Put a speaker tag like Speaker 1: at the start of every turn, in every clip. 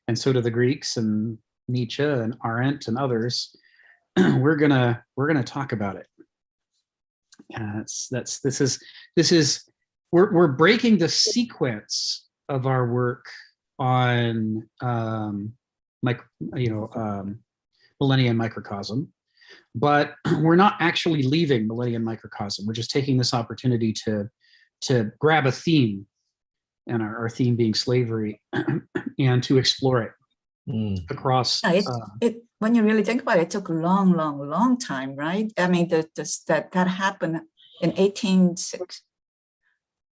Speaker 1: and so do the Greeks and Nietzsche and Arendt and others. we're gonna talk about it. This is we're breaking the sequence of our work on Millennia and Microcosm, but we're not actually leaving Millennia and Microcosm. We're just taking this opportunity to grab a theme, and our theme being slavery, and to explore it across.
Speaker 2: When you really think about it, it took a long time, right? I mean, that happened in 1860.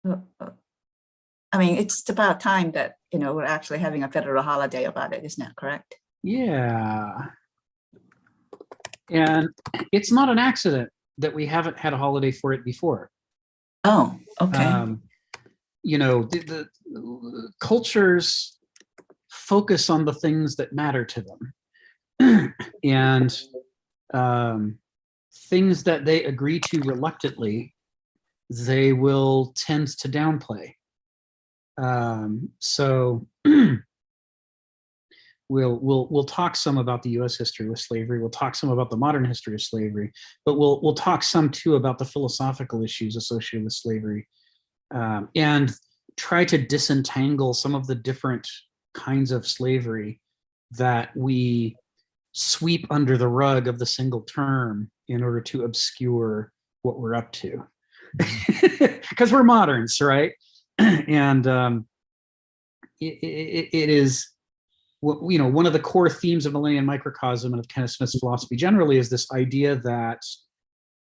Speaker 2: I mean, it's about time that, we're actually having a federal holiday about it. Isn't that correct?
Speaker 1: Yeah. And it's not an accident that we haven't had a holiday for it before.
Speaker 2: Oh, okay.
Speaker 1: The cultures focus on the things that matter to them, and things that they agree to reluctantly, they will tend to downplay. So we'll talk some about the U.S. history with slavery. We'll talk some about the modern history of slavery, but we'll talk some too about the philosophical issues associated with slavery, and try to disentangle some of the different kinds of slavery that we sweep under the rug of the single term in order to obscure what we're up to, because we're moderns, right? And it is, one of the core themes of Millennia and Microcosm and of Kenneth Smith's philosophy generally is this idea that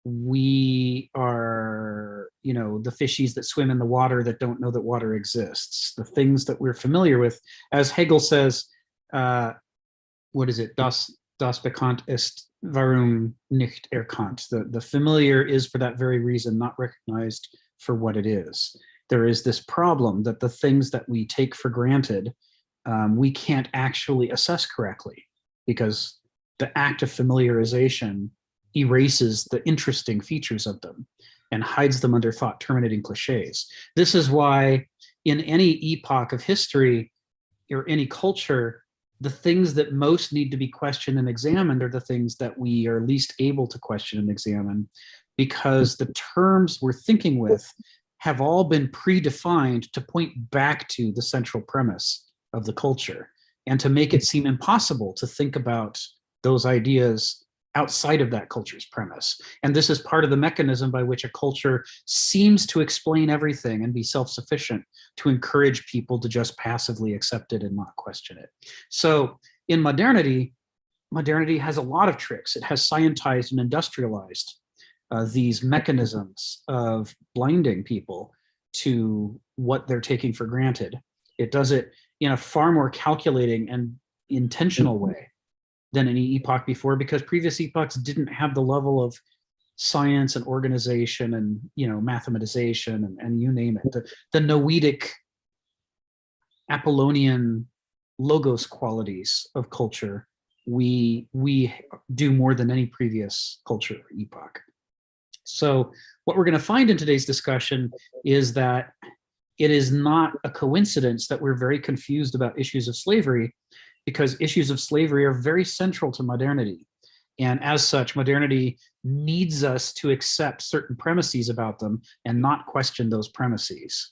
Speaker 1: we are, the fishies that swim in the water that don't know that water exists. The things that we're familiar with, as Hegel says, what is it? Das Bekannt ist, warum nicht erkannt. The familiar is for that very reason not recognized for what it is. There is this problem that the things that we take for granted, we can't actually assess correctly, because the act of familiarization erases the interesting features of them and hides them under thought terminating cliches. This is why in any epoch of history or any culture, the things that most need to be questioned and examined are the things that we are least able to question and examine, because the terms we're thinking with have all been predefined to point back to the central premise of the culture, and to make it seem impossible to think about those ideas outside of that culture's premise. And this is part of the mechanism by which a culture seems to explain everything and be self-sufficient, to encourage people to just passively accept it and not question it. So in modernity has a lot of tricks. It has scientized and industrialized these mechanisms of blinding people to what they're taking for granted. It does it in a far more calculating and intentional way than any epoch before, because previous epochs didn't have the level of science and organization and mathematization and you name it. The Noetic Apollonian logos qualities of culture we do more than any previous culture or epoch. So what we're going to find in today's discussion is that it is not a coincidence that we're very confused about issues of slavery, because issues of slavery are very central to modernity. And as such, modernity needs us to accept certain premises about them and not question those premises.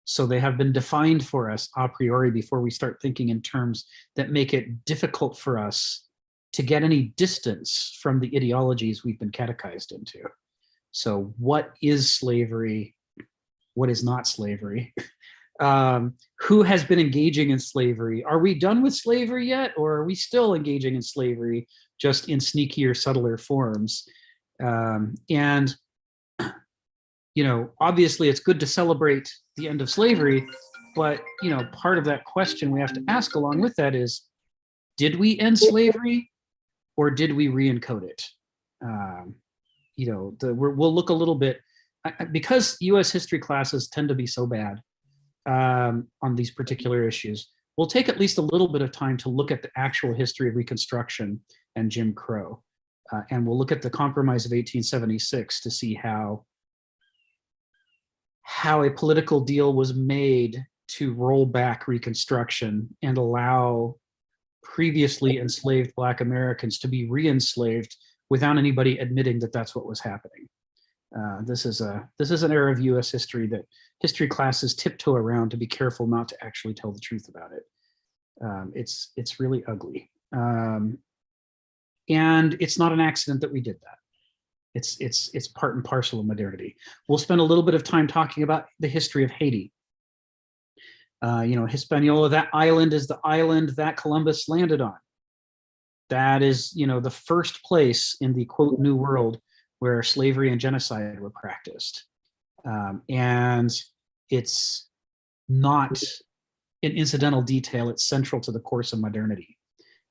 Speaker 1: So they have been defined for us a priori before we start thinking in terms that make it difficult for us to get any distance from the ideologies we've been catechized into. So what is slavery? What is not slavery? Who has been engaging in slavery? Are we done with slavery yet? Or are we still engaging in slavery, just in sneakier, subtler forms? And obviously it's good to celebrate the end of slavery, but part of that question we have to ask along with that is, did we end slavery or did we re-encode it? We'll look a little bit, because US history classes tend to be so bad on these particular issues, we'll take at least a little bit of time to look at the actual history of Reconstruction and Jim Crow. And we'll look at the Compromise of 1876 to see how a political deal was made to roll back Reconstruction and allow previously enslaved Black Americans to be re-enslaved without anybody admitting that that's what was happening. This is an era of U.S. history that history classes tiptoe around to be careful not to actually tell the truth about it. It's really ugly, and it's not an accident that we did that. It's part and parcel of modernity. We'll spend a little bit of time talking about the history of Haiti. Hispaniola, that island is the island that Columbus landed on. That is, the first place in the quote New World where slavery and genocide were practiced. And it's not an incidental detail, it's central to the course of modernity,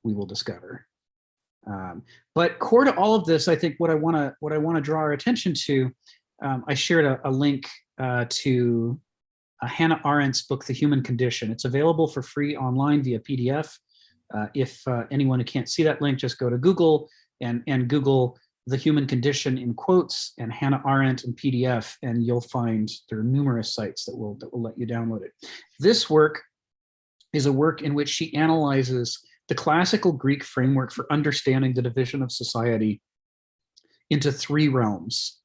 Speaker 1: we will discover. But core to all of this, I think what I want to draw our attention to, I shared a link to Hannah Arendt's book, The Human Condition. It's available for free online via PDF. If anyone who can't see that link, just go to Google and Google The Human Condition in quotes and Hannah Arendt in PDF, and you'll find there are numerous sites that will let you download it. This work is a work in which she analyzes the classical Greek framework for understanding the division of society into three realms.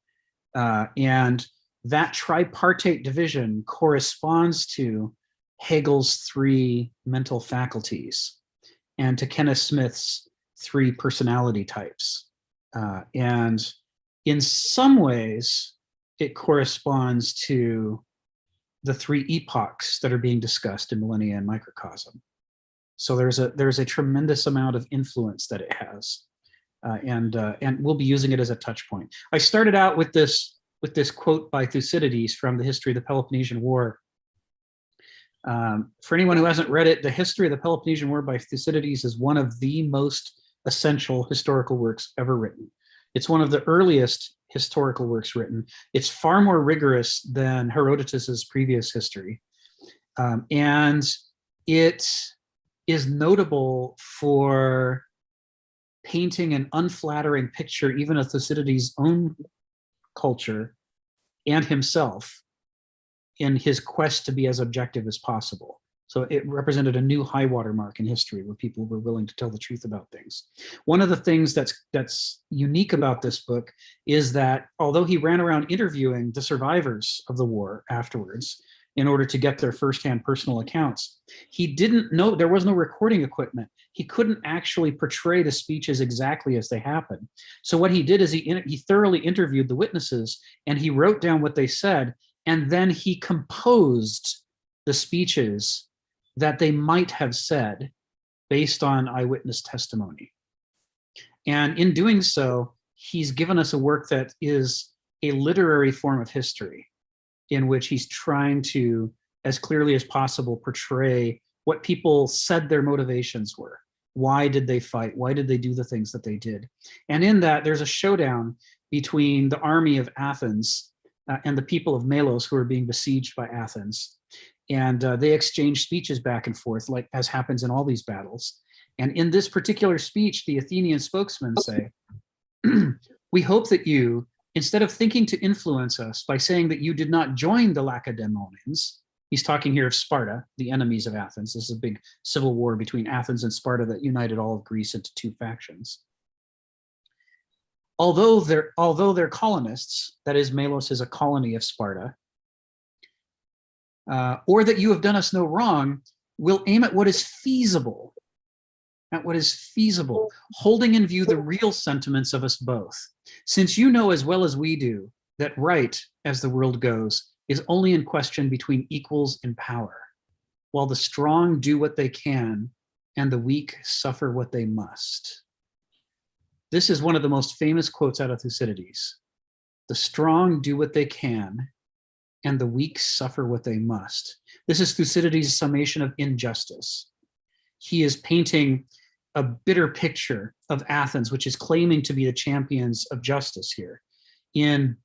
Speaker 1: And that tripartite division corresponds to Hegel's three mental faculties and to Kenneth Smith's three personality types. And in some ways, it corresponds to the three epochs that are being discussed in Millennia and Microcosm. So there's a tremendous amount of influence that it has, and we'll be using it as a touch point. I started out with this quote by Thucydides from the History of the Peloponnesian War. For anyone who hasn't read it, the History of the Peloponnesian War by Thucydides is one of the most essential historical works ever written. It's one of the earliest historical works written. It's far more rigorous than Herodotus's previous history, and it is notable for painting an unflattering picture even of Thucydides' own culture and himself in his quest to be as objective as possible. So it represented a new high water mark in history where people were willing to tell the truth about things. One of the things that's unique about this book is that although he ran around interviewing the survivors of the war afterwards in order to get their firsthand personal accounts, he didn't know, there was no recording equipment. He couldn't actually portray the speeches exactly as they happened. So what he did is he thoroughly interviewed the witnesses and he wrote down what they said, and then he composed the speeches that they might have said based on eyewitness testimony. And in doing so, he's given us a work that is a literary form of history in which he's trying to, as clearly as possible, portray what people said their motivations were. Why did they fight? Why did they do the things that they did? And in that, there's a showdown between the army of Athens and the people of Melos who are being besieged by Athens. And they exchange speeches back and forth, like as happens in all these battles. And in this particular speech, the Athenian spokesmen say, "We hope that you, instead of thinking to influence us by saying that you did not join the Lacedaemonians," he's talking here of Sparta, the enemies of Athens. This is a big civil war between Athens and Sparta that united all of Greece into two factions. Although they're colonists, that is, Melos is a colony of Sparta, or that you have done us no wrong, we'll aim at what is feasible, holding in view the real sentiments of us both. Since you know as well as we do that right, as the world goes, is only in question between equals in power, while the strong do what they can and the weak suffer what they must. This is one of the most famous quotes out of Thucydides. The strong do what they can and the weak suffer what they must. This is Thucydides' summation of injustice. He is painting a bitter picture of Athens, which is claiming to be the champions of justice here, in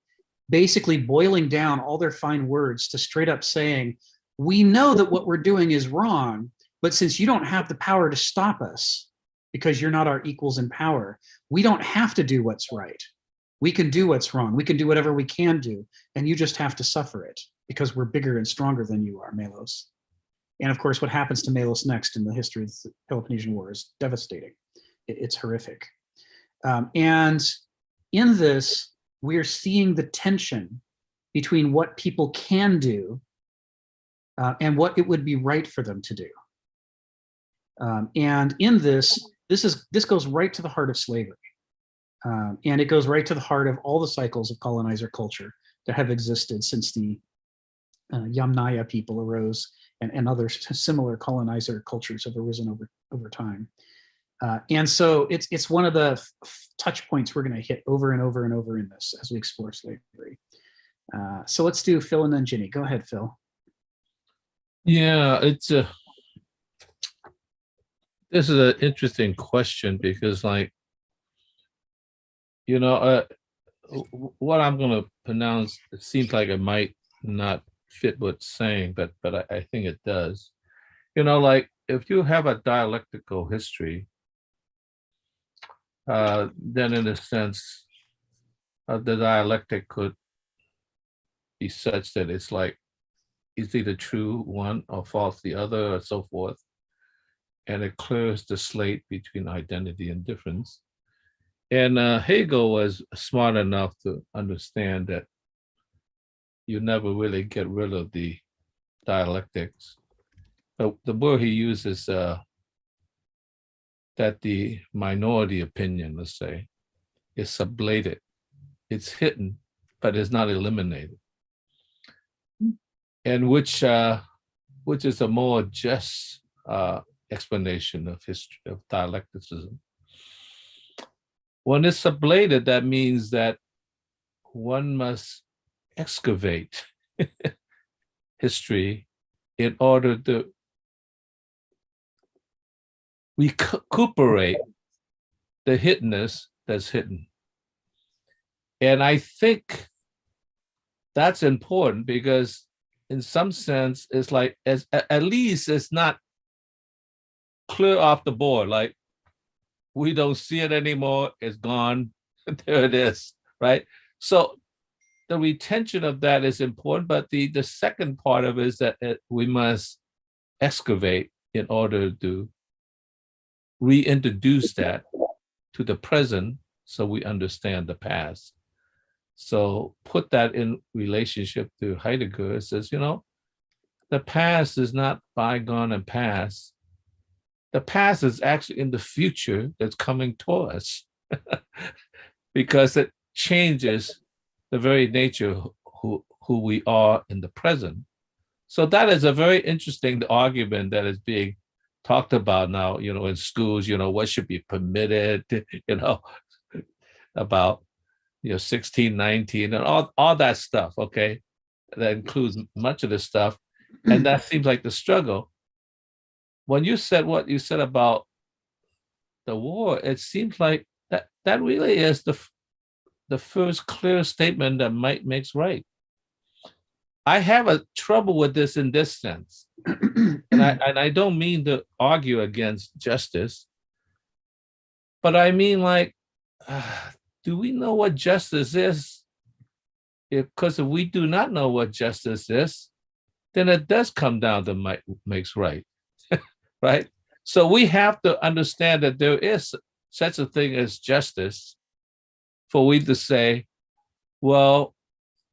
Speaker 1: basically boiling down all their fine words to straight up saying, we know that what we're doing is wrong, but since you don't have the power to stop us because you're not our equals in power, we don't have to do what's right. We can do what's wrong. We can do whatever we can do, and you just have to suffer it because we're bigger and stronger than you are, Melos. And of course, what happens to Melos next in the history of the Peloponnesian War is devastating. It's horrific. And in this, we're seeing the tension between what people can do and what it would be right for them to do. And in this goes right to the heart of slavery. And it goes right to the heart of all the cycles of colonizer culture that have existed since the Yamnaya people arose, and other similar colonizer cultures have arisen over time. And so it's one of the touch points we're going to hit over and over and over in this as we explore slavery. So let's do Phil and then Ginny. Go ahead, Phil.
Speaker 3: Yeah, this is an interesting question because, like, what I'm going to pronounce, it seems like it might not fit what's saying, but I think it does. Like, if you have a dialectical history, then in a sense, the dialectic could be such that it's like, it's either true one or false the other, or so forth. And it clears the slate between identity and difference. And Hegel was smart enough to understand that you never really get rid of the dialectics. But the word he uses, that the minority opinion, let's say, is sublated. It's hidden, but it's not eliminated. And which is a more just explanation of history, of dialecticism. When it's sublated, that means that one must excavate history in order to recuperate the hiddenness that's hidden. And I think that's important because in some sense, it's like, at least it's not clear off the board. Like, we don't see it anymore. It's gone. There it is, right? So the retention of that is important, but the second part of it is that we must excavate in order to reintroduce that to the present so we understand the past. So put that in relationship to Heidegger. It says, the past is not bygone and past. The past is actually in the future that's coming toward us because it changes the very nature of who we are in the present. So that is a very interesting argument that is being talked about now, in schools, what should be permitted, about 16, 19, and all that stuff, okay? That includes much of the stuff. And that seems like the struggle. When you said what you said about the war, it seems like that really is the first clear statement that might makes right. I have a trouble with this in this sense. And I don't mean to argue against justice, but I mean, like, do we know what justice is? Because if we do not know what justice is, then it does come down to makes right, right? So we have to understand that there is such a thing as justice for we to say, well,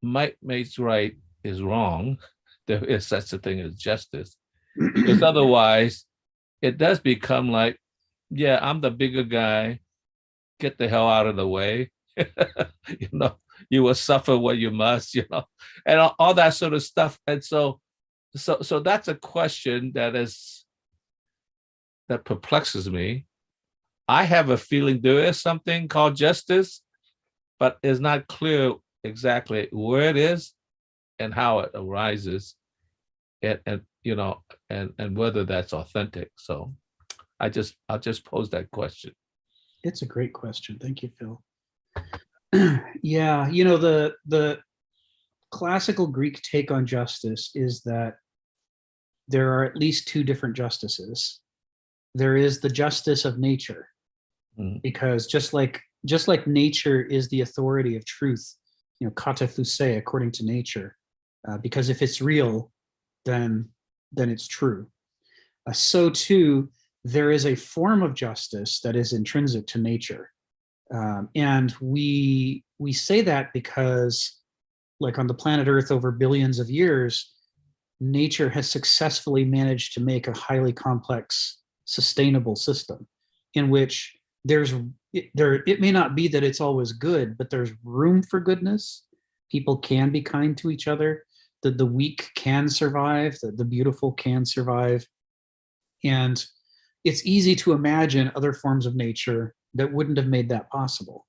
Speaker 3: might makes right is wrong. There is such a thing as justice. Because otherwise, it does become like, yeah, I'm the bigger guy. Get the hell out of the way. You will suffer what you must, and all that sort of stuff. And so that's a question that perplexes me. I have a feeling there is something called justice, but it's not clear exactly where it is and how it arises, and whether that's authentic. So I'll just pose that question.
Speaker 1: It's a great question. Thank you, Phil. Yeah, the classical Greek take on justice is that there are at least two different justices. There is the justice of nature, because just like nature is the authority of truth, kata phusei, according to nature, because if it's real, then it's true. So too, there is a form of justice that is intrinsic to nature. And we say that because, like on the planet Earth over billions of years, nature has successfully managed to make a highly complex, sustainable system in which it may not be that it's always good, but there's room for goodness. People can be kind to each other. The weak can survive. The beautiful can survive. And it's easy to imagine other forms of nature that wouldn't have made that possible.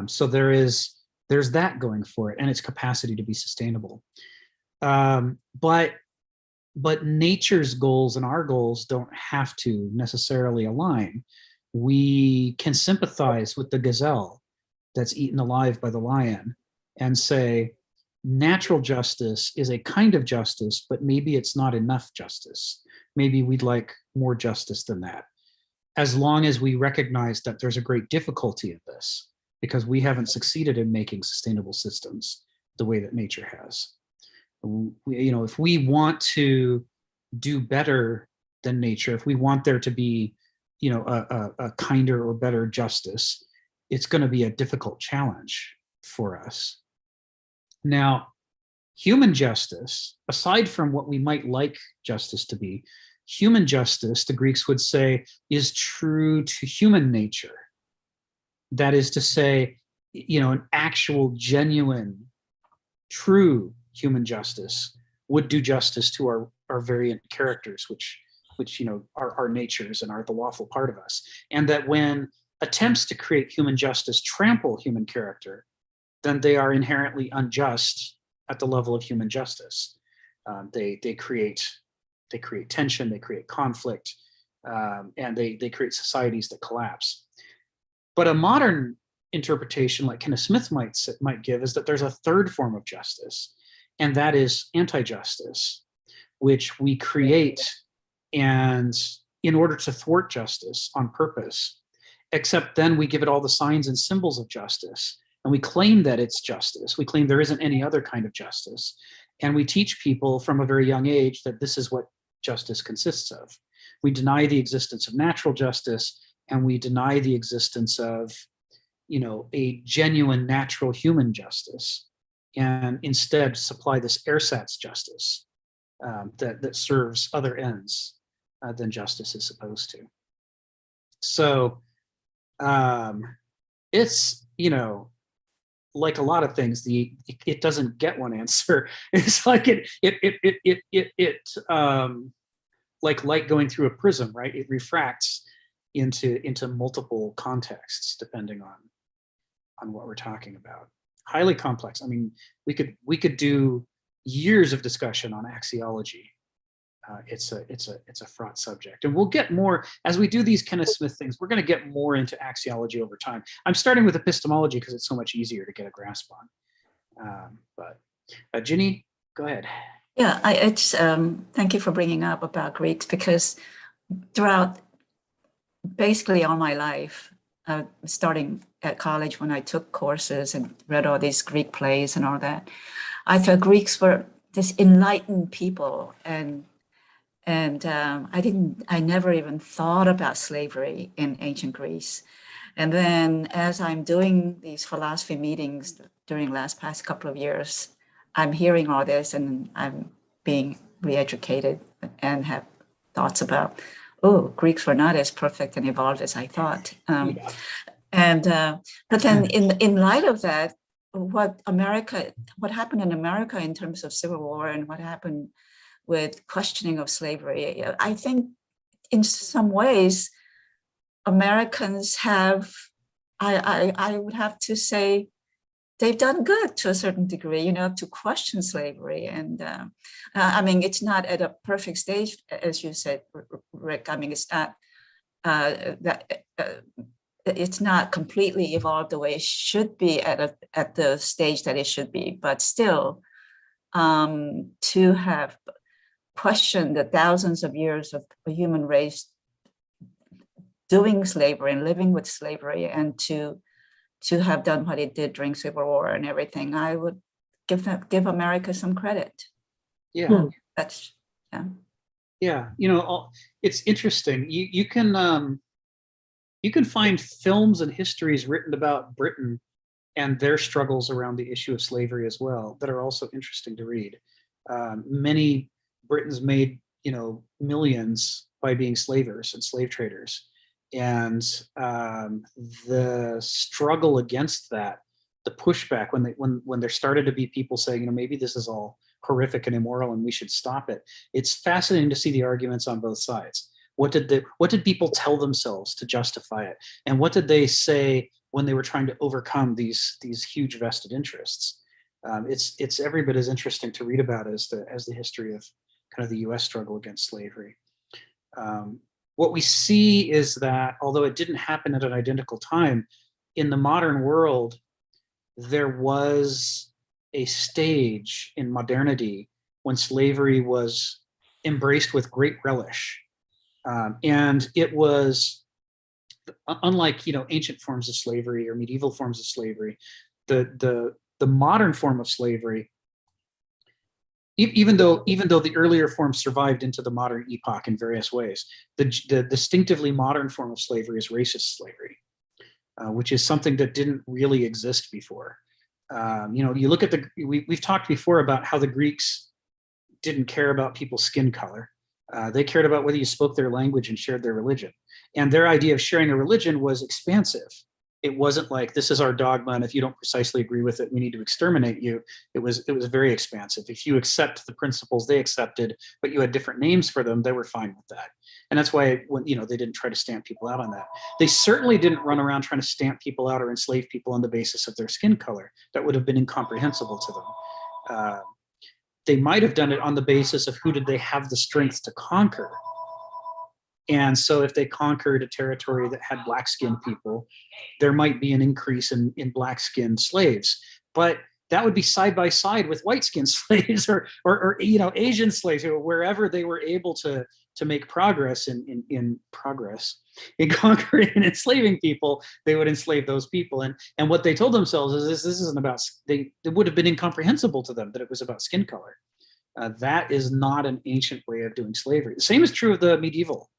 Speaker 1: So there's that going for it, and its capacity to be sustainable. But nature's goals and our goals don't have to necessarily align. We can sympathize with the gazelle that's eaten alive by the lion and say, natural justice is a kind of justice, but maybe it's not enough justice. Maybe we'd like more justice than that. As long as we recognize that there's a great difficulty in this, because we haven't succeeded in making sustainable systems the way that nature has. If we want to do better than nature, if we want there to be, a kinder or better justice, it's going to be a difficult challenge for us. Now, human justice, aside from what we might like justice to be, human justice, the Greeks would say, is true to human nature. That is to say, an actual, genuine, true human justice would do justice to our variant characters, which are our natures and are the lawful part of us. And that when attempts to create human justice trample human character, then they are inherently unjust at the level of human justice. They create tension, they create conflict, and they create societies that collapse. But a modern interpretation, like Kenneth Smith might give, is that there's a third form of justice, and that is anti-justice, which we create and in order to thwart justice on purpose, except then we give it all the signs and symbols of justice, and we claim that it's justice. We claim there isn't any other kind of justice, and we teach people from a very young age that this is what justice consists of. We deny the existence of natural justice, and we deny the existence of, a genuine natural human justice, and instead supply this ersatz justice that serves other ends than justice is supposed to. So it's, like a lot of things, it doesn't get one answer. It's like like light going through a prism, right? It refracts into multiple contexts depending on what we're talking about. Highly complex. I mean, we could do years of discussion on axiology. It's a fraught subject, and we'll get more as we do these Kenneth Smith things. We're going to get more into axiology over time. I'm starting with epistemology because it's so much easier to get a grasp on. But Ginny, go ahead.
Speaker 2: Yeah, thank you for bringing up about Greeks, because throughout basically all my life, starting at college when I took courses and read all these Greek plays and all that, I thought Greeks were this enlightened people, and I never even thought about slavery in ancient Greece. And then as I'm doing these philosophy meetings during past couple of years, I'm hearing all this and I'm being re-educated and have thoughts about, Greeks were not as perfect and evolved as I thought. But then in light of that, what happened in America in terms of Civil War and what happened with questioning of slavery, I think in some ways Americans have, I would have to say, they've done good to a certain degree, to question slavery. And I mean, it's not at a perfect stage, as you said, Rick. I mean, it's not it's not completely evolved the way it should be at the stage that it should be, but still, to have questioned the thousands of years of the human race doing slavery and living with slavery, and to have done what it did during Civil War and everything, I would give America some credit.
Speaker 1: Yeah.
Speaker 2: That's, yeah.
Speaker 1: Yeah, it's interesting. You can find films and histories written about Britain and their struggles around the issue of slavery as well that are also interesting to read. Many Britons made millions by being slavers and slave traders, and the struggle against that, the pushback when there started to be people saying, maybe this is all horrific and immoral and we should stop it. It's fascinating to see the arguments on both sides. What did people tell themselves to justify it, and what did they say when they were trying to overcome these huge vested interests? It's every bit as interesting to read about as the history of kind of the U.S. struggle against slavery. What we see is that although it didn't happen at an identical time, in the modern world, there was a stage in modernity when slavery was embraced with great relish. And it was, unlike ancient forms of slavery or medieval forms of slavery, the modern form of slavery, even though the earlier forms survived into the modern epoch in various ways, the distinctively modern form of slavery is racist slavery, which is something that didn't really exist before. You look at we've talked before about how the Greeks didn't care about people's skin color. They cared about whether you spoke their language and shared their religion. And their idea of sharing a religion was expansive. It wasn't like, this is our dogma, and if you don't precisely agree with it, we need to exterminate you. It was very expansive. If you accept the principles they accepted, but you had different names for them, they were fine with that. And that's why they didn't try to stamp people out on that. They certainly didn't run around trying to stamp people out or enslave people on the basis of their skin color. That would have been incomprehensible to them. They might have done it on the basis of who did they have the strength to conquer. And so if they conquered a territory that had black-skinned people, there might be an increase in black-skinned slaves. But that would be side by side with white-skinned slaves or Asian slaves, wherever they were able to make progress in conquering and enslaving people, they would enslave those people. And what they told themselves is this isn't about, it would have been incomprehensible to them that it was about skin color. That is not an ancient way of doing slavery. The same is true of the medieval.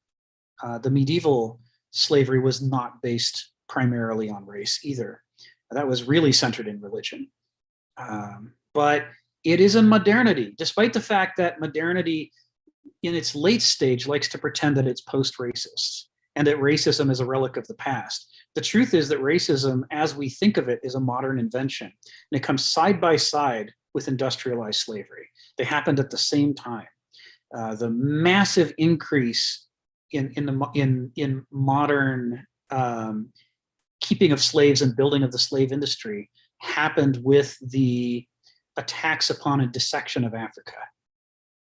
Speaker 1: The medieval slavery was not based primarily on race either. That was really centered in religion. But it is in modernity, despite the fact that modernity in its late stage likes to pretend that it's post-racist and that racism is a relic of the past. The truth is that racism, as we think of it, is a modern invention, and it comes side by side with industrialized slavery. They happened at the same time. The massive increase in modern keeping of slaves and building of the slave industry happened with the attacks upon and dissection of Africa.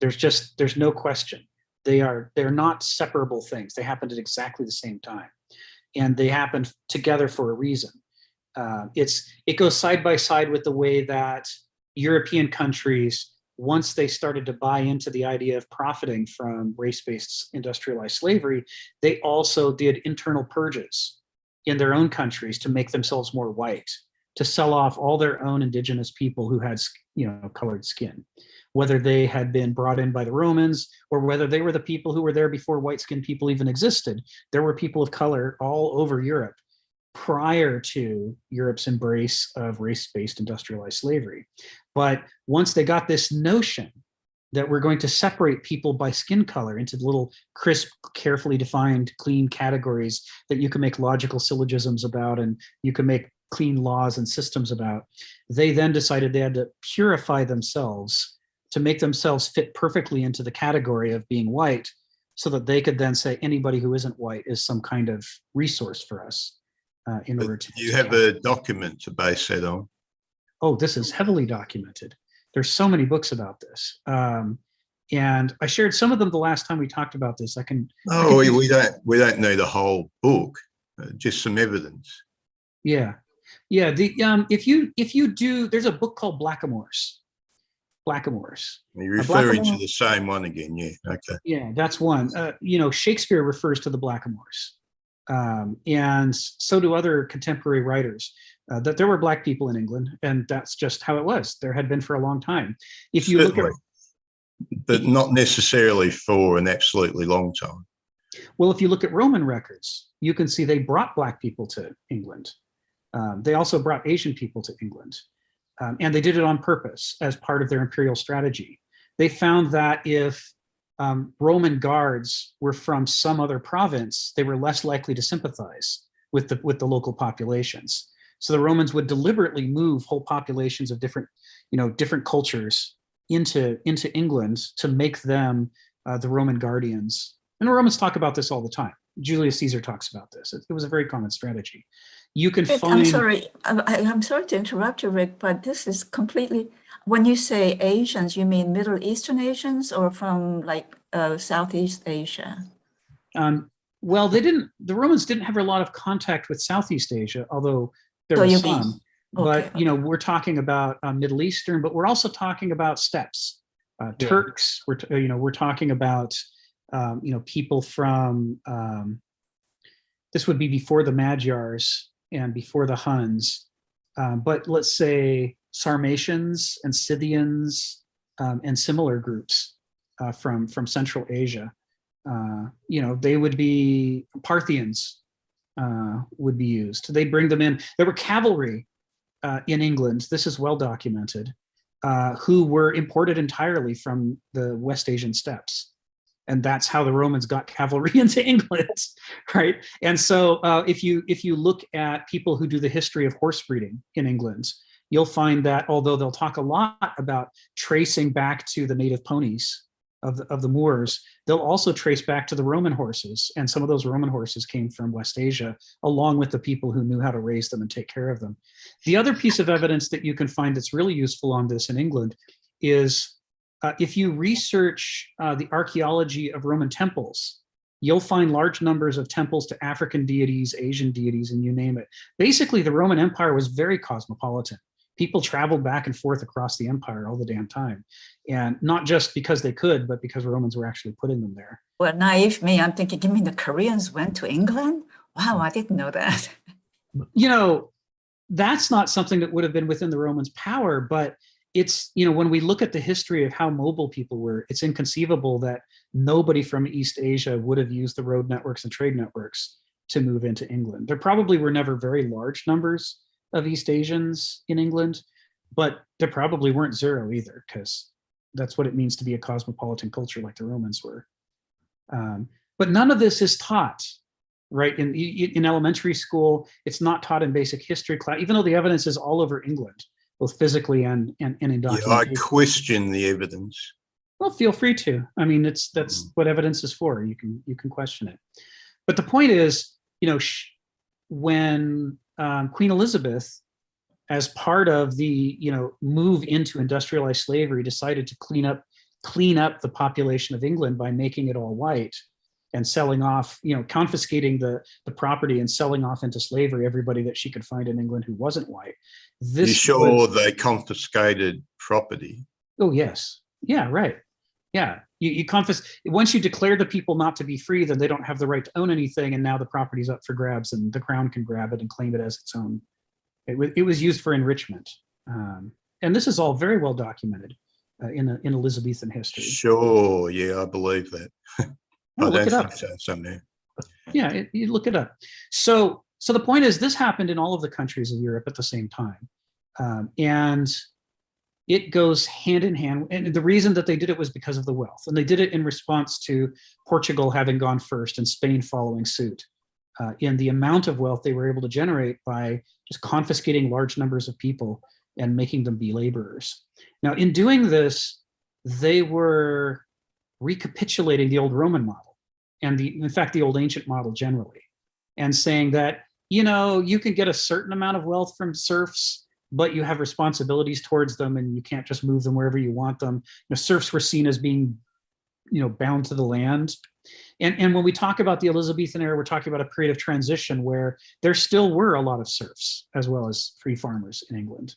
Speaker 1: There's no question. They're not separable things. They happened at exactly the same time, and they happened together for a reason. It goes side by side with the way that European countries, once they started to buy into the idea of profiting from race-based industrialized slavery, they also did internal purges in their own countries to make themselves more white, to sell off all their own indigenous people who had colored skin, whether they had been brought in by the Romans or whether they were the people who were there before white-skinned people even existed. There were people of color all over Europe prior to Europe's embrace of race-based industrialized slavery. But once they got this notion that we're going to separate people by skin color into little crisp, carefully defined, clean categories that you can make logical syllogisms about and you can make clean laws and systems about, they then decided they had to purify themselves to make themselves fit perfectly into the category of being white so that they could then say anybody who isn't white is some kind of resource for us. In order to
Speaker 4: you have a document to base that on.
Speaker 1: Oh, this is heavily documented. There's so many books about this, and I shared some of them the last time we talked about this.
Speaker 4: We don't need a whole book, just some evidence.
Speaker 1: Yeah. If you do, there's a book called Blackamoors.
Speaker 4: You're referring to the same one again, yeah? Okay.
Speaker 1: Yeah, that's one. Shakespeare refers to the Blackamoors. And so do other contemporary writers, that there were black people in England, and that's just how it was. There had been for a long time. If you look at
Speaker 4: but not necessarily for an absolutely long time.
Speaker 1: Well, if you look at Roman records, you can see they brought Black people to England. They also brought Asian people to England. And they did it on purpose as part of their imperial strategy. They found that if Roman guards were from some other province, they were less likely to sympathize with the local populations. So the Romans would deliberately move whole populations of different cultures into England to make them the Roman guardians. And the Romans talk about this all the time. Julius Caesar talks about this. It was a very common strategy. You can find.
Speaker 2: I'm sorry to interrupt you, Rick, but this is completely. When you say Asians, you mean Middle Eastern Asians or from like Southeast Asia?
Speaker 1: Well, the Romans didn't have a lot of contact with Southeast Asia, although there were some. But we're talking about Middle Eastern, but we're also talking about steppes, Turks. We're talking about people from. This would be before the Magyars and before the Huns, but let's say Sarmatians and Scythians and similar groups from Central Asia. They would be Parthians would be used. They bring them in. There were cavalry in England. This is well documented, who were imported entirely from the West Asian steppes. And that's how the Romans got cavalry into England, right? And so if you look at people who do the history of horse breeding in England, you'll find that although they'll talk a lot about tracing back to the native ponies of the Moors, they'll also trace back to the Roman horses. And some of those Roman horses came from West Asia, along with the people who knew how to raise them and take care of them. The other piece of evidence that you can find that's really useful on this in England is if you research the archaeology of Roman temples, you'll find large numbers of temples to African deities, Asian deities, and you name it. Basically, the Roman Empire was very cosmopolitan. People traveled back and forth across the empire all the damn time. And not just because they could, but because Romans were actually putting them there.
Speaker 2: Well, naive me, I'm thinking, you mean the Koreans went to England? Wow, I didn't know that.
Speaker 1: That's not something that would have been within the Romans' power, but it's, when we look at the history of how mobile people were, it's inconceivable that nobody from East Asia would have used the road networks and trade networks to move into England. There probably were never very large numbers of East Asians in England, but there probably weren't zero either, because that's what it means to be a cosmopolitan culture like the Romans were. But none of this is taught, right? In elementary school, it's not taught in basic history class, even though the evidence is all over England, both physically and in documentation.
Speaker 4: Yeah, I question the evidence.
Speaker 1: Well, feel free to. I mean, that's what evidence is for. You can question it. But the point is, when Queen Elizabeth, as part of the move into industrialized slavery, decided to clean up the population of England by making it all white and selling off, confiscating the property and selling off into slavery everybody that she could find in England who wasn't white.
Speaker 4: You sure they confiscated property?
Speaker 1: Oh, yes. Yeah, right. Yeah. You once you declare the people not to be free, then they don't have the right to own anything, and now the property's up for grabs and the crown can grab it and claim it as its own. It was used for enrichment. And this is all very well documented in Elizabethan history.
Speaker 4: Sure, yeah, I believe that.
Speaker 1: No, look it up. Yeah, you look it up. So the point is, this happened in all of the countries of Europe at the same time. And it goes hand in hand. And the reason that they did it was because of the wealth. And they did it in response to Portugal having gone first and Spain following suit. In the amount of wealth they were able to generate by just confiscating large numbers of people and making them be laborers. Now, in doing this, they were recapitulating the old Roman model and in fact, the old ancient model generally, and saying that, you can get a certain amount of wealth from serfs, but you have responsibilities towards them and you can't just move them wherever you want them. Serfs were seen as being, bound to the land. And when we talk about the Elizabethan era, we're talking about a period of transition where there still were a lot of serfs as well as free farmers in England.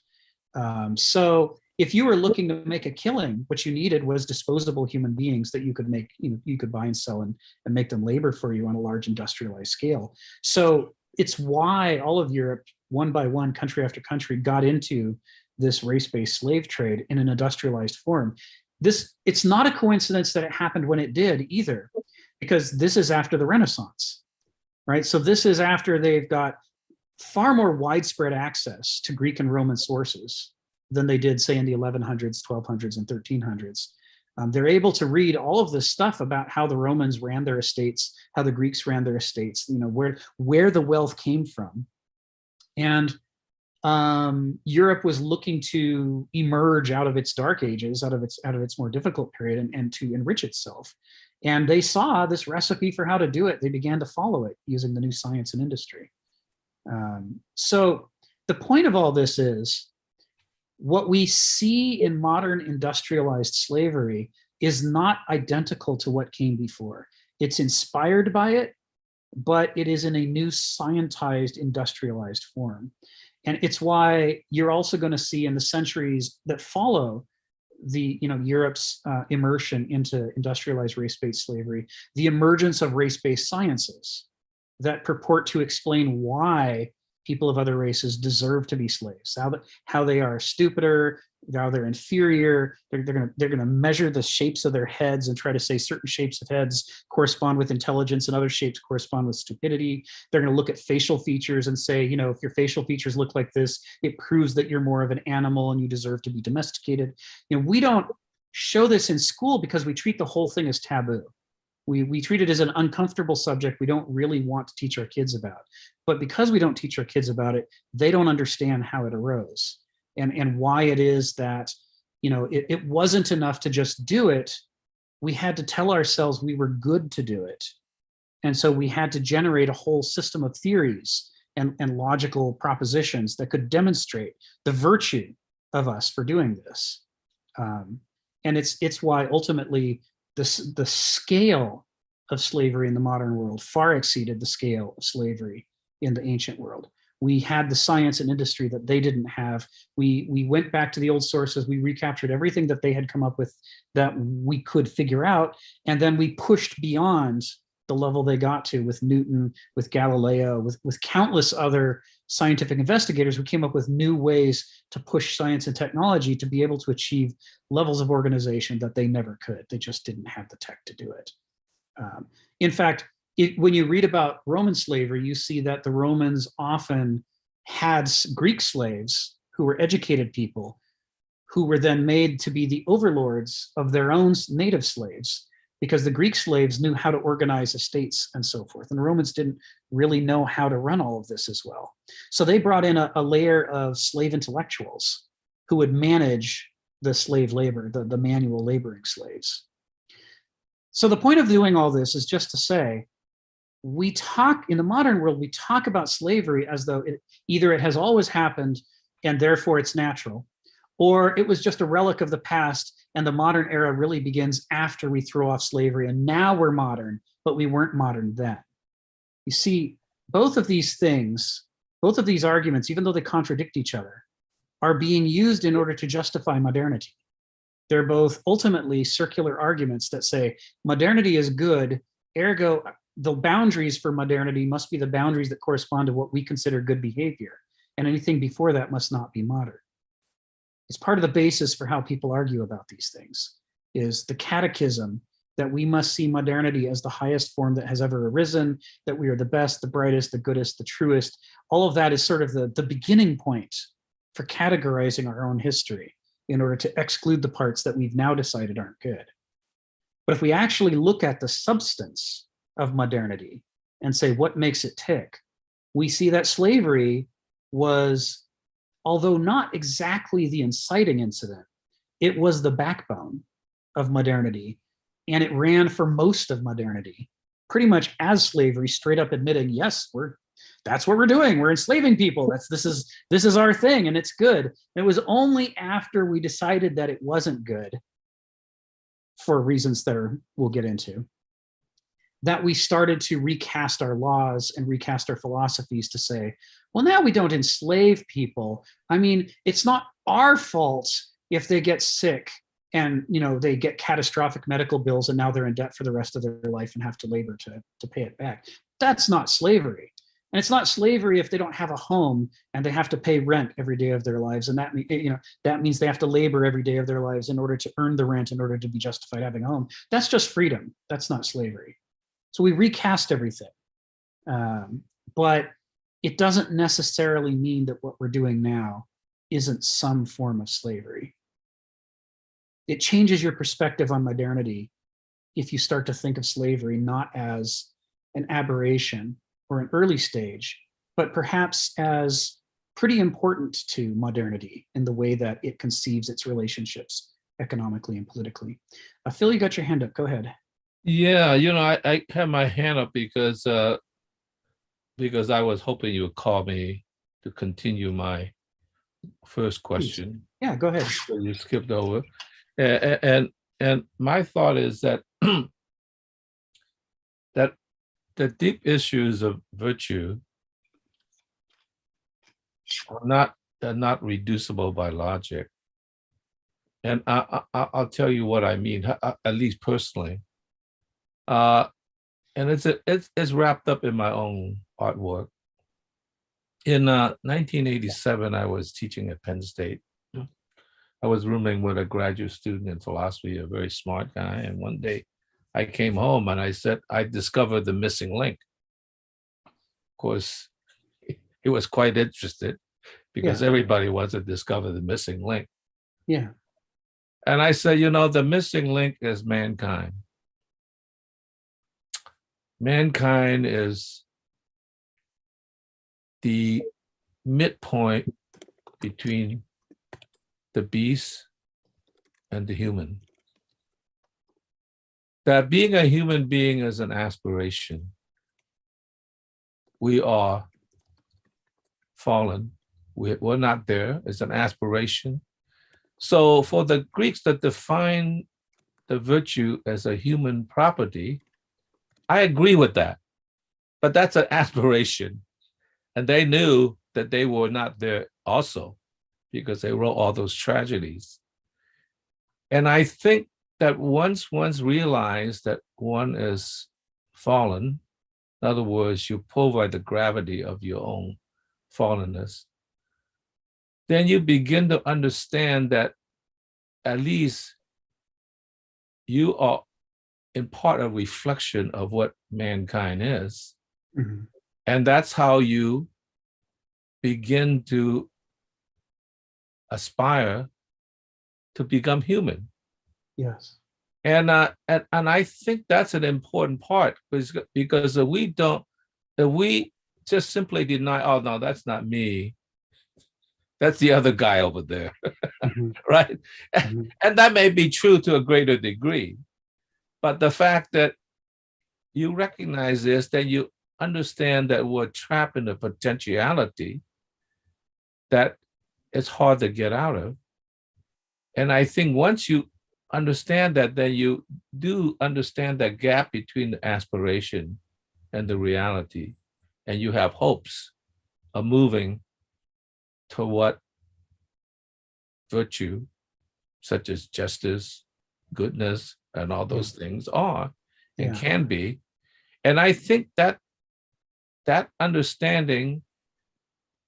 Speaker 1: So if you were looking to make a killing, what you needed was disposable human beings that you could make, you could buy and sell and make them labor for you on a large industrialized scale. So it's why all of Europe, one by one, country after country, got into this race-based slave trade in an industrialized form. it's not a coincidence that it happened when it did either, because this is after the Renaissance, right? So this is after they've got far more widespread access to Greek and Roman sources than they did, say, in the 1100s, 1200s, and 1300s. They're able to read all of this stuff about how the Romans ran their estates, how the Greeks ran their estates, you know, where the wealth came from. And Europe was looking to emerge out of its dark ages, out of its more difficult period, and to enrich itself. And they saw this recipe for how to do it. They began to follow it using the new science and industry. So the point of all this is, what we see in modern industrialized slavery is not identical to what came before. It's inspired by it, but it is in a new scientized, industrialized form. And it's why you're also going to see in the centuries that follow the, you know, Europe's immersion into industrialized race-based slavery, the emergence of race-based sciences that purport to explain why people of other races deserve to be slaves, how they are stupider, how they're inferior. They're gonna measure the shapes of their heads and try to say certain shapes of heads correspond with intelligence and other shapes correspond with stupidity. They're gonna look at facial features and say, you know, if your facial features look like this, it proves that you're more of an animal and you deserve to be domesticated. You know, we don't show this in school because we treat the whole thing as taboo. We treat it as an uncomfortable subject we don't really want to teach our kids about. But because we don't teach our kids about it, they don't understand how it arose and why it is that, you know, it wasn't enough to just do it. We had to tell ourselves we were good to do it. And so we had to generate a whole system of theories and logical propositions that could demonstrate the virtue of us for doing this. And it's why ultimately the scale of slavery in the modern world far exceeded the scale of slavery in the ancient world. We had the science and industry that they didn't have. We went back to the old sources. We recaptured everything that they had come up with that we could figure out. And then we pushed beyond the level they got to with Newton, with Galileo, with countless other scientific investigators who came up with new ways to push science and technology to be able to achieve levels of organization that they never could. They just didn't have the tech to do it. In fact, when you read about Roman slavery, you see that the Romans often had Greek slaves who were educated people who were then made to be the overlords of their own native slaves, because the Greek slaves knew how to organize estates and so forth. And the Romans didn't really know how to run all of this as well. So they brought in a layer of slave intellectuals who would manage the slave labor, the manual laboring slaves. So the point of doing all this is just to say, we talk, in the modern world, we talk about slavery as though either it has always happened and therefore it's natural, or it was just a relic of the past and the modern era really begins after we throw off slavery and now we're modern, but we weren't modern then. You see, both of these things, both of these arguments, even though they contradict each other, are being used in order to justify modernity. They're both ultimately circular arguments that say modernity is good, ergo the boundaries for modernity must be the boundaries that correspond to what we consider good behavior, and anything before that must not be modern. It's part of the basis for how people argue about these things, is the catechism that we must see modernity as the highest form that has ever arisen, that we are the best, the brightest, the goodest, the truest. All of that is sort of the beginning point for categorizing our own history in order to exclude the parts that we've now decided aren't good. But if we actually look at the substance of modernity and say what makes it tick, we see that slavery was, although not exactly the inciting incident, it was the backbone of modernity, and it ran for most of modernity, pretty much as slavery, straight up admitting, yes, that's what we're doing. We're enslaving people. This is our thing, and it's good. It was only after we decided that it wasn't good, for reasons that we'll get into, that we started to recast our laws and recast our philosophies to say, well, now we don't enslave people. I mean, it's not our fault if they get sick and, you know, they get catastrophic medical bills and now they're in debt for the rest of their life and have to labor to pay it back. That's not slavery. And it's not slavery if they don't have a home and they have to pay rent every day of their lives. And that, that means they have to labor every day of their lives in order to earn the rent, in order to be justified having a home. That's just freedom. That's not slavery. So we recast everything. But it doesn't necessarily mean that what we're doing now isn't some form of slavery. It changes your perspective on modernity if you start to think of slavery not as an aberration or an early stage, but perhaps as pretty important to modernity in the way that it conceives its relationships economically and politically. Phil, you got your hand up. Go ahead.
Speaker 3: Yeah, I have my hand up because I was hoping you would call me to continue my first question.
Speaker 1: Yeah, go ahead.
Speaker 3: So you skipped over, and my thought is that that the deep issues of virtue are not reducible by logic, and I'll tell you what I mean, at least personally. And it's wrapped up in my own artwork. In 1987, I was teaching at Penn State. I was rooming with a graduate student in philosophy, a very smart guy. And one day I came home and I said, I discovered the missing link. Of course, he was quite interested because everybody wants to discover the missing link.
Speaker 1: Yeah.
Speaker 3: And I said, the missing link is mankind. Mankind is the midpoint between the beast and the human. That being a human being is an aspiration. We are fallen. We're not there. It's an aspiration. So for the Greeks that define the virtue as a human property, I agree with that. But that's an aspiration. And they knew that they were not there also because they wrote all those tragedies. And I think that once one's realized that one is fallen, in other words, you pull by the gravity of your own fallenness, then you begin to understand that at least you are in part a reflection of what mankind is.
Speaker 1: Mm-hmm.
Speaker 3: And that's how you begin to aspire to become human.
Speaker 1: Yes.
Speaker 3: And I think that's an important part because if we just simply deny, oh no, that's not me, that's the other guy over there,
Speaker 1: Mm-hmm.
Speaker 3: right?
Speaker 1: Mm-hmm.
Speaker 3: And that may be true to a greater degree, but the fact that you recognize this, then you understand that we're trapped in a potentiality that it's hard to get out of. And I think once you understand that, then you do understand that gap between the aspiration and the reality, and you have hopes of moving to what virtue, such as justice, goodness, and all those things are and can be. And I think that that understanding,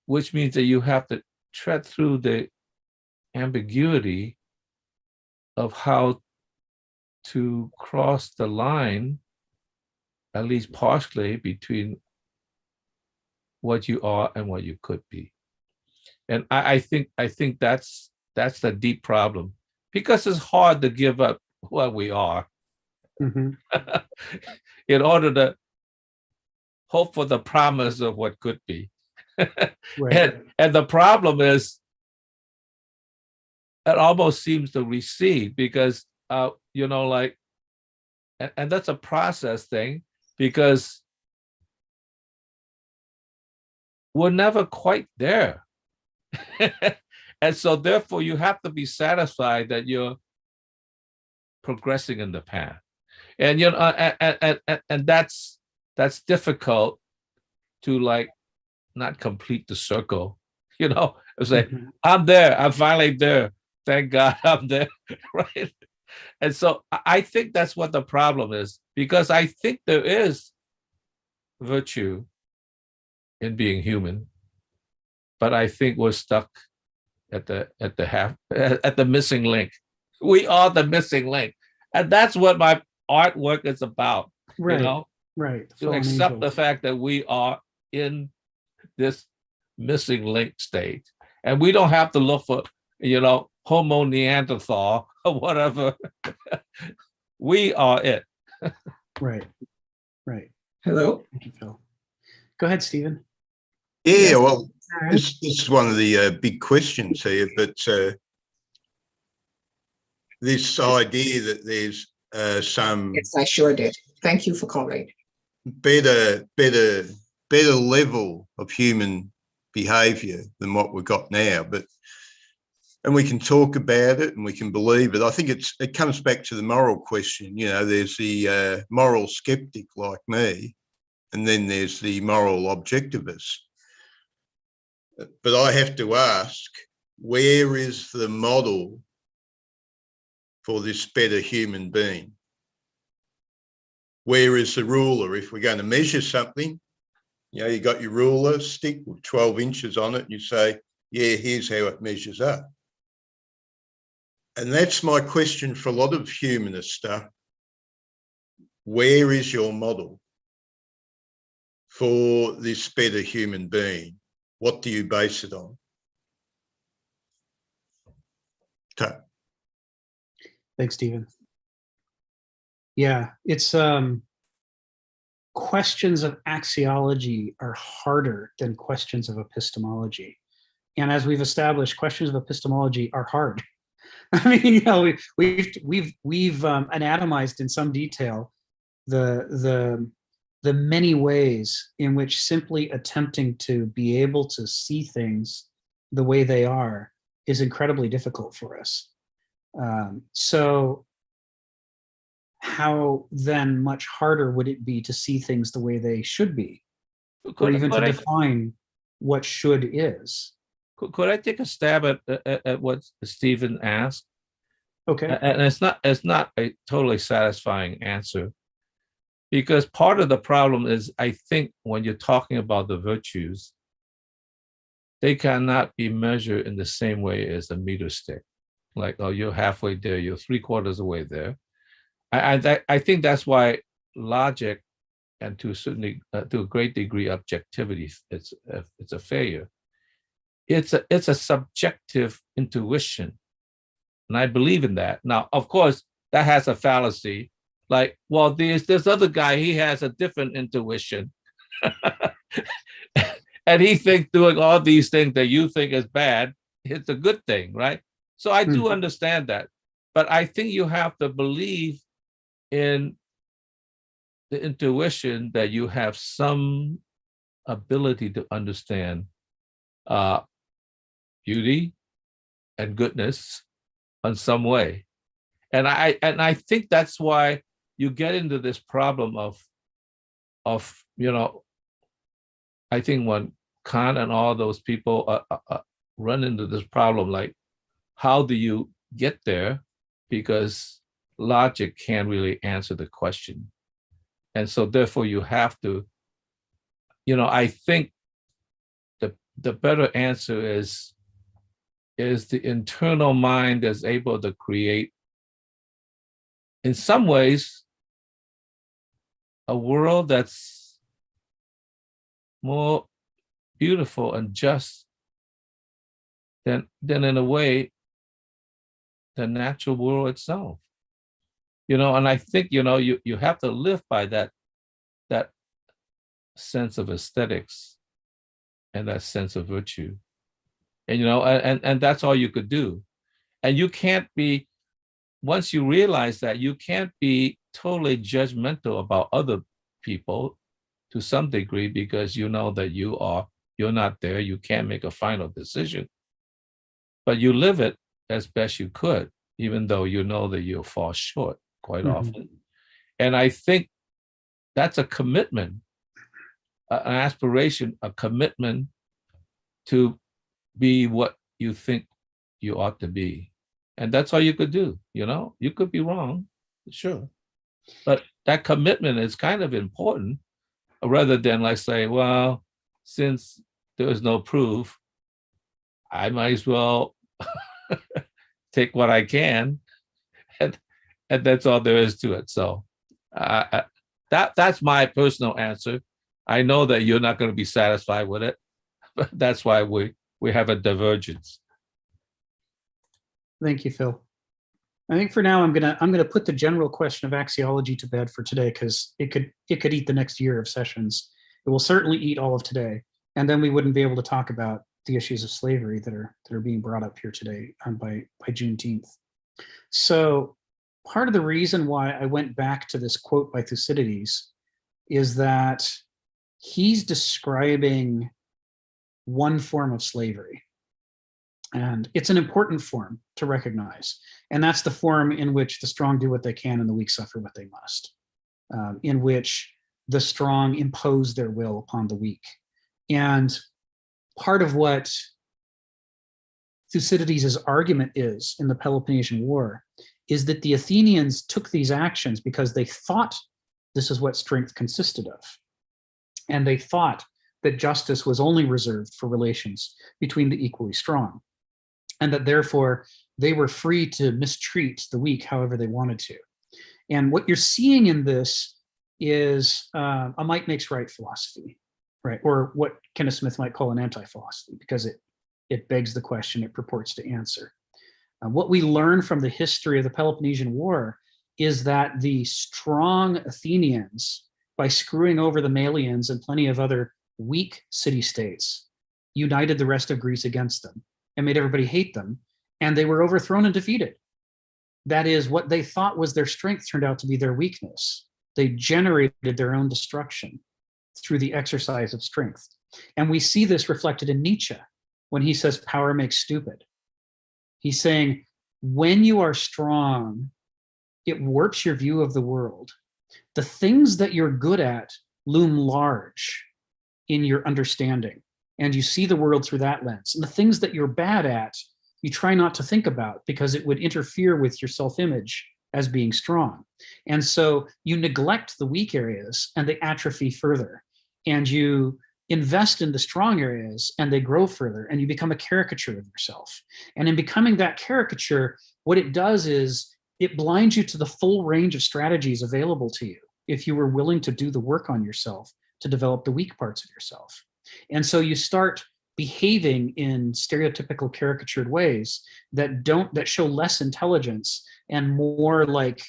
Speaker 3: which means that you have to tread through the ambiguity of how to cross the line, at least partially, between what you are and what you could be. And I think that's the deep problem, because it's hard to give up what we are
Speaker 1: Mm-hmm.
Speaker 3: in order to hope for the promise of what could be.
Speaker 1: Right.
Speaker 3: And the problem is, it almost seems to recede because, and that's a process thing, because we're never quite there. And so therefore you have to be satisfied that you're progressing in the path. And and that's difficult to not complete the circle. It's like,
Speaker 1: Mm-hmm.
Speaker 3: I'm there, I'm finally there. Thank God I'm there. Right. And so I think that's what the problem is, because I think there is virtue in being human, but I think we're stuck at the missing link. We are the missing link, and that's what my artwork is about.
Speaker 1: Right.
Speaker 3: You know,
Speaker 1: Right.
Speaker 3: to
Speaker 1: Fallen
Speaker 3: accept
Speaker 1: angels.
Speaker 3: the fact that we are in this missing link state, and we don't have to look for, you know, Homo Neanderthal or whatever. We are it.
Speaker 1: Right. Right.
Speaker 5: Hello.
Speaker 1: Thank you, Phil. Go ahead, Stephen.
Speaker 4: Yeah,
Speaker 5: Yes.
Speaker 4: well, this is one of the big questions here, but this idea that there's some
Speaker 5: Yes, I sure did. Thank you for calling.
Speaker 4: better level of human behavior than what we've got now, and we can talk about it and we can believe it. I think it comes back to the moral question. You know, there's the moral skeptic like me, and then there's the moral objectivist. But I have to ask, where is the model for this better human being? Where is the ruler? If we're going to measure something, you know, you got your ruler stick with 12 inches on it, and you say, yeah, here's how it measures up. And that's my question for a lot of humanist stuff. Where is your model for this better human being? What do you base it on?
Speaker 1: Thanks, Stephen. Yeah, it's questions of axiology are harder than questions of epistemology. And as we've established, questions of epistemology are hard. I mean, you know, we've anatomized in some detail the many ways in which simply attempting to be able to see things the way they are is incredibly difficult for us. So how then much harder would it be to see things the way they should be, or even to define what should is?
Speaker 3: Could I take a stab at what Stephen asked?
Speaker 1: Okay.
Speaker 3: And it's not a totally satisfying answer, because part of the problem is, I think when you're talking about the virtues, they cannot be measured in the same way as a meter stick. Like, oh, you're halfway there, you're 3/4 of the way there. I think that's why logic, and to a great degree, objectivity, it's a failure. It's a subjective intuition, and I believe in that. Now, of course, that has a fallacy. Like, well, this other guy, he has a different intuition, and he thinks doing all these things that you think is bad, it's a good thing, right? So I do understand that, but I think you have to believe in the intuition that you have some ability to understand beauty and goodness in some way. And I think that's why you get into this problem of you know, I think when Kant and all those people run into this problem, like, how do you get there? Because logic can't really answer the question. And so therefore you have to, you know, I think the better answer is the internal mind that's able to create, in some ways, a world that's more beautiful and just than in a way the natural world itself. You know, and I think, you know, you have to live by that sense of aesthetics and that sense of virtue. And, you know, and that's all you could do. And you can't be, once you realize that, you can't be totally judgmental about other people to some degree, because you know that you're not there, you can't make a final decision. But you live it as best you could, even though you know that you'll fall short quite often. And I think that's a commitment, an aspiration, a commitment to be what you think you ought to be. And that's all you could do. You know, you could be wrong, sure, but that commitment is kind of important, rather than like say, well, since there is no proof, I might as well take what I can, and that's all there is to it. So that's my personal answer. I know that you're not going to be satisfied with it, but that's why we have a divergence.
Speaker 1: Thank you, Phil. I think for now I'm gonna put the general question of axiology to bed for today, because it could eat the next year of sessions. It will certainly eat all of today, and then we wouldn't be able to talk about the issues of slavery that are being brought up here today by Juneteenth. So part of the reason why I went back to this quote by Thucydides is that he's describing one form of slavery. And it's an important form to recognize. And that's the form in which the strong do what they can and the weak suffer what they must, in which the strong impose their will upon the weak. And part of what Thucydides' argument is in the Peloponnesian War is that the Athenians took these actions because they thought this is what strength consisted of. And they thought that justice was only reserved for relations between the equally strong, and that therefore they were free to mistreat the weak however they wanted to. And what you're seeing in this is a might makes right philosophy, right? Or what Kenneth Smith might call an anti-philosophy, because it begs the question it purports to answer. What we learn from the history of the Peloponnesian War is that the strong Athenians, by screwing over the Malians and plenty of other weak city-states, united the rest of Greece against them and made everybody hate them, and they were overthrown and defeated. That is, what they thought was their strength turned out to be their weakness. They generated their own destruction through the exercise of strength. And we see this reflected in Nietzsche when he says power makes stupid. He's saying, when you are strong, it warps your view of the world. The things that you're good at loom large in your understanding, and you see the world through that lens. And the things that you're bad at, you try not to think about because it would interfere with your self-image as being strong. And so you neglect the weak areas and they atrophy further. And you invest in the strong areas and they grow further, and you become a caricature of yourself. And in becoming that caricature, what it does is it blinds you to the full range of strategies available to you if you were willing to do the work on yourself to develop the weak parts of yourself. And so you start behaving in stereotypical caricatured ways that show less intelligence and more like,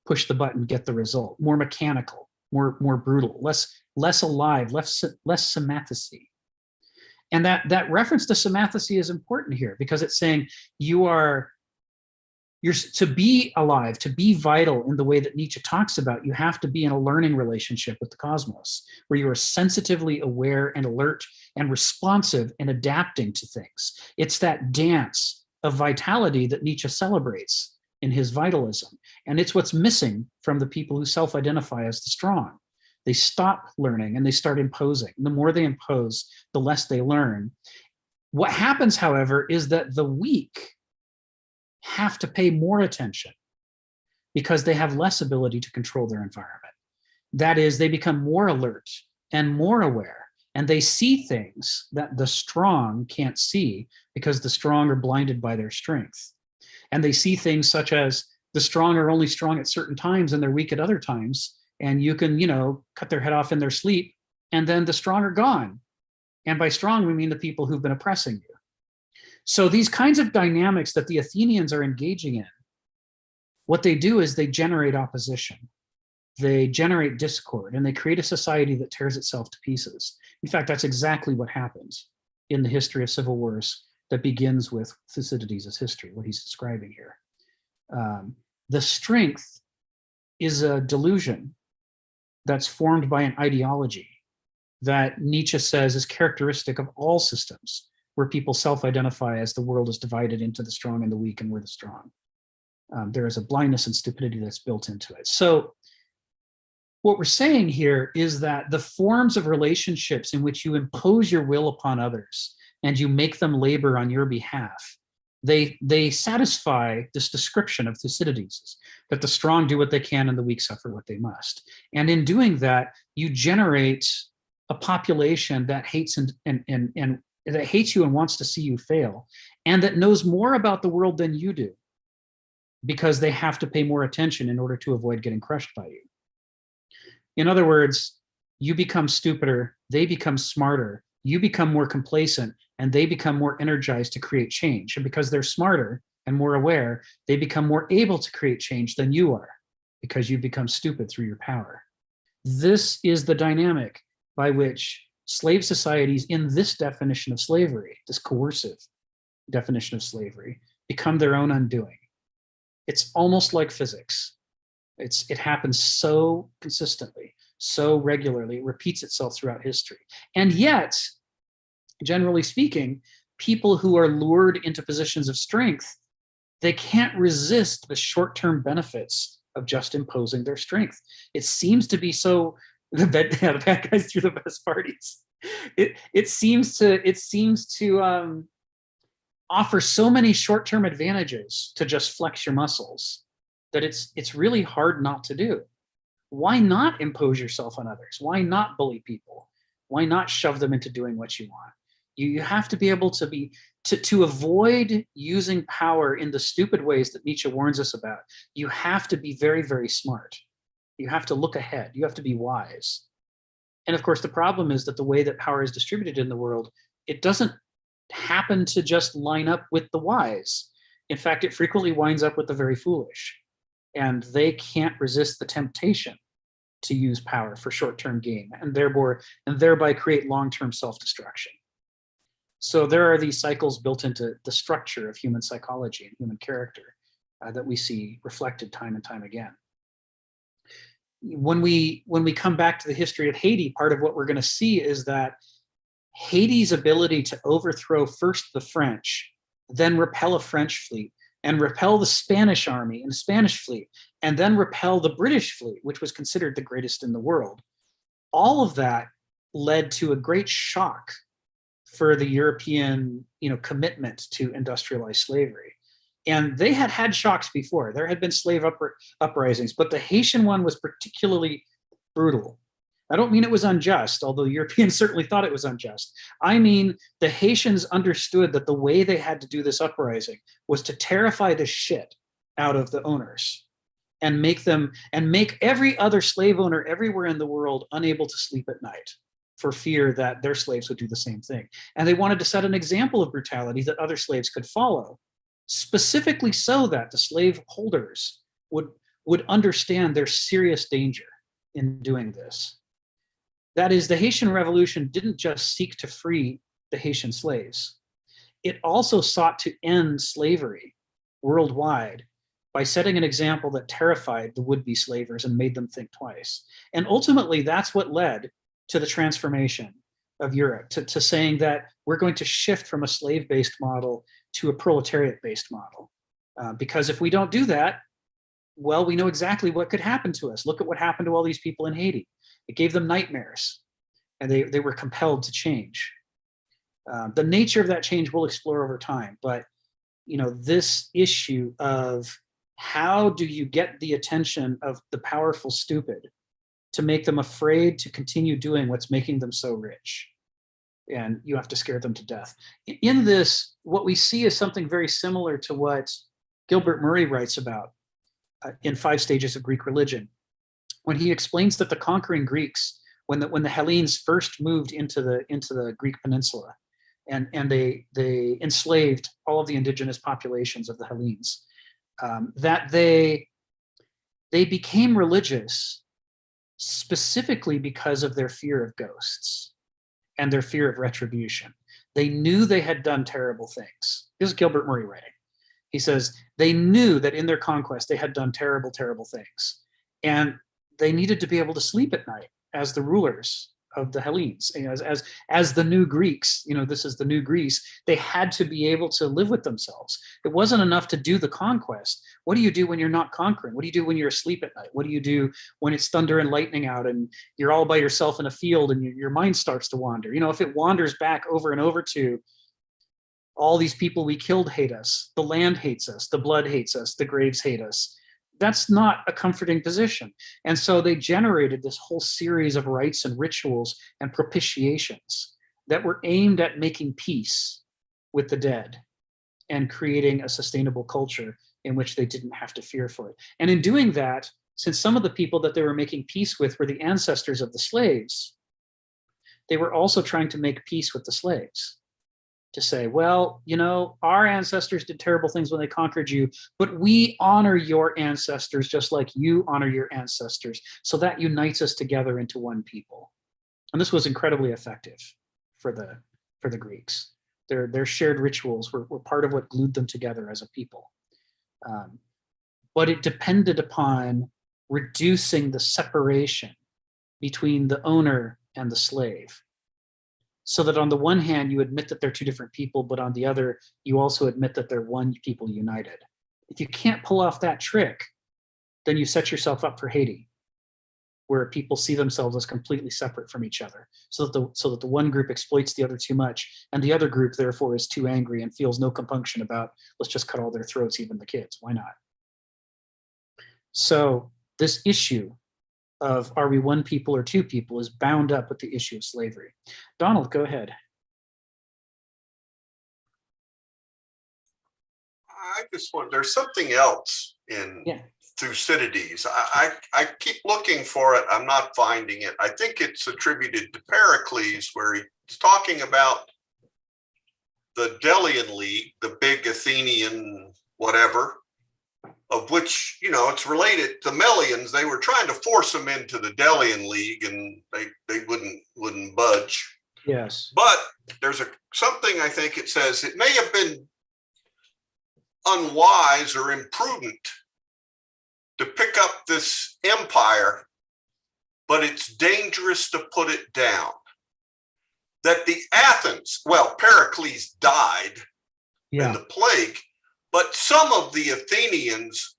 Speaker 1: push the button, get the result, more mechanical, more brutal, less alive, less somathesy. And that reference to somathesy is important here, because it's saying you're to be alive, to be vital in the way that Nietzsche talks about, you have to be in a learning relationship with the cosmos, where you are sensitively aware and alert and responsive and adapting to things. It's that dance of vitality that Nietzsche celebrates in his vitalism. And it's what's missing from the people who self-identify as the strong. They stop learning and they start imposing. And the more they impose, the less they learn. What happens, however, is that the weak have to pay more attention because they have less ability to control their environment. That is, they become more alert and more aware, and they see things that the strong can't see because the strong are blinded by their strength. And they see things such as the strong are only strong at certain times and they're weak at other times, and you can, cut their head off in their sleep, and then the strong are gone. And by strong, we mean the people who've been oppressing you. So these kinds of dynamics that the Athenians are engaging in, what they do is they generate opposition, they generate discord, and they create a society that tears itself to pieces. In fact, that's exactly what happens in the history of civil wars that begins with Thucydides' history, what he's describing here. The strength is a delusion that's formed by an ideology that Nietzsche says is characteristic of all systems where people self-identify as the world is divided into the strong and the weak, and we're the strong. There is a blindness and stupidity that's built into it. So what we're saying here is that the forms of relationships in which you impose your will upon others and you make them labor on your behalf, they satisfy this description of Thucydides, that the strong do what they can and the weak suffer what they must. And in doing that, you generate a population that hates and that hates you and wants to see you fail, and that knows more about the world than you do, because they have to pay more attention in order to avoid getting crushed by you. In other words, you become stupider, they become smarter, you become more complacent, and they become more energized to create change. And because they're smarter and more aware, they become more able to create change than you are, because you become stupid through your power. This is the dynamic by which slave societies in this definition of slavery, this coercive definition of slavery, become their own undoing. It's almost like physics. It happens so consistently, so regularly, it repeats itself throughout history. And yet, generally speaking, people who are lured into positions of strength, they can't resist the short-term benefits of just imposing their strength. It seems to be so, the bad guys through the best parties. It seems to offer so many short-term advantages to just flex your muscles that it's really hard not to do. Why not impose yourself on others? Why not bully people? Why not shove them into doing what you want? You have to be able to avoid using power in the stupid ways that Nietzsche warns us about. You have to be very, very smart. You have to look ahead. You have to be wise. And of course, the problem is that the way that power is distributed in the world, it doesn't happen to just line up with the wise. In fact, it frequently winds up with the very foolish. And they can't resist the temptation to use power for short-term gain and thereby create long-term self-destruction. So there are these cycles built into the structure of human psychology and human character that we see reflected time and time again. When we come back to the history of Haiti, part of what we're going to see is that Haiti's ability to overthrow first the French, then repel a French fleet, and repel the Spanish army and the Spanish fleet, and then repel the British fleet, which was considered the greatest in the world. All of that led to a great shock for the European, commitment to industrialized slavery. And they had had shocks before. There had been slave uprisings, but the Haitian one was particularly brutal. I don't mean it was unjust, although Europeans certainly thought it was unjust. I mean, the Haitians understood that the way they had to do this uprising was to terrify the shit out of the owners and make every other slave owner everywhere in the world unable to sleep at night for fear that their slaves would do the same thing. And they wanted to set an example of brutality that other slaves could follow, specifically so that the slave holders would understand their serious danger in doing this. That is, the Haitian Revolution didn't just seek to free the Haitian slaves. It also sought to end slavery worldwide by setting an example that terrified the would-be slavers and made them think twice. And ultimately, that's what led to the transformation of Europe, to saying that we're going to shift from a slave-based model to a proletariat-based model. Because if we don't do that, well, we know exactly what could happen to us. Look at what happened to all these people in Haiti. It gave them nightmares, and they were compelled to change. The nature of that change we'll explore over time, but this issue of how do you get the attention of the powerful stupid to make them afraid to continue doing what's making them so rich? And you have to scare them to death. In this, what we see is something very similar to what Gilbert Murray writes about in 5 Stages of Greek Religion, when he explains that the conquering Greeks, when the Hellenes first moved into the Greek peninsula, and they enslaved all of the indigenous populations of the Hellenes, that they became religious specifically because of their fear of ghosts and their fear of retribution. They knew they had done terrible things. This is Gilbert Murray writing. He says they knew that in their conquest they had done terrible, terrible things. And they needed to be able to sleep at night as the rulers of the Hellenes, as the new Greeks. This is the new Greece. They had to be able to live with themselves. It wasn't enough to do the conquest. What do you do when you're not conquering? What do you do when you're asleep at night? What do you do when it's thunder and lightning out and you're all by yourself in a field and your mind starts to wander? If it wanders back over and over to all these people we killed hate us, the land hates us, the blood hates us, the graves hate us, That's not a comforting position. And so they generated this whole series of rites and rituals and propitiations that were aimed at making peace with the dead and creating a sustainable culture in which they didn't have to fear for it. And in doing that, since some of the people that they were making peace with were the ancestors of the slaves, they were also trying to make peace with the slaves, to say, well, you know, our ancestors did terrible things when they conquered you, but we honor your ancestors just like you honor your ancestors. So that unites us together into one people. And this was incredibly effective for the Greeks. Their shared rituals were part of what glued them together as a people. But it depended upon reducing the separation between the owner and the slave. So that on the one hand, you admit that they're two different people, but on the other, you also admit that they're one people united. If you can't pull off that trick, then you set yourself up for Haiti, where people see themselves as completely separate from each other, so that the one group exploits the other too much, and the other group therefore is too angry and feels no compunction about, let's just cut all their throats, even the kids. Why not? So this issue of are we one people or two people is bound up with the issue of slavery. Donald, go ahead.
Speaker 6: I just want, there's something else in Thucydides. I keep looking for it. I'm not finding it. I think it's attributed to Pericles, where he's talking about the Delian League, the big Athenian whatever, of which, you know, it's related to Melians. They were trying to force them into the Delian League, and they wouldn't budge.
Speaker 1: Yes.
Speaker 6: But there's something, I think it says, it may have been unwise or imprudent to pick up this empire, but it's dangerous to put it down. That the Athens, well, Pericles died in the plague, but some of the Athenians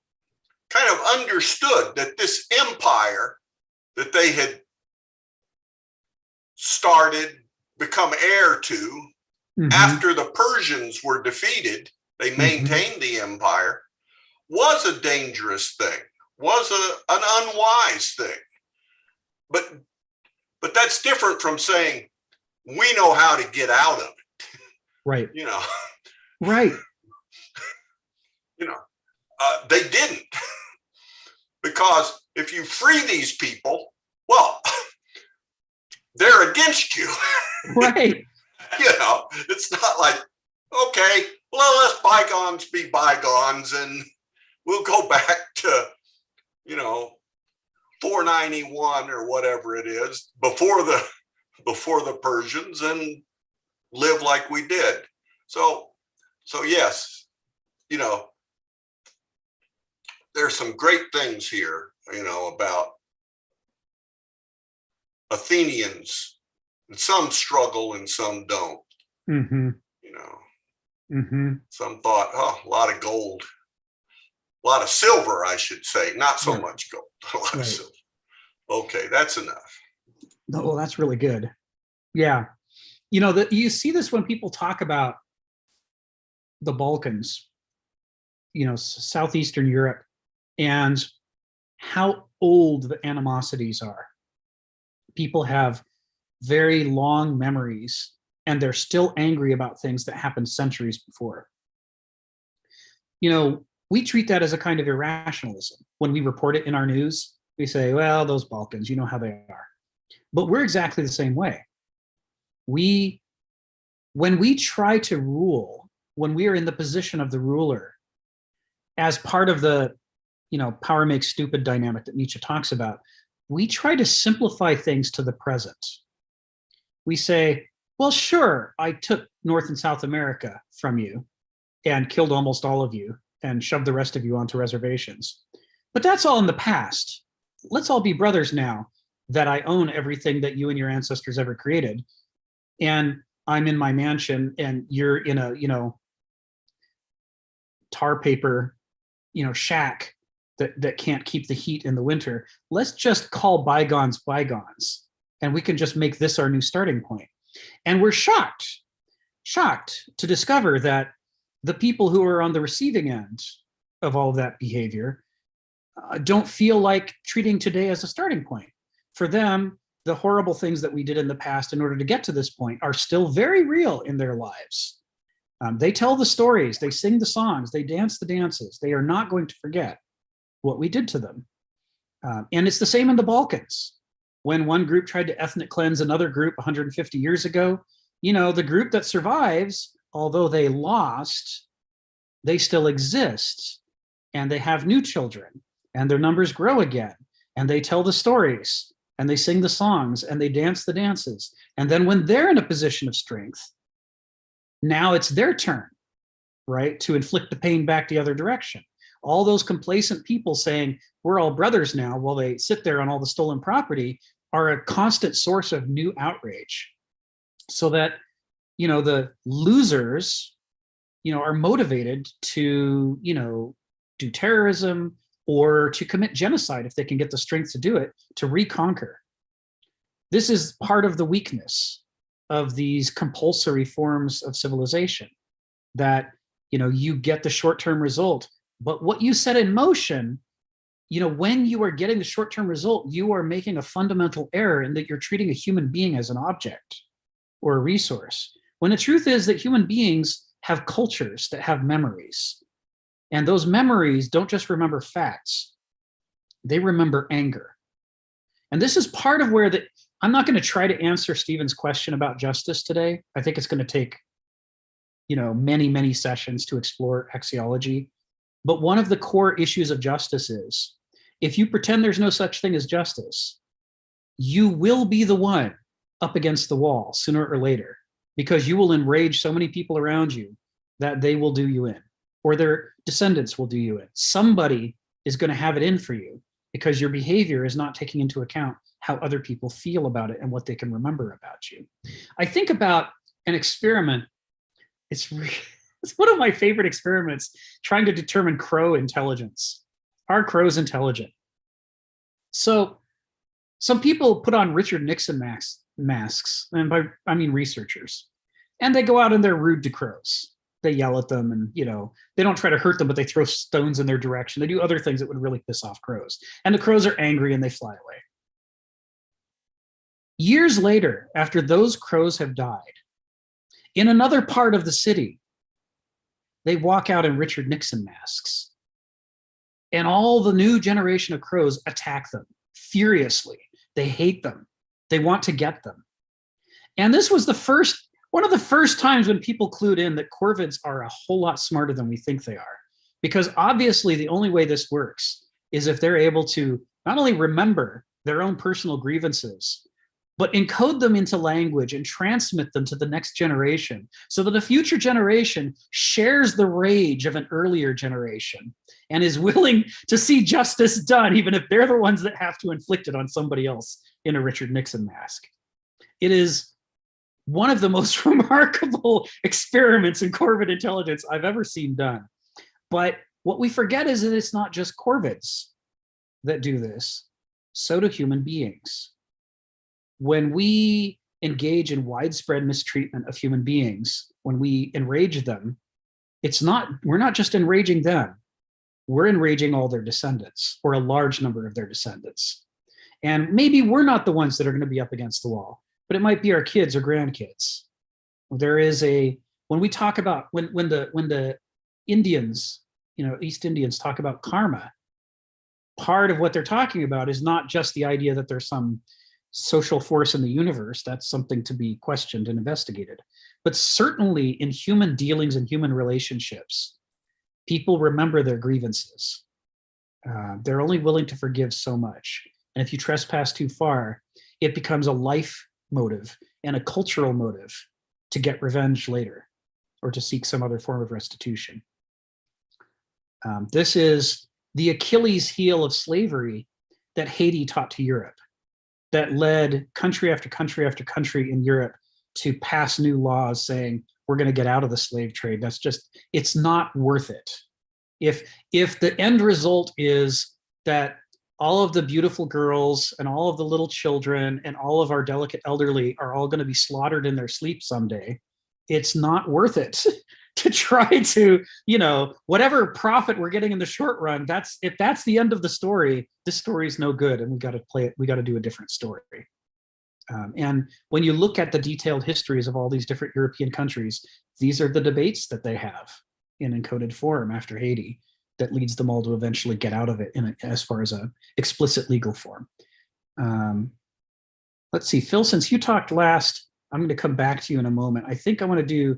Speaker 6: kind of understood that this empire that they had started, become heir to, after the Persians were defeated, they maintained the empire, was a dangerous thing, was an unwise thing. But that's different from saying, we know how to get out of it.
Speaker 1: Right.
Speaker 6: You know.
Speaker 1: Right.
Speaker 6: You know, they didn't. Because if you free these people, well, they're against you.
Speaker 1: Right.
Speaker 6: You know, it's not like, okay, well, let's bygones be bygones, and we'll go back to, you know, 491 or whatever it is before the Persians, and live like we did. So yes, you know, there's some great things here, you know, about Athenians, and some struggle and some don't. You know, some thought, oh, a lot of gold, a lot of silver, I should say, not so much gold, a lot of silver. Okay, that's enough.
Speaker 1: Oh, that's really good. Yeah. You know, you see this when people talk about the Balkans, you know, Southeastern Europe, and how old the animosities are. People have very long memories, and they're still angry about things that happened centuries before. You know, we treat that as a kind of irrationalism. When we report it in our news, we say, well, those Balkans, you know how they are. But we're exactly the same way. When we try to rule, when we are in the position of the ruler, as part of the, you know, power makes stupid dynamic that Nietzsche talks about, we try to simplify things to the present. We say, well, sure, I took North and South America from you and killed almost all of you and shoved the rest of you onto reservations. But that's all in the past. Let's all be brothers now that I own everything that you and your ancestors ever created. And I'm in my mansion and you're in a, you know, tar paper, you know, shack that can't keep the heat in the winter. Let's just call bygones bygones, and we can just make this our new starting point. And we're shocked to discover that the people who are on the receiving end of all of that behavior don't feel like treating today as a starting point. For them, the horrible things that we did in the past in order to get to this point are still very real in their lives. They tell the stories, they sing the songs, they dance the dances. They are not going to forget what we did to them. And it's the same in the Balkans. When one group tried to ethnic cleanse another group 150 years ago, you know, the group that survives, although they lost, they still exist, and they have new children, and their numbers grow again, and they tell the stories, and they sing the songs, and they dance the dances. And then when they're in a position of strength, now it's their turn, right, to inflict the pain back the other direction. All those complacent people saying, we're all brothers now, while they sit there on all the stolen property, are a constant source of new outrage. So that, you know, the losers, you know, are motivated to, you know, do terrorism or to commit genocide if they can get the strength to do it, to reconquer. This is part of the weakness of these compulsory forms of civilization, that, you know, you get the short-term result, but what you set in motion, you know, when you are getting the short-term result, you are making a fundamental error in that you're treating a human being as an object or a resource, when the truth is that human beings have cultures that have memories. And those memories don't just remember facts, they remember anger. And this is part of where I'm not going to try to answer Stephen's question about justice today. I think it's going to take, you know, many, many sessions to explore axiology. But one of the core issues of justice is, if you pretend there's no such thing as justice, you will be the one up against the wall sooner or later, because you will enrage so many people around you that they will do you in, or their descendants will do you in. Somebody is going to have it in for you because your behavior is not taking into account how other people feel about it and what they can remember about you. I think about an experiment. It's one of my favorite experiments, trying to determine crow intelligence. Are crows intelligent? So some people put on Richard Nixon masks, and by I mean researchers, and they go out and they're rude to crows. They yell at them, and, you know, they don't try to hurt them, but they throw stones in their direction. They do other things that would really piss off crows. And the crows are angry and they fly away. Years later, after those crows have died, in another part of the city, they walk out in Richard Nixon masks. And all the new generation of crows attack them furiously. They hate them. They want to get them. And this was one of the first times when people clued in that corvids are a whole lot smarter than we think they are. Because obviously the only way this works is if they're able to not only remember their own personal grievances, but encode them into language and transmit them to the next generation, so that a future generation shares the rage of an earlier generation and is willing to see justice done, even if they're the ones that have to inflict it on somebody else in a Richard Nixon mask. It is one of the most remarkable experiments in corvid intelligence I've ever seen done. But what we forget is that it's not just corvids that do this, so do human beings. When we engage in widespread mistreatment of human beings, when we enrage them, we're not just enraging them, we're enraging all their descendants, or a large number of their descendants. And maybe we're not the ones that are going to be up against the wall, but it might be our kids or grandkids. There is when we talk about, when the Indians, you know, East Indians talk about karma, part of what they're talking about is not just the idea that there's some social force in the universe. That's something to be questioned and investigated. But certainly in human dealings and human relationships, people remember their grievances. They're only willing to forgive so much. And if you trespass too far, it becomes a life motive and a cultural motive to get revenge later or to seek some other form of restitution. This is the Achilles heel of slavery that Haiti taught to Europe, that led country after country after country in Europe to pass new laws saying, we're going to get out of the slave trade. It's not worth it. If the end result is that all of the beautiful girls and all of the little children and all of our delicate elderly are all going to be slaughtered in their sleep someday, it's not worth it to try to, whatever profit we're getting in the short run, if that's the end of the story, this story is no good, and we got to play it. We got to do a different story. And when you look at the detailed histories of all these different European countries, these are the debates that they have in encoded form after Haiti that leads them all to eventually get out of it as far as a explicit legal form. Let's see, Phil, since you talked last, I'm going to come back to you in a moment. I think I want to do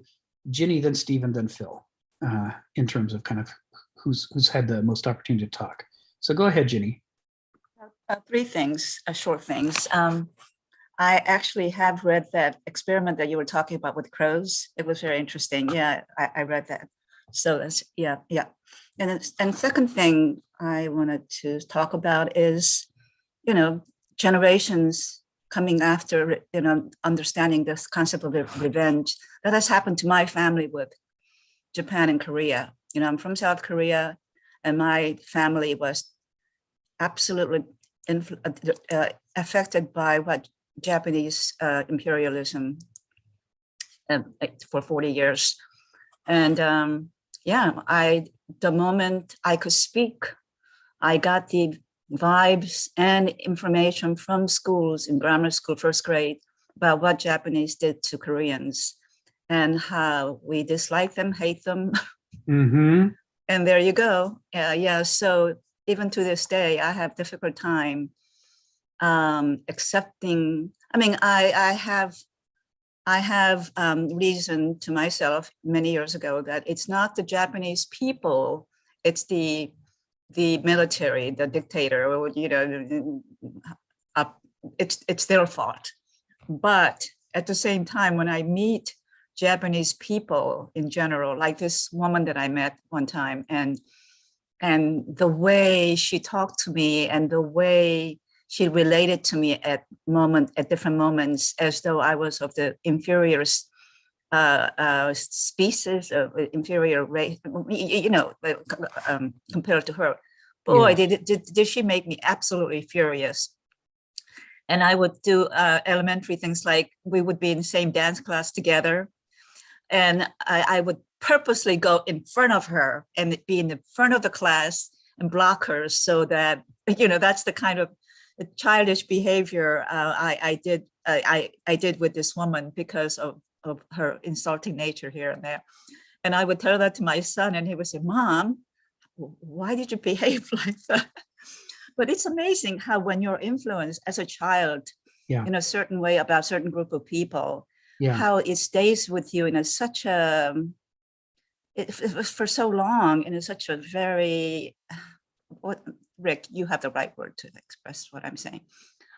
Speaker 1: Ginny, then Stephen, then Phil, in terms of kind of who's had the most opportunity to talk. So go ahead, Ginny.
Speaker 2: Three things, short things. I actually have read that experiment that you were talking about with crows. It was very interesting. Yeah, I read that. So that's, yeah. And second thing I wanted to talk about is, generations coming after, understanding this concept of revenge. That has happened to my family with Japan and Korea. I'm from South Korea, and my family was absolutely affected by what Japanese imperialism for 40 years. And the moment I could speak, I got the vibes and information from schools in grammar school, first grade, about what Japanese did to Koreans and how we dislike them, hate them.
Speaker 1: Mm-hmm.
Speaker 2: And there you go. So even to this day, I have difficult time accepting. I mean, I have reasoned to myself many years ago that it's not the Japanese people, it's the military, the dictator, or it's their fault. But at the same time, when I meet Japanese people in general, like this woman that I met one time, and the way she talked to me and the way she related to me at different moments, as though I was of the inferior species, inferior race, compared to her. Boy, did she make me absolutely furious. And I would do elementary things like we would be in the same dance class together. And I would purposely go in front of her and be in the front of the class and block her so that, that's the kind of childish behavior I did with this woman because of her insulting nature here and there. And I would tell that to my son, and he would say, "Mom, why did you behave like that?" But it's amazing how when you're influenced as a child in a certain way about a certain group of people, how it stays with you in such a, for so long, in such a very, Rick, you have the right word to express what I'm saying.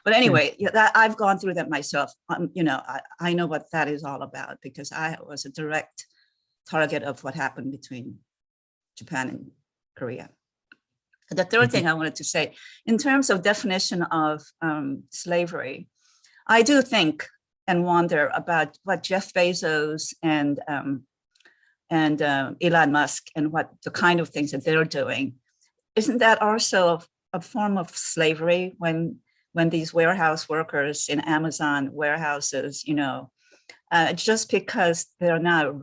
Speaker 2: But anyway, I've gone through that myself. I know what that is all about because I was a direct target of what happened between Japan and Korea. The third thing I wanted to say, in terms of definition of slavery, I do think and wonder about what Jeff Bezos and Elon Musk and what the kind of things that they're doing. Isn't that also a form of slavery when these warehouse workers in Amazon warehouses, just because they're not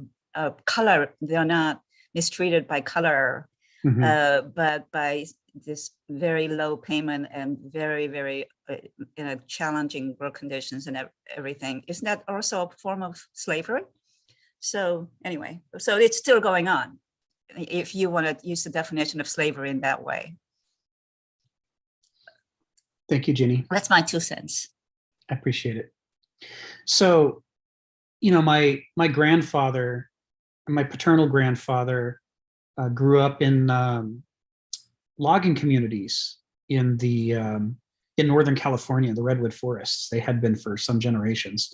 Speaker 2: color, they're not mistreated by color, but by this very low payment and very, very challenging work conditions and everything. Isn't that also a form of slavery? So anyway, so it's still going on, if you want to use the definition of slavery in that way.
Speaker 1: Thank you, Ginny.
Speaker 2: That's my 2 cents.
Speaker 1: I appreciate it. So, my grandfather, my paternal grandfather, grew up in logging communities in Northern California, the redwood forests. They had been for some generations,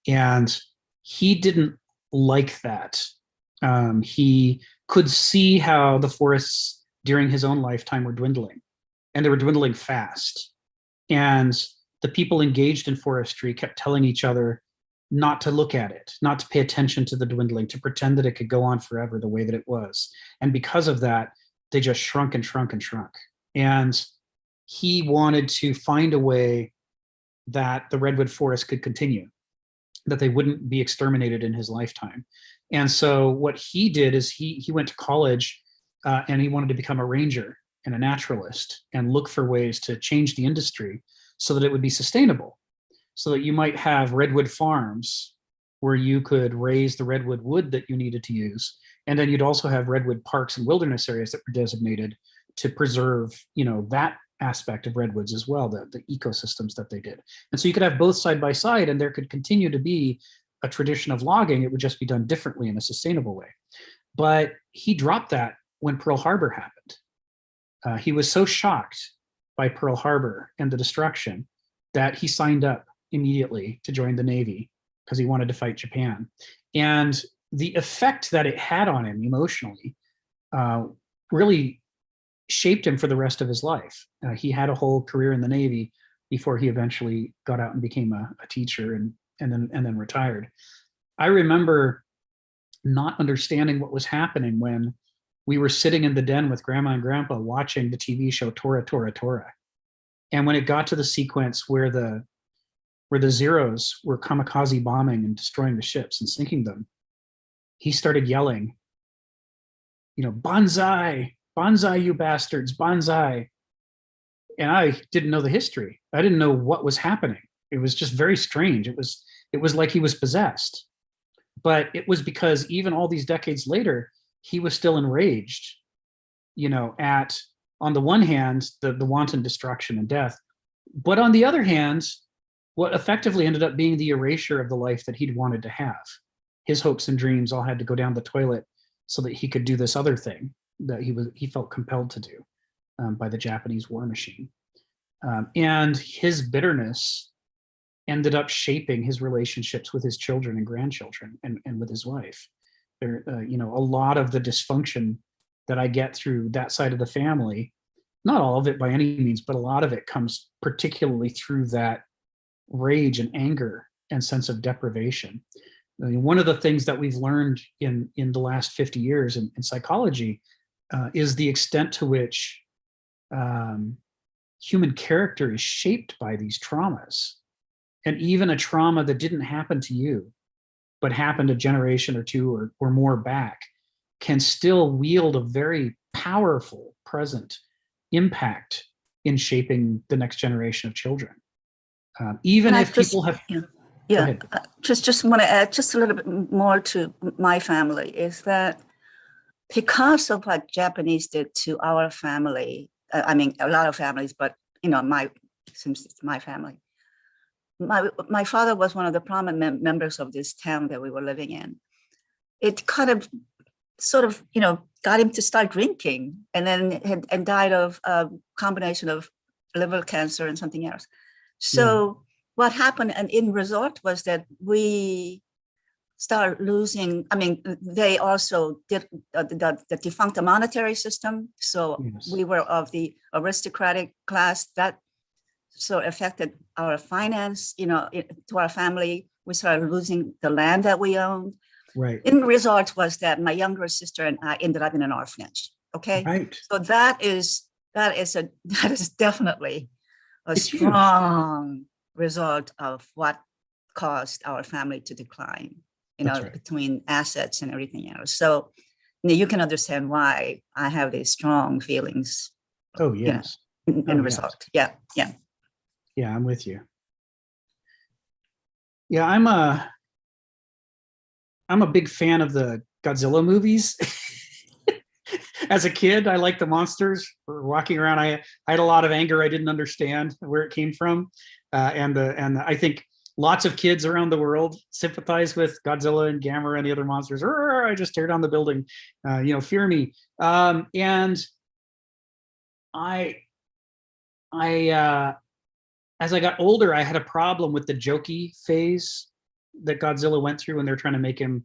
Speaker 1: and he didn't like that. He could see how the forests during his own lifetime were dwindling, and they were dwindling fast. And the people engaged in forestry kept telling each other not to look at it, not to pay attention to the dwindling, to pretend that it could go on forever the way that it was. And because of that, they just shrunk and shrunk and shrunk. And he wanted to find a way that the redwood forest could continue. that they wouldn't be exterminated in his lifetime. And so what he did is he went to college and he wanted to become a ranger and a naturalist and look for ways to change the industry so that it would be sustainable, so that you might have redwood farms where you could raise the redwood wood that you needed to use. And then you'd also have redwood parks and wilderness areas that were designated to preserve, that aspect of redwoods as well, the ecosystems that they did. And so you could have both side by side, and there could continue to be a tradition of logging. It would just be done differently in a sustainable way. But he dropped that when Pearl Harbor happened. He was so shocked by Pearl Harbor and the destruction that he signed up immediately to join the Navy because he wanted to fight Japan. And the effect that it had on him emotionally really shaped him for the rest of his life. He had a whole career in the Navy before he eventually got out and became a teacher and then retired. I remember not understanding what was happening when we were sitting in the den with Grandma and Grandpa watching the TV show Tora, Tora, Tora. And when it got to the sequence where the Zeros were kamikaze bombing and destroying the ships and sinking them, he started yelling, "Banzai, banzai, you bastards, banzai." And I didn't know the history. I didn't know what was happening. It was just very strange. It was like he was possessed. But it was because even all these decades later, he was still enraged, at, on the one hand, the wanton destruction and death, but on the other hand, what effectively ended up being the erasure of the life that he'd wanted to have. His hopes and dreams all had to go down the toilet so that he could do this other thing that he felt compelled to do by the Japanese war machine. And his bitterness ended up shaping his relationships with his children and grandchildren and with his wife. There, a lot of the dysfunction that I get through that side of the family, not all of it by any means, but a lot of it comes particularly through that rage and anger and sense of deprivation. I mean, one of the things that we've learned in the last 50 years in psychology is the extent to which human character is shaped by these traumas. And even a trauma that didn't happen to you, but happened a generation or two or more back, can still wield a very powerful present impact in shaping the next generation of children. Even if people have...
Speaker 2: Yeah, just want to add just a little bit more to my family, is that because of what Japanese did to our family, I mean, a lot of families, but, since it's my family, my father was one of the prominent members of this town that we were living in. It kind of sort of, got him to start drinking, and then and died of a combination of liver cancer and something else. So what happened, and in result, was that we started losing. I mean, they also did the defunct the monetary system. So we were of the aristocratic class. That so affected our finance, to our family. We started losing the land that we owned.
Speaker 1: Right.
Speaker 2: In result was that my younger sister and I ended up in an orphanage. Okay.
Speaker 1: Right.
Speaker 2: So that is definitely a strong result of what caused our family to decline, between assets and everything else. So you can understand why I have these strong feelings.
Speaker 1: Oh, yes.
Speaker 2: In result. Yeah. Yeah.
Speaker 1: Yeah, I'm with you. Yeah, I'm a big fan of the Godzilla movies. As a kid, I liked the monsters. We're walking around. I had a lot of anger. I didn't understand where it came from. And I think lots of kids around the world sympathize with Godzilla and Gamera and the other monsters. I just tear down the building, fear me. And as I got older, I had a problem with the jokey phase that Godzilla went through when they're trying to make him,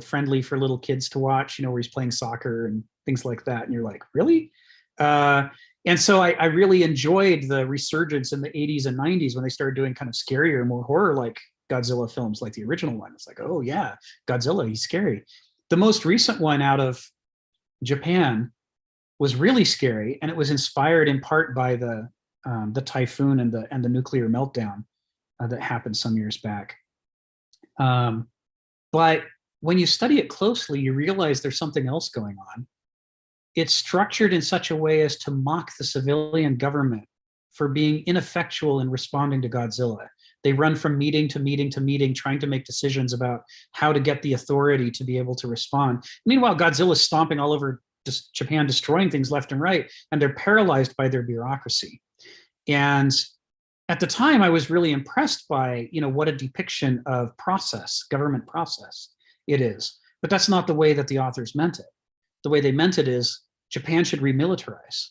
Speaker 1: friendly for little kids to watch, where he's playing soccer and things like that. And you're like, really? And so I really enjoyed the resurgence in the 80s and 90s when they started doing kind of scarier, more horror-like Godzilla films, like the original one. It's like, oh yeah, Godzilla, he's scary. The most recent one out of Japan was really scary, and it was inspired in part by the typhoon and the nuclear meltdown that happened some years back. But when you study it closely, you realize there's something else going on. It's structured in such a way as to mock the civilian government for being ineffectual in responding to Godzilla. They run from meeting to meeting to meeting, trying to make decisions about how to get the authority to be able to respond. Meanwhile, Godzilla's stomping all over Japan, destroying things left and right, and they're paralyzed by their bureaucracy. And at the time, I was really impressed by, what a depiction of process, government process it is. But that's not the way that the authors meant it. The way they meant it is Japan should remilitarize.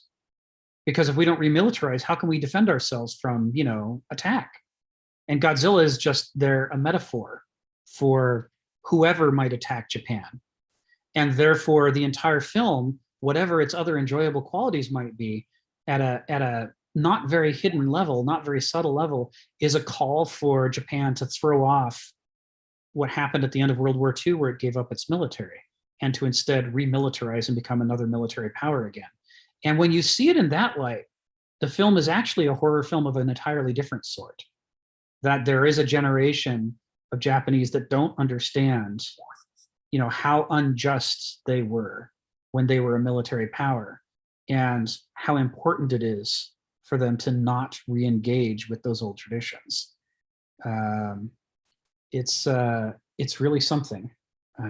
Speaker 1: Because if we don't remilitarize, how can we defend ourselves from, attack? And Godzilla is just a metaphor for whoever might attack Japan. And therefore, the entire film, whatever its other enjoyable qualities might be, at a not very hidden level, not very subtle level, is a call for Japan to throw off what happened at the end of World War II, where it gave up its military, and to instead remilitarize and become another military power again. And when you see it in that light, the film is actually a horror film of an entirely different sort. That there is a generation of Japanese that don't understand, how unjust they were when they were a military power, and how important it is for them to not re-engage with those old traditions. It's really something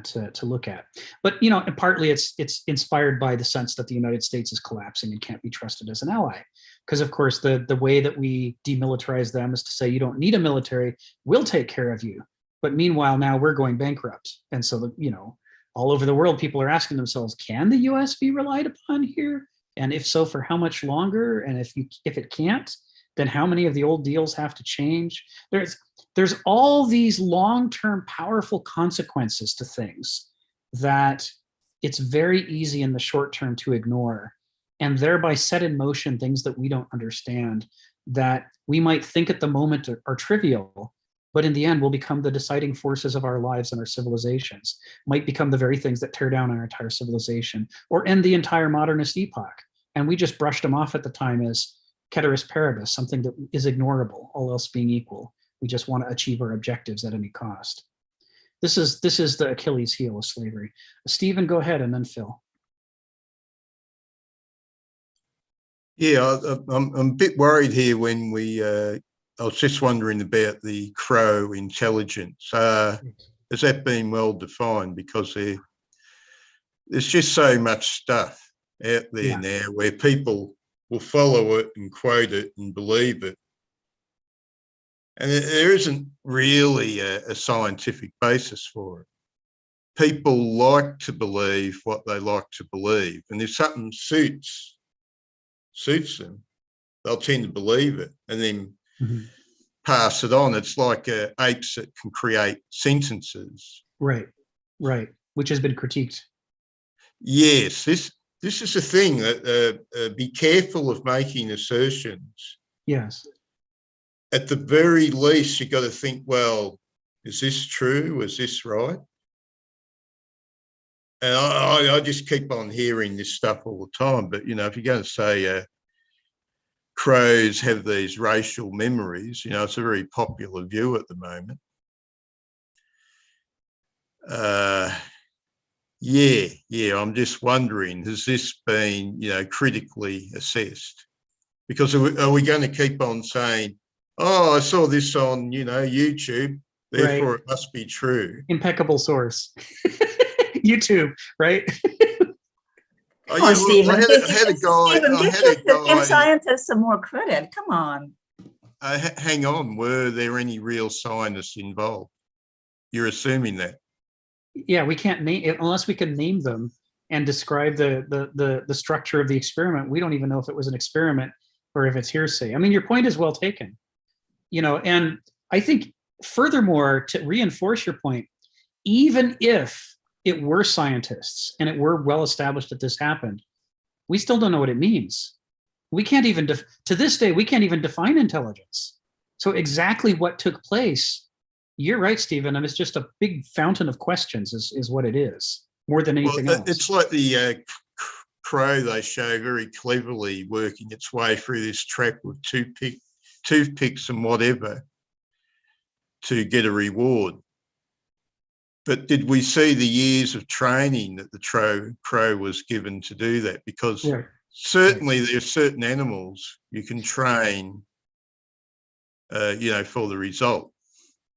Speaker 1: to look at. But and partly it's inspired by the sense that the United States is collapsing and can't be trusted as an ally. Because of course the way that we demilitarize them is to say, you don't need a military, we'll take care of you. But meanwhile, now we're going bankrupt. And so all over the world, people are asking themselves, can the US be relied upon here? And if so, for how much longer? And if it can't, then how many of the old deals have to change? There's all these long-term powerful consequences to things that it's very easy in the short term to ignore, and thereby set in motion things that we don't understand, that we might think at the moment are trivial, but in the end will become the deciding forces of our lives and our civilizations, might become the very things that tear down our entire civilization or end the entire modernist epoch. And we just brushed them off at the time as ceteris paribus, something that is ignorable, all else being equal. We just want to achieve our objectives at any cost. This is the Achilles heel of slavery. Stephen, go ahead, and then Phil.
Speaker 4: Yeah, I'm a bit worried here when I was just wondering about the Crow intelligence. Has that been well defined? Because there's just so much stuff out there now where people will follow it and quote it and believe it. And there isn't really a scientific basis for it. People like to believe what they like to believe. And if something suits them, they'll tend to believe it and then pass it on. It's like apes that can create sentences.
Speaker 1: Right, which has been critiqued.
Speaker 4: Yes, this is the thing, that be careful of making assertions.
Speaker 1: Yes.
Speaker 4: At the very least, you got to think, well, is this true? Is this right? And I just keep on hearing this stuff all the time. But, if you're going to say crows have these racial memories, it's a very popular view at the moment. I'm just wondering, has this been, critically assessed? Because are we going to keep on saying, oh, I saw this on, YouTube, therefore it must be true.
Speaker 1: Impeccable source. YouTube, right?
Speaker 2: Come on, Stephen. Give scientists some more credit. Come on.
Speaker 4: Hang on. Were there any real scientists involved? You're assuming that.
Speaker 1: Yeah, we can't name it unless we can name them and describe the structure of the experiment. We don't even know if it was an experiment or if it's hearsay. I mean, your point is well taken. And I think furthermore, to reinforce your point, even if it were scientists and it were well established that this happened, we still don't know what it means. We can't even, to this day, we can't even define intelligence. So exactly what took place, you're right, Stephen, and it's just a big fountain of questions is what it is, more than anything else.
Speaker 4: It's like the crow they show very cleverly working its way through this trap with toothpicks and whatever to get a reward. but did we see the years of training that the crow was given to do that? Because certainly there's certain animals you can train, for the result.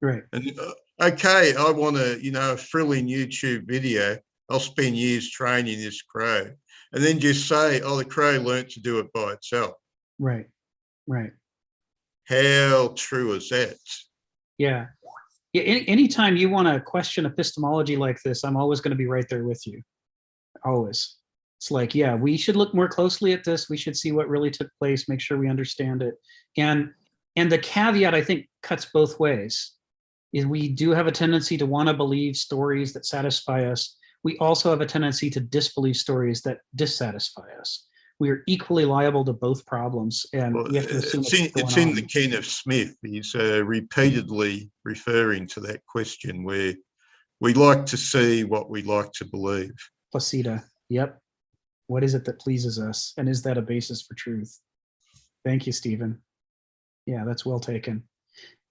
Speaker 1: Right.
Speaker 4: And okay, I want a thrilling YouTube video. I'll spend years training this crow, and then just say, "Oh, the crow learnt to do it by itself."
Speaker 1: Right. Right.
Speaker 4: How true is that?
Speaker 1: Yeah. Yeah. Anytime you want to question epistemology like this, I'm always going to be right there with you. Always. It's like, yeah, we should look more closely at this. We should see what really took place, make sure we understand it. And the caveat, I think, cuts both ways. Is we do have a tendency to want to believe stories that satisfy us. We also have a tendency to disbelieve stories that dissatisfy us. We are equally liable to both problems, and we have to assume
Speaker 4: it's in the Kenneth Smith. He's repeatedly referring to that question where we like to see what we like to believe.
Speaker 1: Placida. Yep. What is it that pleases us, and is that a basis for truth? Thank you, Stephen. Yeah, that's well taken.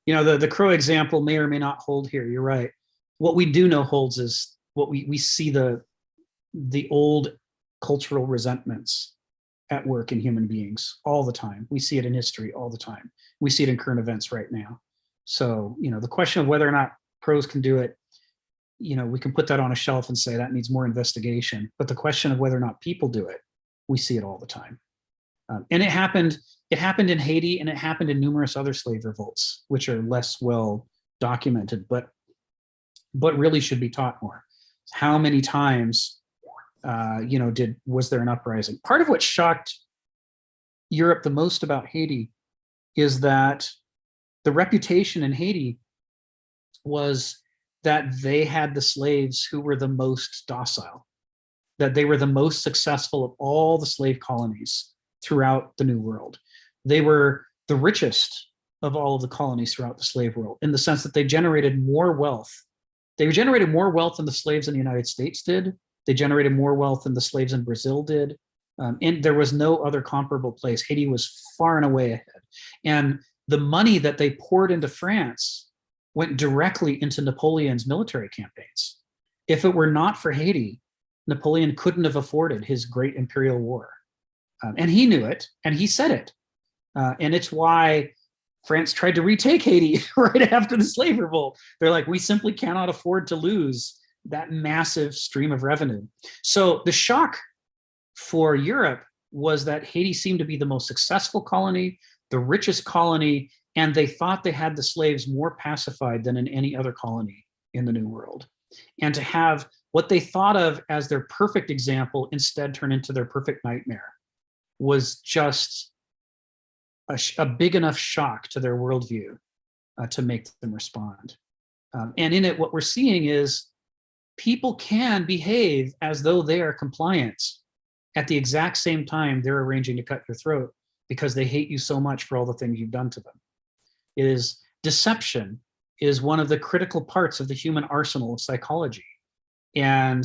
Speaker 1: The crow example may or may not hold here. You're right. What we do know holds is what we see the old cultural resentments at work in human beings all the time. We see it in history all the time. We see it in current events right now. So, the question of whether or not crows can do it, we can put that on a shelf and say that needs more investigation. But the question of whether or not people do it, we see it all the time. And it happened in Haiti, and it happened in numerous other slave revolts, which are less well documented, but really should be taught more. How many times, was there an uprising? Part of what shocked Europe the most about Haiti is that the reputation in Haiti was that they had the slaves who were the most docile, that they were the most successful of all the slave colonies throughout the New World. They were the richest of all of the colonies throughout the slave world, in the sense that they generated more wealth. They generated more wealth than the slaves in the United States did. They generated more wealth than the slaves in Brazil did. And there was no other comparable place. Haiti was far and away ahead. And the money that they poured into France went directly into Napoleon's military campaigns. If it were not for Haiti, Napoleon couldn't have afforded his great imperial war. And he knew it, and he said it. And it's why France tried to retake Haiti right after the slave revolt. They're like, we simply cannot afford to lose that massive stream of revenue. So the shock for Europe was that Haiti seemed to be the most successful colony, the richest colony, and they thought they had the slaves more pacified than in any other colony in the New World. And to have what they thought of as their perfect example instead turn into their perfect nightmare was just a big enough shock to their worldview to make them respond. And in it, what we're seeing is people can behave as though they are compliant at the exact same time they're arranging to cut your throat because they hate you so much for all the things you've done to them. Deception is one of the critical parts of the human arsenal of psychology. And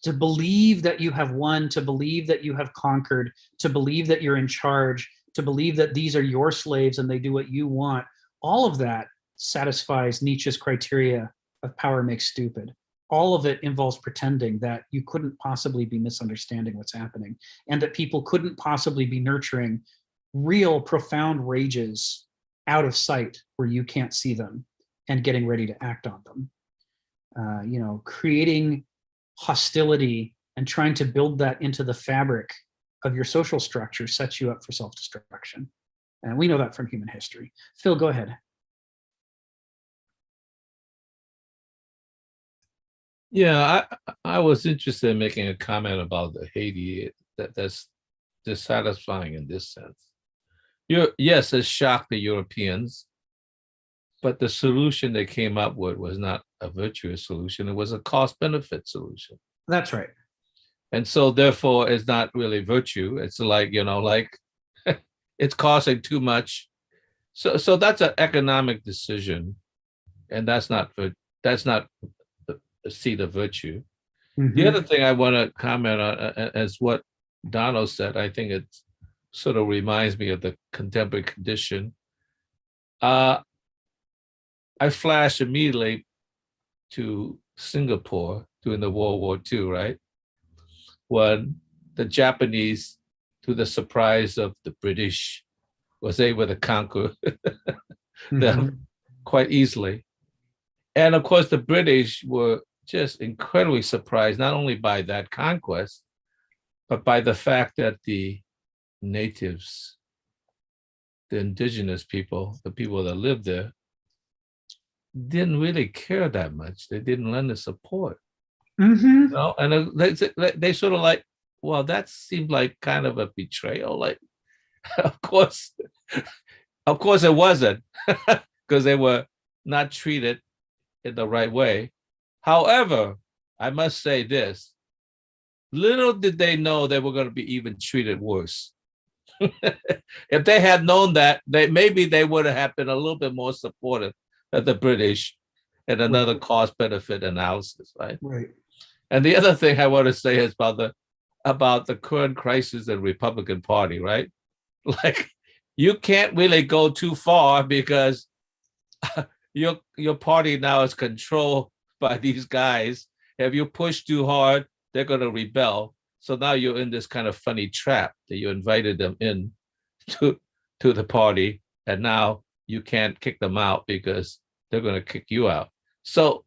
Speaker 1: to believe that you have won, to believe that you have conquered, to believe that you're in charge, to believe that these are your slaves and they do what you want, all of that satisfies Nietzsche's criteria of power makes stupid. All of it involves pretending that you couldn't possibly be misunderstanding what's happening, and that people couldn't possibly be nurturing real profound rages out of sight where you can't see them and getting ready to act on them. Creating hostility and trying to build that into the fabric of your social structure sets you up for self-destruction. And we know that from human history. Phil, go ahead.
Speaker 3: Yeah, I was interested in making a comment about the Haiti that's dissatisfying in this sense. Yes, it shocked the Europeans, but the solution they came up with was not a virtuous solution. It was a cost-benefit solution.
Speaker 1: That's right.
Speaker 3: And so therefore it's not really virtue. It's like, it's costing too much. So that's an economic decision. And that's not the seat of virtue. Mm-hmm. The other thing I want to comment on is what Donald said. I think it sort of reminds me of the contemporary condition. I flashed immediately to Singapore during the World War II, right? When the Japanese, to the surprise of the British, was able to conquer them quite easily. And of course, the British were just incredibly surprised, not only by that conquest, but by the fact that the natives, the indigenous people, the people that lived there, didn't really care that much. They didn't lend the support. You know? And they sort of like, well, that seemed like kind of a betrayal. Like, of course it wasn't, because they were not treated in the right way. However, I must say this, little did they know they were going to be even treated worse. If they had known that, maybe they would have been a little bit more supportive of the British and another cost-benefit analysis, right?
Speaker 1: Right.
Speaker 3: And the other thing I want to say is about the current crisis in the Republican Party, right? Like, you can't really go too far because your party now is controlled by these guys. If you push too hard, they're going to rebel. So now you're in this kind of funny trap that you invited them in to the party, and now you can't kick them out because they're going to kick you out. So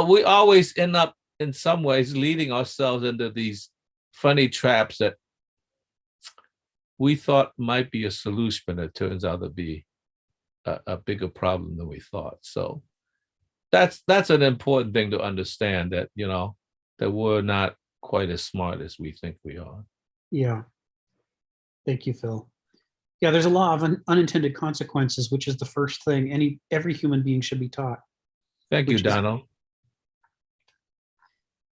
Speaker 3: we always end up in some ways leading ourselves into these funny traps that we thought might be a solution, but it turns out to be a bigger problem than we thought. So that's an important thing to understand, that, you know, that we're not quite as smart as we think we are.
Speaker 1: Yeah. Thank you, Phil. Yeah, there's a law of unintended consequences, which is the first thing every human being should be taught.
Speaker 3: Thank you, Donald.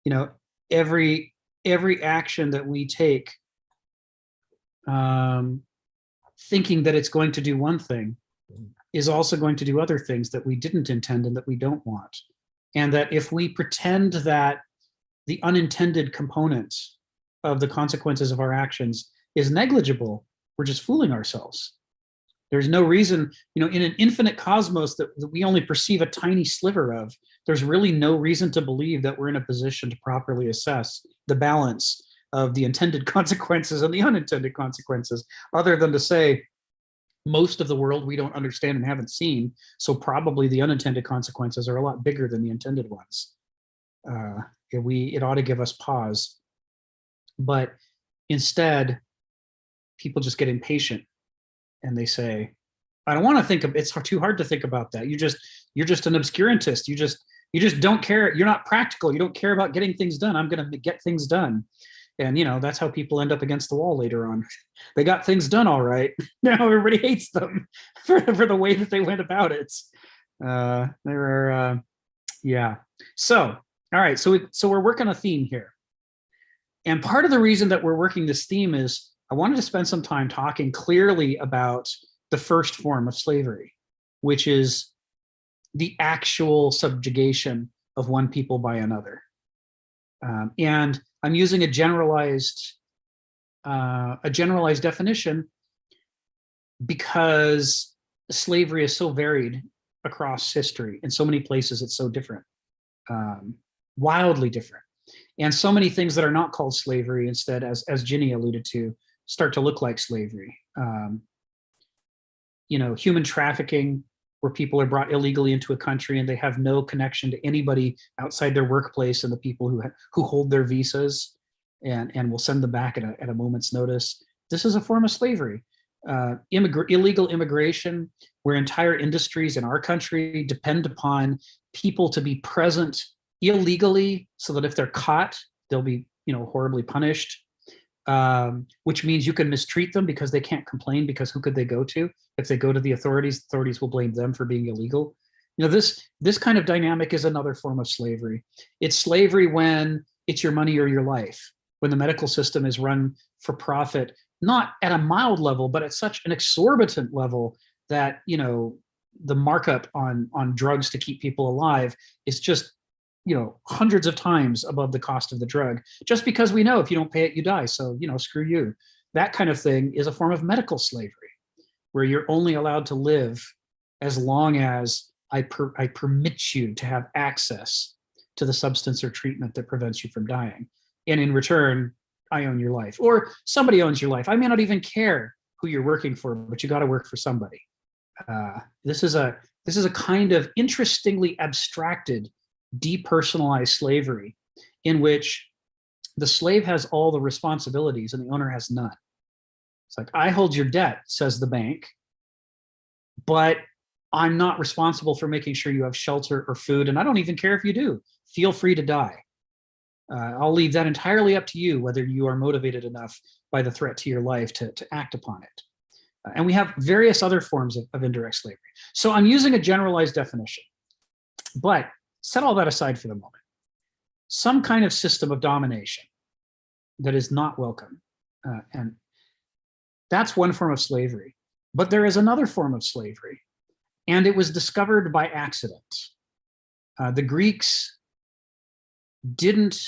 Speaker 1: You know, every action that we take, thinking that it's going to do one thing, is also going to do other things that we didn't intend and that we don't want. And that if we pretend that the unintended component of the consequences of our actions is negligible, we're just fooling ourselves. There's no reason, you know, in an infinite cosmos that we only perceive a tiny sliver of, there's really no reason to believe that we're in a position to properly assess the balance of the intended consequences and the unintended consequences, other than to say, most of the world we don't understand and haven't seen, so probably the unintended consequences are a lot bigger than the intended ones. It ought to give us pause. But instead, people just get impatient and they say, I don't want to think of, it's too hard to think about that. You're just an obscurantist. You just don't care. You're not practical. You don't care about getting things done. I'm going to get things done. And, you know, that's how people end up against the wall later on. They got things done all right. Now everybody hates them for the way that they went about it. Yeah. So, all right. So we're working a theme here. And part of the reason that we're working this theme is I wanted to spend some time talking clearly about the first form of slavery, which is the actual subjugation of one people by another. And I'm using a generalized definition because slavery is so varied across history. In so many places, it's so different, wildly different. And so many things that are not called slavery instead, as Ginny alluded to, start to look like slavery. You know, human trafficking, where people are brought illegally into a country and they have no connection to anybody outside their workplace and the people who hold their visas and will send them back at a moment's notice. This is a form of slavery. Illegal immigration, where entire industries in our country depend upon people to be present illegally so that if they're caught, they'll be, you know, horribly punished. Which means you can mistreat them because they can't complain, because who could they go to? If they go to the authorities will blame them for being illegal. You know, this kind of dynamic is another form of slavery. It's slavery when it's your money or your life, when the medical system is run for profit, not at a mild level, but at such an exorbitant level that, you know, the markup on drugs to keep people alive is just, you know, hundreds of times above the cost of the drug, just because we know if you don't pay it, you die. So, you know, screw you. That kind of thing is a form of medical slavery, where you're only allowed to live as long as I permit you to have access to the substance or treatment that prevents you from dying. And in return, I own your life, or somebody owns your life. I may not even care who you're working for, but you got to work for somebody. This is a kind of interestingly abstracted, depersonalized slavery in which the slave has all the responsibilities and the owner has none. It's like, I hold your debt, says the bank, but I'm not responsible for making sure you have shelter or food, and I don't even care if you do. Feel free to die. I'll leave that entirely up to you, whether you are motivated enough by the threat to your life to act upon it. And we have various other forms of indirect slavery. So I'm using a generalized definition, but set all that aside for the moment. Some kind of system of domination that is not welcome. And that's one form of slavery. But there is another form of slavery, and it was discovered by accident. The Greeks didn't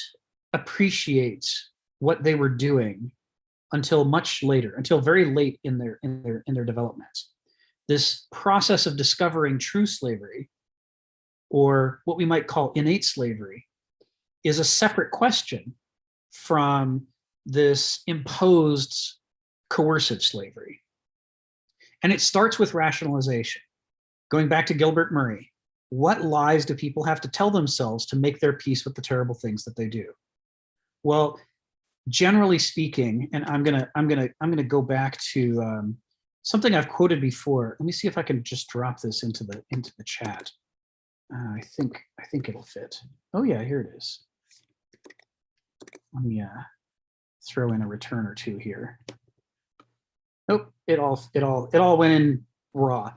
Speaker 1: appreciate what they were doing until much later, until very late in their development. This process of discovering true slavery, or what we might call innate slavery, is a separate question from this imposed coercive slavery. And it starts with rationalization. Going back to Gilbert Murray, what lies do people have to tell themselves to make their peace with the terrible things that they do? Well, generally speaking, and I'm gonna go back to something I've quoted before. Let me see if I can just drop this into the chat. I think it'll fit. Oh yeah, here it is. Let me throw in a return or two here. Nope, it all went in raw.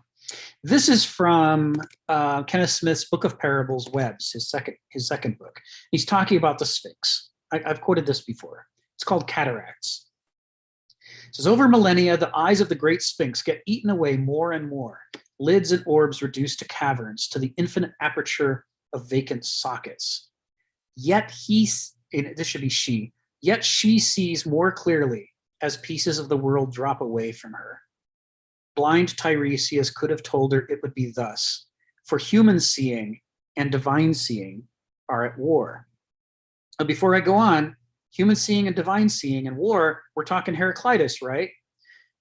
Speaker 1: This is from Kenneth Smith's Book of Parables, Webs, his second book. He's talking about the Sphinx. I've quoted this before. It's called Cataracts. It says, over millennia, the eyes of the great Sphinx get eaten away more and more, lids and orbs reduced to caverns, to the infinite aperture of vacant sockets. Yet this should be she, yet she sees more clearly as pieces of the world drop away from her. Blind Tiresias could have told her it would be thus, for human seeing and divine seeing are at war. But before I go on, human seeing and divine seeing and war, we're talking Heraclitus, right?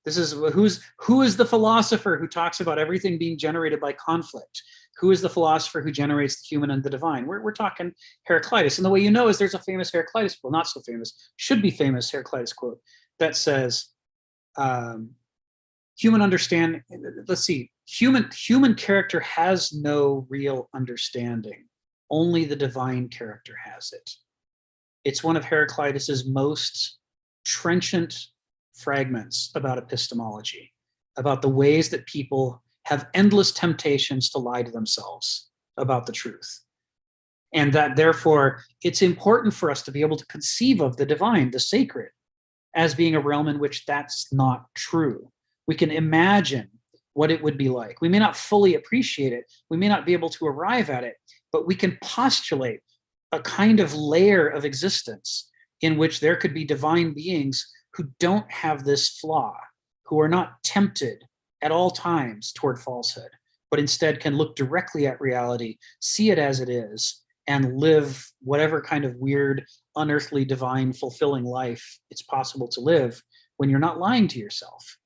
Speaker 1: This is who is the philosopher who talks about everything being generated by conflict? Who is the philosopher who generates the human and the divine? We're talking Heraclitus. And the way you know is there's a famous Heraclitus, well, not so famous, should be famous Heraclitus quote that says, human understanding, let's see, human character has no real understanding. Only the divine character has it. It's one of Heraclitus's most trenchant fragments about epistemology, about the ways that people have endless temptations to lie to themselves about the truth. And that therefore, it's important for us to be able to conceive of the divine, the sacred, as being a realm in which that's not true. We can imagine what it would be like. We may not fully appreciate it. We may not be able to arrive at it, but we can postulate a kind of layer of existence in which there could be divine beings who don't have this flaw, who are not tempted at all times toward falsehood, but instead can look directly at reality, see it as it is, and live whatever kind of weird, unearthly, divine, fulfilling life it's possible to live when you're not lying to yourself.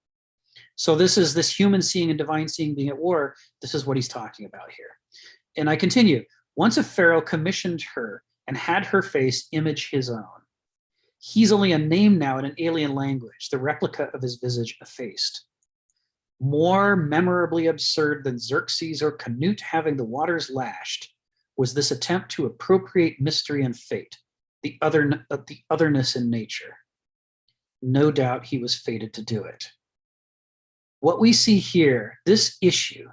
Speaker 1: So this is this human seeing and divine seeing being at war. This is what he's talking about here. And I continue. Once a pharaoh commissioned her and had her face image his own. He's only a name now in an alien language, the replica of his visage effaced. More memorably absurd than Xerxes or Canute having the waters lashed was this attempt to appropriate mystery and fate, the otherness in nature. No doubt he was fated to do it. What we see here, this issue,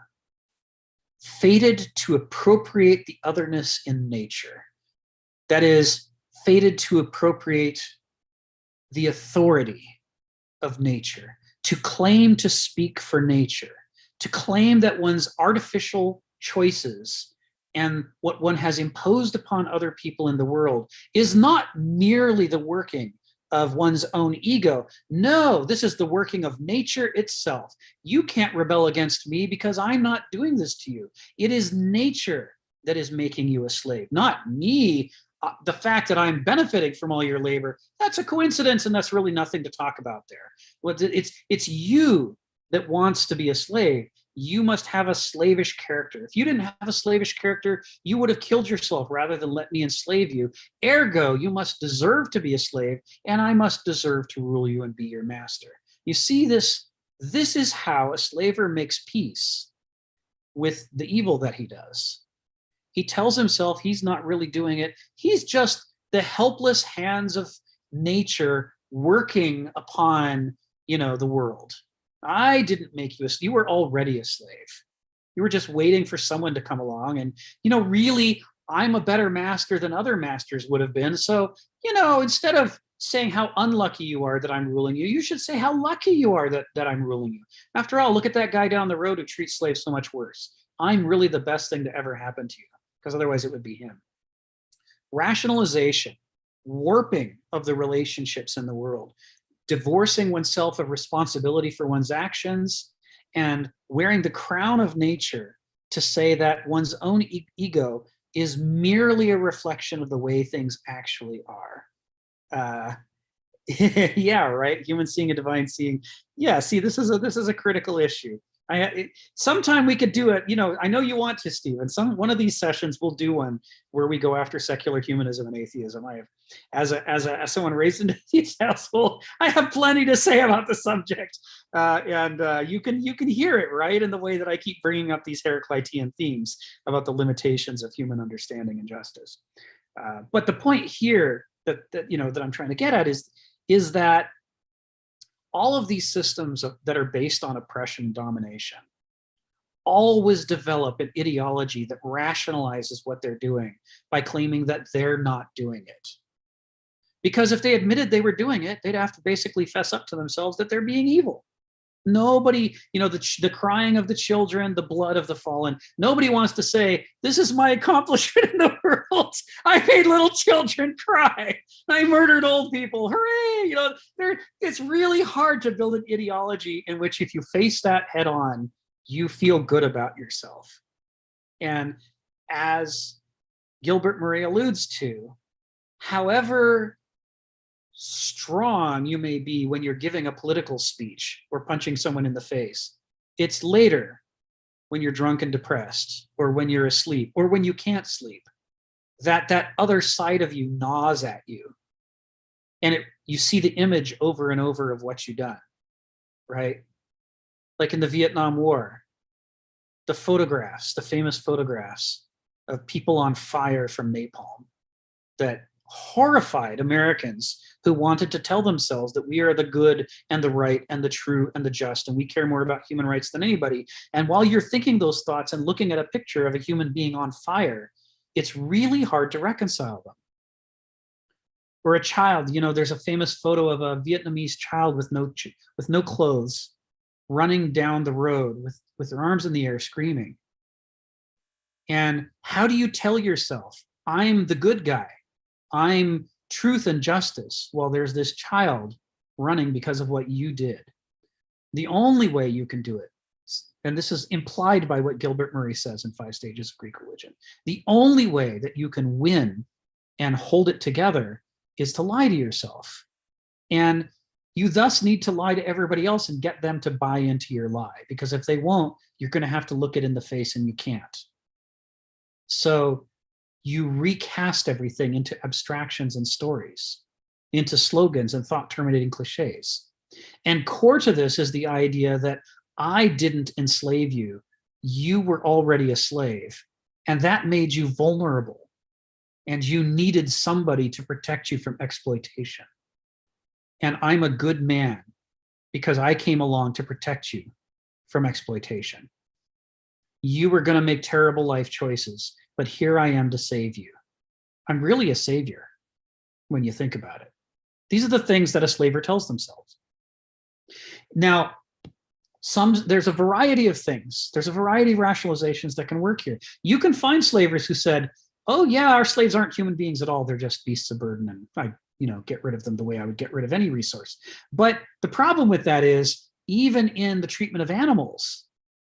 Speaker 1: fated to appropriate the otherness in nature, that is, fated to appropriate the authority of nature, to claim to speak for nature, to claim that one's artificial choices and what one has imposed upon other people in the world is not merely the working of one's own ego. No, this is the working of nature itself. You can't rebel against me because I'm not doing this to you. It is nature that is making you a slave, not me. The fact that I'm benefiting from all your labor, that's a coincidence, and that's really nothing to talk about there. It's you that wants to be a slave. You must have a slavish character. If you didn't have a slavish character, you would have killed yourself rather than let me enslave you. Ergo, you must deserve to be a slave, and I must deserve to rule you and be your master. You see this? This is how a slaver makes peace with the evil that he does. He tells himself he's not really doing it. He's just the helpless hands of nature working upon, the world. I didn't make you you were already a slave. You were just waiting for someone to come along. And, really, I'm a better master than other masters would have been. So, instead of saying how unlucky you are that I'm ruling you, you should say how lucky you are that I'm ruling you. After all, look at that guy down the road who treats slaves so much worse. I'm really the best thing to ever happen to you, because otherwise it would be him. Rationalization, warping of the relationships in the world, divorcing oneself of responsibility for one's actions, and wearing the crown of nature to say that one's own ego is merely a reflection of the way things actually are. Yeah, right. Human seeing a divine seeing. Yeah, see, this is a critical issue. Sometime we could do it. I know you want to, Stephen. One of these sessions we'll do one where we go after secular humanism and atheism. I have, as someone raised in this household, I have plenty to say about the subject, and you can hear it right in the way that I keep bringing up these Heraclitean themes about the limitations of human understanding and justice. But the point here that I'm trying to get at is that all of these systems that are based on oppression and domination always develop an ideology that rationalizes what they're doing by claiming that they're not doing it. Because if they admitted they were doing it, they'd have to basically fess up to themselves that they're being evil. Nobody, the crying of the children, the blood of the fallen, nobody wants to say, this is my accomplishment in the world. I made little children cry. I murdered old people. Hooray! It's really hard to build an ideology in which if you face that head on, you feel good about yourself. And as Gilbert Murray alludes to, however strong you may be when you're giving a political speech or punching someone in the face, it's later when you're drunk and depressed, or when you're asleep, or when you can't sleep, that other side of you gnaws at you, and you see the image over and over of what you've done, right? Like in the Vietnam War, the famous photographs of people on fire from napalm that horrified Americans who wanted to tell themselves that we are the good and the right and the true and the just, and we care more about human rights than anybody. And while you're thinking those thoughts and looking at a picture of a human being on fire, it's really hard to reconcile them. Or a child, there's a famous photo of a Vietnamese child with no clothes running down the road with their arms in the air screaming. And how do you tell yourself, I'm the good guy, I'm truth and justice, while there's this child running because of what you did? The only way you can do it, and this is implied by what Gilbert Murray says in 5 Stages of Greek Religion, the only way that you can win and hold it together is to lie to yourself. And you thus need to lie to everybody else and get them to buy into your lie, because if they won't, you're going to have to look it in the face, and you can't. So you recast everything into abstractions and stories, into slogans and thought-terminating cliches. And core to this is the idea that I didn't enslave you. You were already a slave, and that made you vulnerable, and you needed somebody to protect you from exploitation. And I'm a good man because I came along to protect you from exploitation. You were going to make terrible life choices, but here I am to save you. I'm really a savior when you think about it. These are the things that a slaver tells themselves. Now, there's a variety of things. There's a variety of rationalizations that can work here. You can find slavers who said, oh yeah, our slaves aren't human beings at all. They're just beasts of burden, and I get rid of them the way I would get rid of any resource. But the problem with that is, even in the treatment of animals,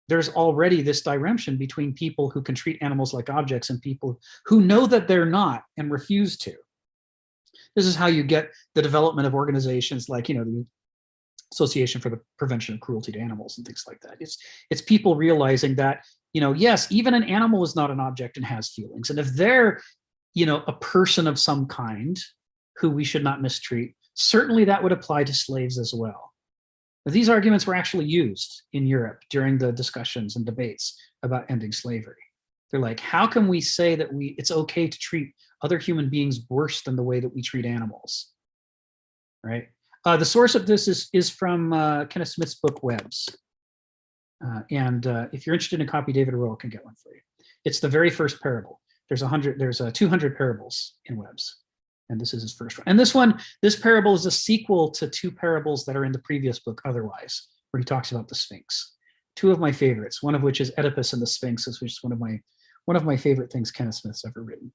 Speaker 1: there's already this direction between people who can treat animals like objects and people who know that they're not and refuse to. This is how you get the development of organizations like, the Association for the Prevention of Cruelty to Animals and things like that. It's people realizing that, yes, even an animal is not an object and has feelings. And if they're, a person of some kind who we should not mistreat, certainly that would apply to slaves as well. But these arguments were actually used in Europe during the discussions and debates about ending slavery. They're like, how can we say that it's okay to treat other human beings worse than the way that we treat animals, right? The source of this is from Kenneth Smith's book, Webs. And if you're interested in a copy, David Royal can get one for you. It's the very first parable. There's 200 parables in Webs. And this is his first one. And this parable is a sequel to 2 parables that are in the previous book, Otherwise, where he talks about the Sphinx. 2 of my favorites, one of which is Oedipus and the Sphinx, which is one of my favorite things Kenneth Smith's ever written.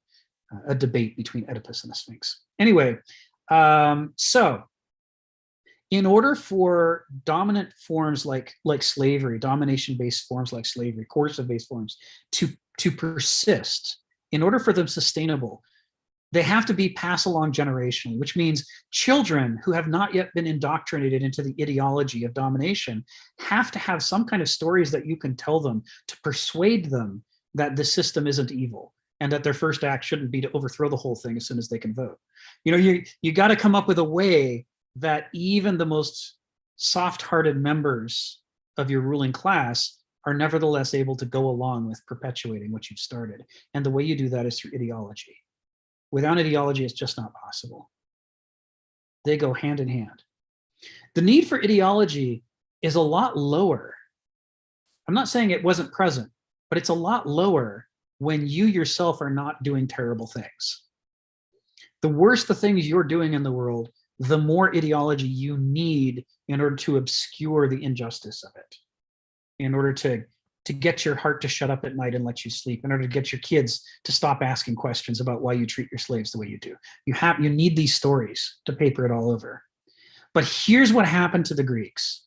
Speaker 1: A debate between Oedipus and the Sphinx. Anyway, so in order for dominant forms like slavery, domination-based forms like slavery, coercive-based forms to persist, in order for them sustainable, they have to be passed along generationally, which means children who have not yet been indoctrinated into the ideology of domination have to have some kind of stories that you can tell them to persuade them that the system isn't evil and that their first act shouldn't be to overthrow the whole thing as soon as they can vote. You got to come up with a way that even the most soft-hearted members of your ruling class are nevertheless able to go along with perpetuating what you've started. And the way you do that is through ideology. Without ideology, it's just not possible. They go hand in hand. The need for ideology is a lot lower. I'm not saying it wasn't present, but it's a lot lower when you yourself are not doing terrible things. The worse the things you're doing in the world, the more ideology you need in order to obscure the injustice of it, in order to get your heart to shut up at night and let you sleep, in order to get your kids to stop asking questions about why you treat your slaves the way you do. You need these stories to paper it all over. But here's what happened to the Greeks.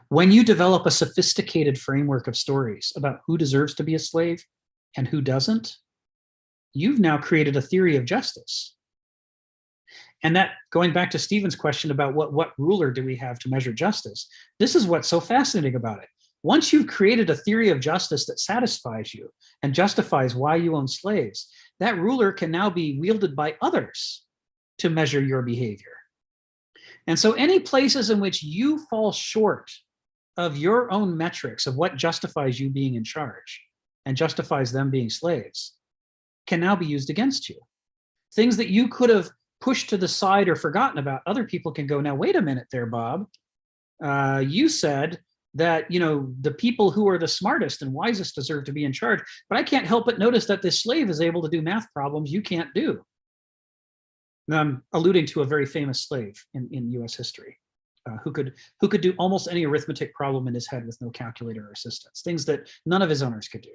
Speaker 1: When you develop a sophisticated framework of stories about who deserves to be a slave and who doesn't, you've now created a theory of justice. And that, going back to Stephen's question about what ruler do we have to measure justice, this is what's so fascinating about it. Once you've created a theory of justice that satisfies you and justifies why you own slaves, that ruler can now be wielded by others to measure your behavior. And so any places in which you fall short of your own metrics of what justifies you being in charge and justifies them being slaves can now be used against you. Things that you could have pushed to the side or forgotten about, other people can go, now, wait a minute there, Bob. You said that, the people who are the smartest and wisest deserve to be in charge, but I can't help but notice that this slave is able to do math problems you can't do. And I'm alluding to a very famous slave in US history who could do almost any arithmetic problem in his head with no calculator or assistance, things that none of his owners could do.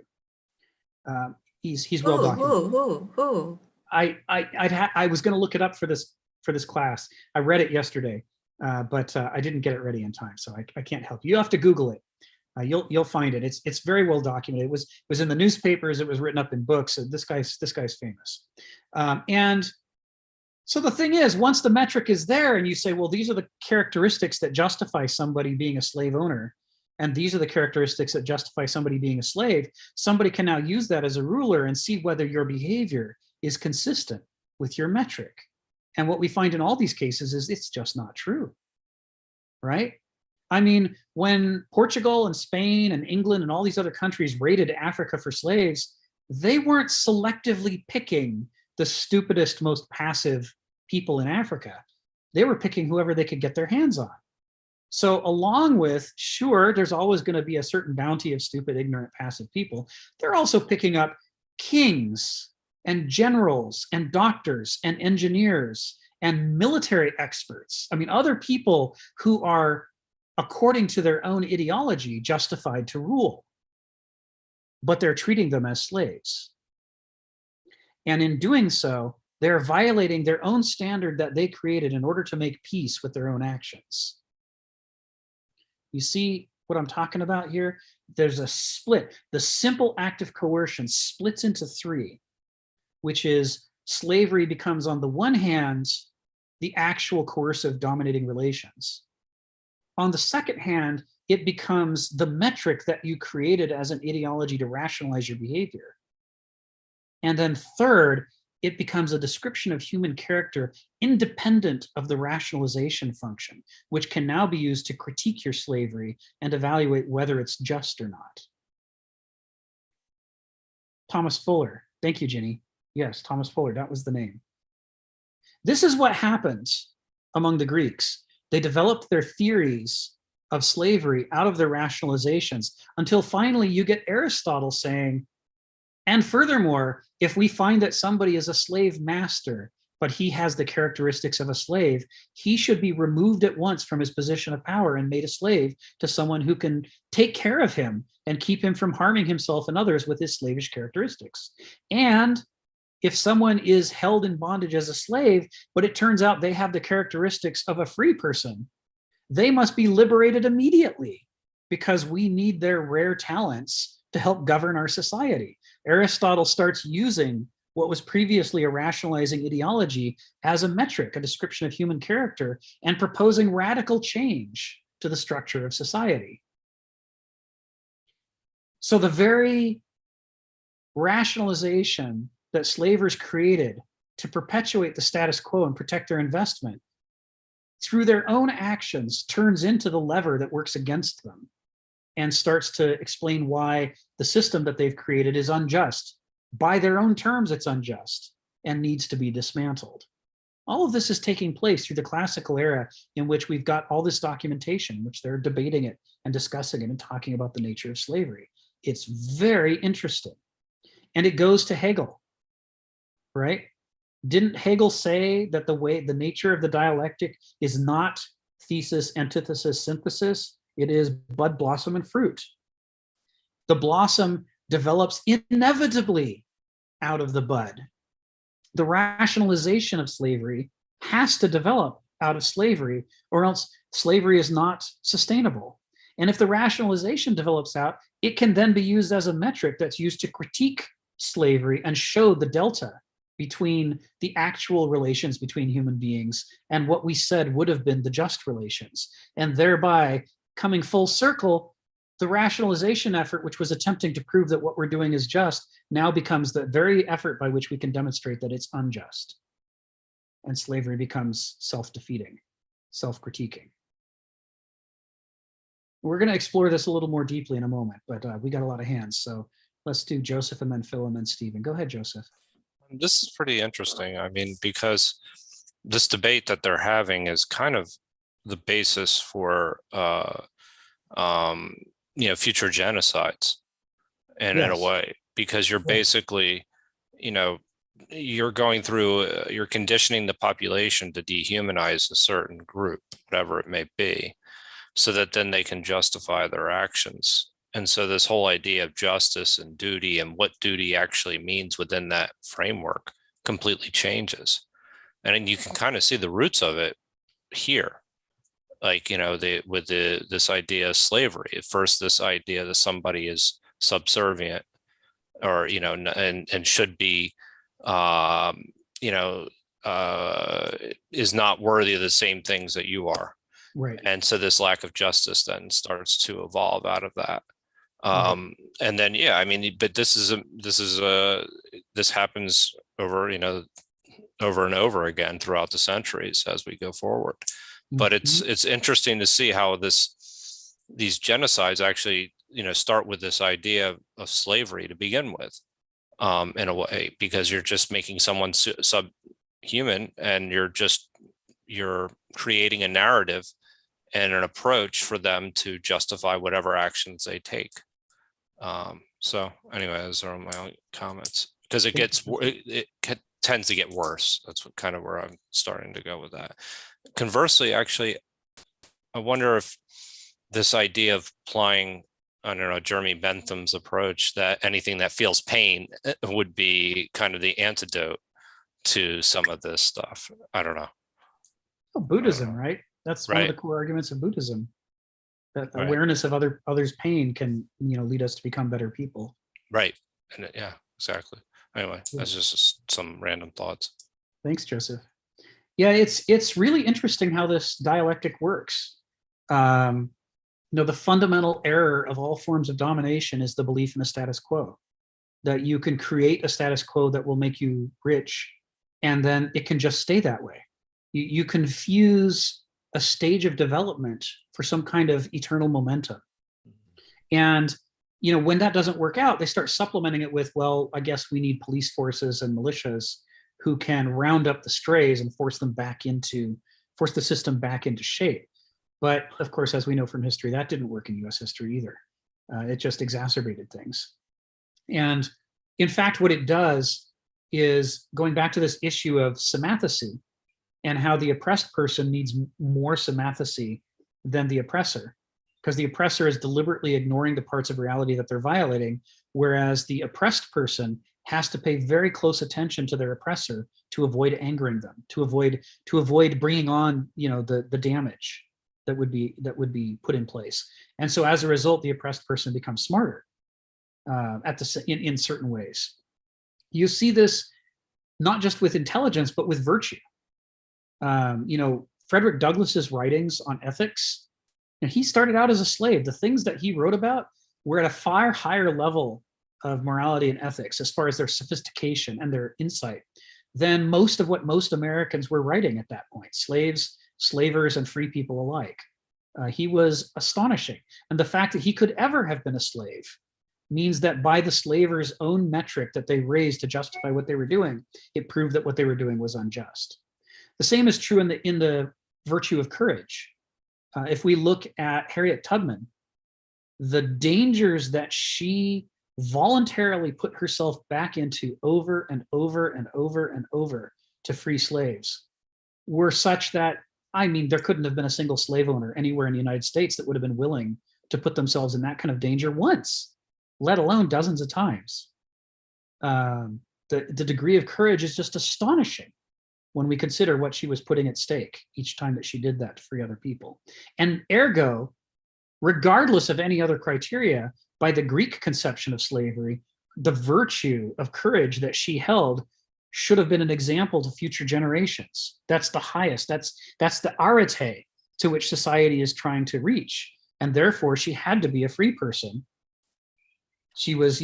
Speaker 1: He's well documented.
Speaker 2: Who?
Speaker 1: I was going to look it up for this class. I read it yesterday, but I didn't get it ready in time, so I can't help you. You have to Google it. You'll find it. It's very well documented. It was in the newspapers. It was written up in books. This guy's famous. And so the thing is, once the metric is there, and you say, well, these are the characteristics that justify somebody being a slave owner, and these are the characteristics that justify somebody being a slave, somebody can now use that as a ruler and see whether your behavior is consistent with your metric. And what we find in all these cases is it's just not true, right? I mean, when Portugal and Spain and England and all these other countries raided Africa for slaves, they weren't selectively picking the stupidest, most passive people in Africa. They were picking whoever they could get their hands on. So along with, sure, there's always going to be a certain bounty of stupid, ignorant, passive people, they're also picking up kings and generals and doctors and engineers and military experts. I mean, other people who are, according to their own ideology, justified to rule, but they're treating them as slaves. And in doing so, they're violating their own standard that they created in order to make peace with their own actions. You see what I'm talking about here, there's a split. The simple act of coercion splits into three, which is slavery becomes, on the one hand, the actual coercive dominating relations. On the second hand, it becomes the metric that you created as an ideology to rationalize your behavior. And then third, it becomes a description of human character independent of the rationalization function, which can now be used to critique your slavery and evaluate whether it's just or not. Thomas Fuller. Thank you, Ginny. Yes, Thomas Fuller, that was the name. This is what happens among the Greeks. They developed their theories of slavery out of their rationalizations until finally you get Aristotle saying, and furthermore, if we find that somebody is a slave master, but he has the characteristics of a slave, he should be removed at once from his position of power and made a slave to someone who can take care of him and keep him from harming himself and others with his slavish characteristics. And if someone is held in bondage as a slave, but it turns out they have the characteristics of a free person, they must be liberated immediately because we need their rare talents to help govern our society. Aristotle starts using what was previously a rationalizing ideology as a metric, a description of human character, and proposing radical change to the structure of society. So the very rationalization that slavers created to perpetuate the status quo and protect their investment, through their own actions, turns into the lever that works against them and starts to explain why the system that they've created is unjust. By their own terms, it's unjust and needs to be dismantled. All of this is taking place through the classical era in which we've got all this documentation, in which they're debating it and discussing it and talking about the nature of slavery. It's very interesting. And it goes to Hegel, right? Didn't Hegel say that the nature of the dialectic is not thesis, antithesis, synthesis? It is bud, blossom, and fruit. The blossom develops inevitably out of the bud. The rationalization of slavery has to develop out of slavery, or else slavery is not sustainable. And if the rationalization develops out, it can then be used as a metric that's used to critique slavery and show the delta between the actual relations between human beings and what we said would have been the just relations. And thereby, coming full circle, the rationalization effort, which was attempting to prove that what we're doing is just, now becomes the very effort by which we can demonstrate that it's unjust. And slavery becomes self-defeating, self-critiquing. We're going to explore this a little more deeply in a moment, but we got a lot of hands. So let's do Joseph and then Phil and then Stephen. Go ahead, Joseph.
Speaker 7: This is pretty interesting. I mean, because this debate that they're having is kind of the basis for future genocides, and in a way, because you're basically, you're going through, you're conditioning the population to dehumanize a certain group, whatever it may be, so that then they can justify their actions. And so this whole idea of justice and duty and what duty actually means within that framework completely changes. And you can kind of see the roots of it here. Like, this idea of slavery. At first, this idea that somebody is subservient or, and should be, is not worthy of the same things that you are.
Speaker 1: Right.
Speaker 7: And so this lack of justice then starts to evolve out of that. And then, but this happens over and over again throughout the centuries as we go forward. But it's interesting to see how these genocides actually, start with this idea of slavery to begin with, in a way, because you're just making someone subhuman, and you're creating a narrative and an approach for them to justify whatever actions they take. So anyway, those are my own comments, because it tends to get worse. That's kind of where I'm starting to go with that. Conversely, actually, I wonder if this idea of applying, I don't know, Jeremy Bentham's approach, that anything that feels pain would be kind of the antidote to some of this stuff. I don't know.
Speaker 1: Oh, Buddhism, right? That's one of the core arguments of Buddhism. That
Speaker 7: Right.
Speaker 1: awareness of others' pain can, lead us to become better people.
Speaker 7: Right. And yeah, exactly. Anyway,
Speaker 1: Yeah.
Speaker 7: that's just some random thoughts.
Speaker 1: Thanks, Joseph. Yeah, it's really interesting how this dialectic works. The fundamental error of all forms of domination is the belief in a status quo, that you can create a status quo that will make you rich, and then it can just stay that way. You confuse a stage of development for some kind of eternal momentum. And, when that doesn't work out, they start supplementing it with, well, I guess we need police forces and militias who can round up the strays and force the system back into shape. But of course, as we know from history, that didn't work in US history either. It just exacerbated things. And in fact, what it does is, going back to this issue of symathesy and how the oppressed person needs more symathesy than the oppressor, because the oppressor is deliberately ignoring the parts of reality that they're violating, whereas the oppressed person has to pay very close attention to their oppressor to avoid angering them, to avoid bringing on, the damage that would be put in place. And so as a result, the oppressed person becomes smarter in certain ways. You see this not just with intelligence, but with virtue. Frederick Douglass's writings on ethics, and he started out as a slave. The things that he wrote about were at a far higher level of morality and ethics as far as their sophistication and their insight than most of what most Americans were writing at that point, slaves, slavers, and free people alike. He was astonishing. And the fact that he could ever have been a slave means that by the slavers' own metric that they raised to justify what they were doing, it proved that what they were doing was unjust. The same is true in the virtue of courage. If we look at Harriet Tubman, the dangers that she voluntarily put herself back into over and over and over and over to free slaves were such that, there couldn't have been a single slave owner anywhere in the United States that would have been willing to put themselves in that kind of danger once, let alone dozens of times. The degree of courage is just astonishing when we consider what she was putting at stake each time that she did that to free other people. And ergo, regardless of any other criteria, by the Greek conception of slavery, the virtue of courage that she held should have been an example to future generations. That's the highest, that's the arete to which society is trying to reach. And therefore, she had to be a free person. She was,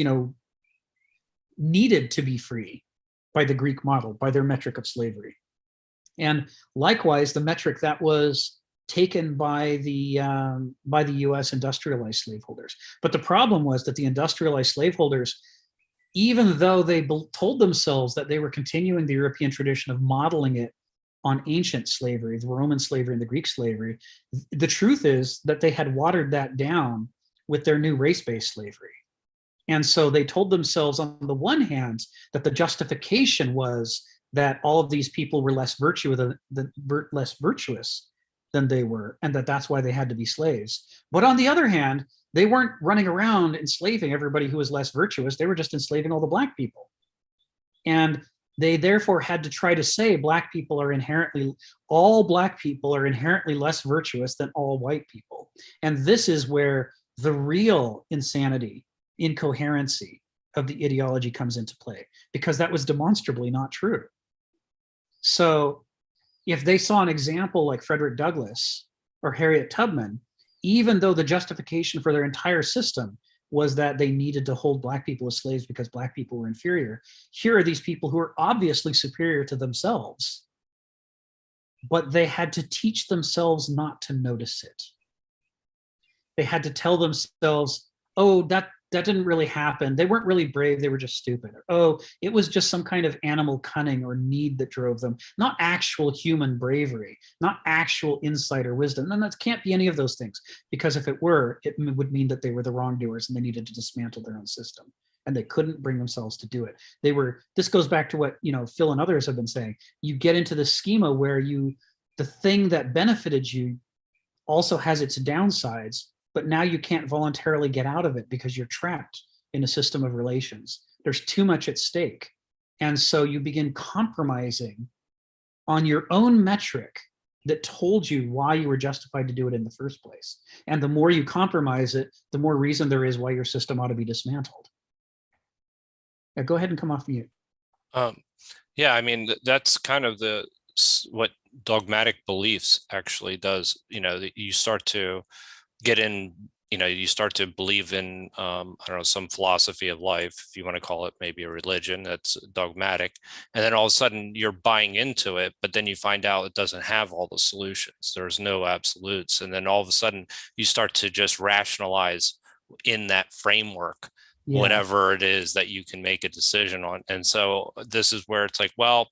Speaker 1: needed to be free by the Greek model, by their metric of slavery. And likewise, the metric that was taken by the U.S. industrialized slaveholders. But the problem was that the industrialized slaveholders, even though they told themselves that they were continuing the European tradition of modeling it on ancient slavery, the Roman slavery and the Greek slavery, the truth is that they had watered that down with their new race-based slavery. And so they told themselves, on the one hand, that the justification was that all of these people were less virtuous than they were, and that's why they had to be slaves. But on the other hand, they weren't running around enslaving everybody who was less virtuous. They were just enslaving all the Black people. And they therefore had to try to say all Black people are inherently less virtuous than all white people. And this is where the real insanity, incoherency of the ideology comes into play, because that was demonstrably not true. So if they saw an example like Frederick Douglass or Harriet Tubman, even though the justification for their entire system was that they needed to hold Black people as slaves because Black people were inferior, here are these people who are obviously superior to themselves, but they had to teach themselves not to notice it. They had to tell themselves, oh, that didn't really happen. They weren't really brave. They were just stupid. Or, oh, it was just some kind of animal cunning or need that drove them, not actual human bravery, not actual insight or wisdom. And that can't be any of those things, because if it were, it would mean that they were the wrongdoers and they needed to dismantle their own system, and they couldn't bring themselves to do it. This goes back to what, Phil and others have been saying. You get into the schema where the thing that benefited you also has its downsides, but now you can't voluntarily get out of it because you're trapped in a system of relations. There's too much at stake. And so you begin compromising on your own metric that told you why you were justified to do it in the first place. And the more you compromise it, the more reason there is why your system ought to be dismantled. Yeah, go ahead and come off mute.
Speaker 7: Yeah, I mean, that's kind of what dogmatic beliefs actually does. You start to get in, you start to believe in, I don't know, some philosophy of life, if you want to call it maybe a religion that's dogmatic. And then all of a sudden you're buying into it, but then you find out it doesn't have all the solutions. There's no absolutes. And then all of a sudden you start to just rationalize in that framework, whatever it is that you can make a decision on. And so this is where it's like, well,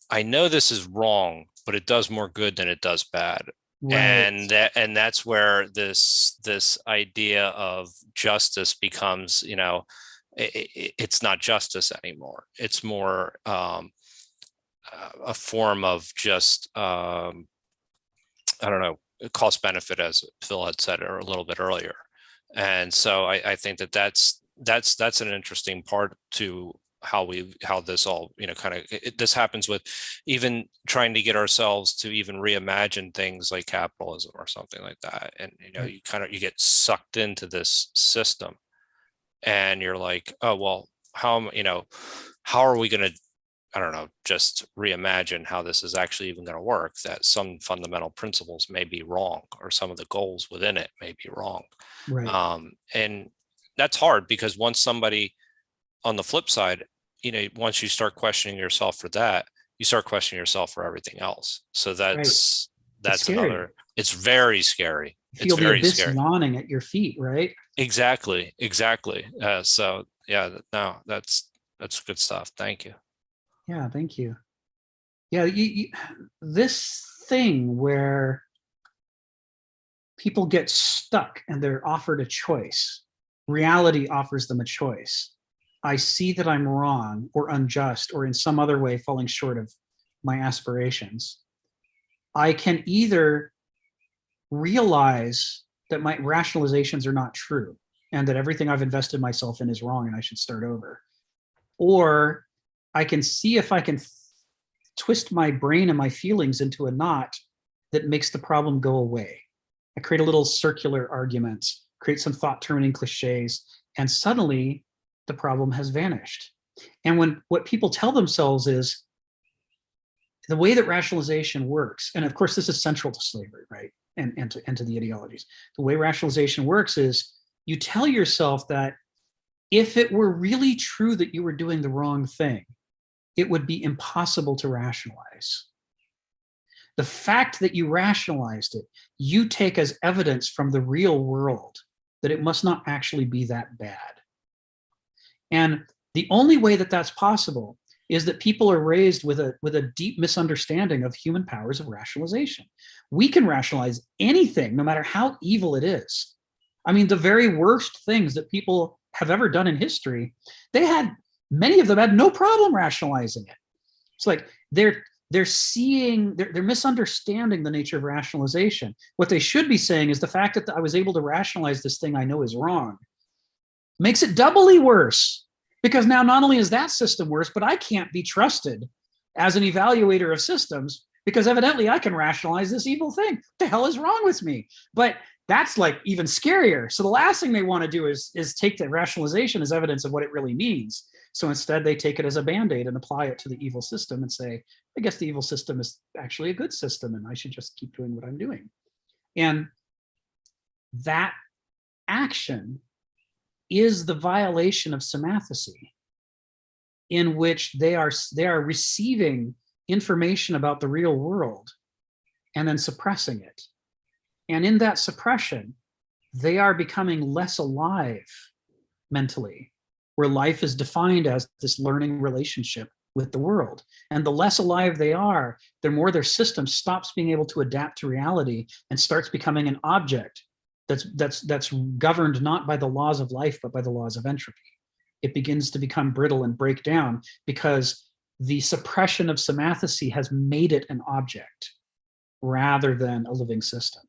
Speaker 7: I know this is wrong, but it does more good than it does bad. Right. And that's where this idea of justice becomes, it's not justice anymore. It's more a form of just I don't know, cost benefit, as Phil had said a little bit earlier. And so I think that's an interesting part to how this all, this happens with even trying to get ourselves to even reimagine things like capitalism or something like that. And, you get sucked into this system and you're like, oh, well, how are we going to, I don't know, just reimagine how this is actually even going to work, that some fundamental principles may be wrong or some of the goals within it may be wrong.
Speaker 1: Right.
Speaker 7: And that's hard because once somebody, on the flip side, once you start questioning yourself for that, you start questioning yourself for everything else. So that's another, it's very scary.
Speaker 1: Feel the abyss yawning at your feet, right?
Speaker 7: Exactly. So yeah, no, that's good stuff. Thank you.
Speaker 1: Yeah, thank you. Yeah, this thing where people get stuck and they're offered a choice. Reality offers them a choice. I see that I'm wrong or unjust or in some other way falling short of my aspirations. I can either realize that my rationalizations are not true and that everything I've invested myself in is wrong and I should start over. Or I can see if I can twist my brain and my feelings into a knot that makes the problem go away. I create a little circular argument, create some thought-terminating cliches, and suddenly the problem has vanished. And what people tell themselves is the way that rationalization works, and of course this is central to slavery, right? And to the ideologies. The way rationalization works is you tell yourself that if it were really true that you were doing the wrong thing, it would be impossible to rationalize. The fact that you rationalized it, you take as evidence from the real world that it must not actually be that bad. And the only way that that's possible is that people are raised with a deep misunderstanding of human powers of rationalization. We can rationalize anything, no matter how evil it is. I mean, the very worst things that people have ever done in history, many of them had no problem rationalizing it. It's like they're misunderstanding the nature of rationalization. What they should be saying is the fact that I was able to rationalize this thing I know is wrong makes it doubly worse, because now not only is that system worse, but I can't be trusted as an evaluator of systems because evidently I can rationalize this evil thing. What the hell is wrong with me? But that's like even scarier. So the last thing they want to do is take the rationalization as evidence of what it really means. So instead they take it as a Band-Aid and apply it to the evil system and say, I guess the evil system is actually a good system and I should just keep doing what I'm doing. And that action is the violation of semathesy, in which they are receiving information about the real world and then suppressing it. And in that suppression, they are becoming less alive mentally, where life is defined as this learning relationship with the world. And the less alive they are, the more their system stops being able to adapt to reality and starts becoming an object that's governed not by the laws of life, but by the laws of entropy. It begins to become brittle and break down because the suppression of semathesy has made it an object rather than a living system.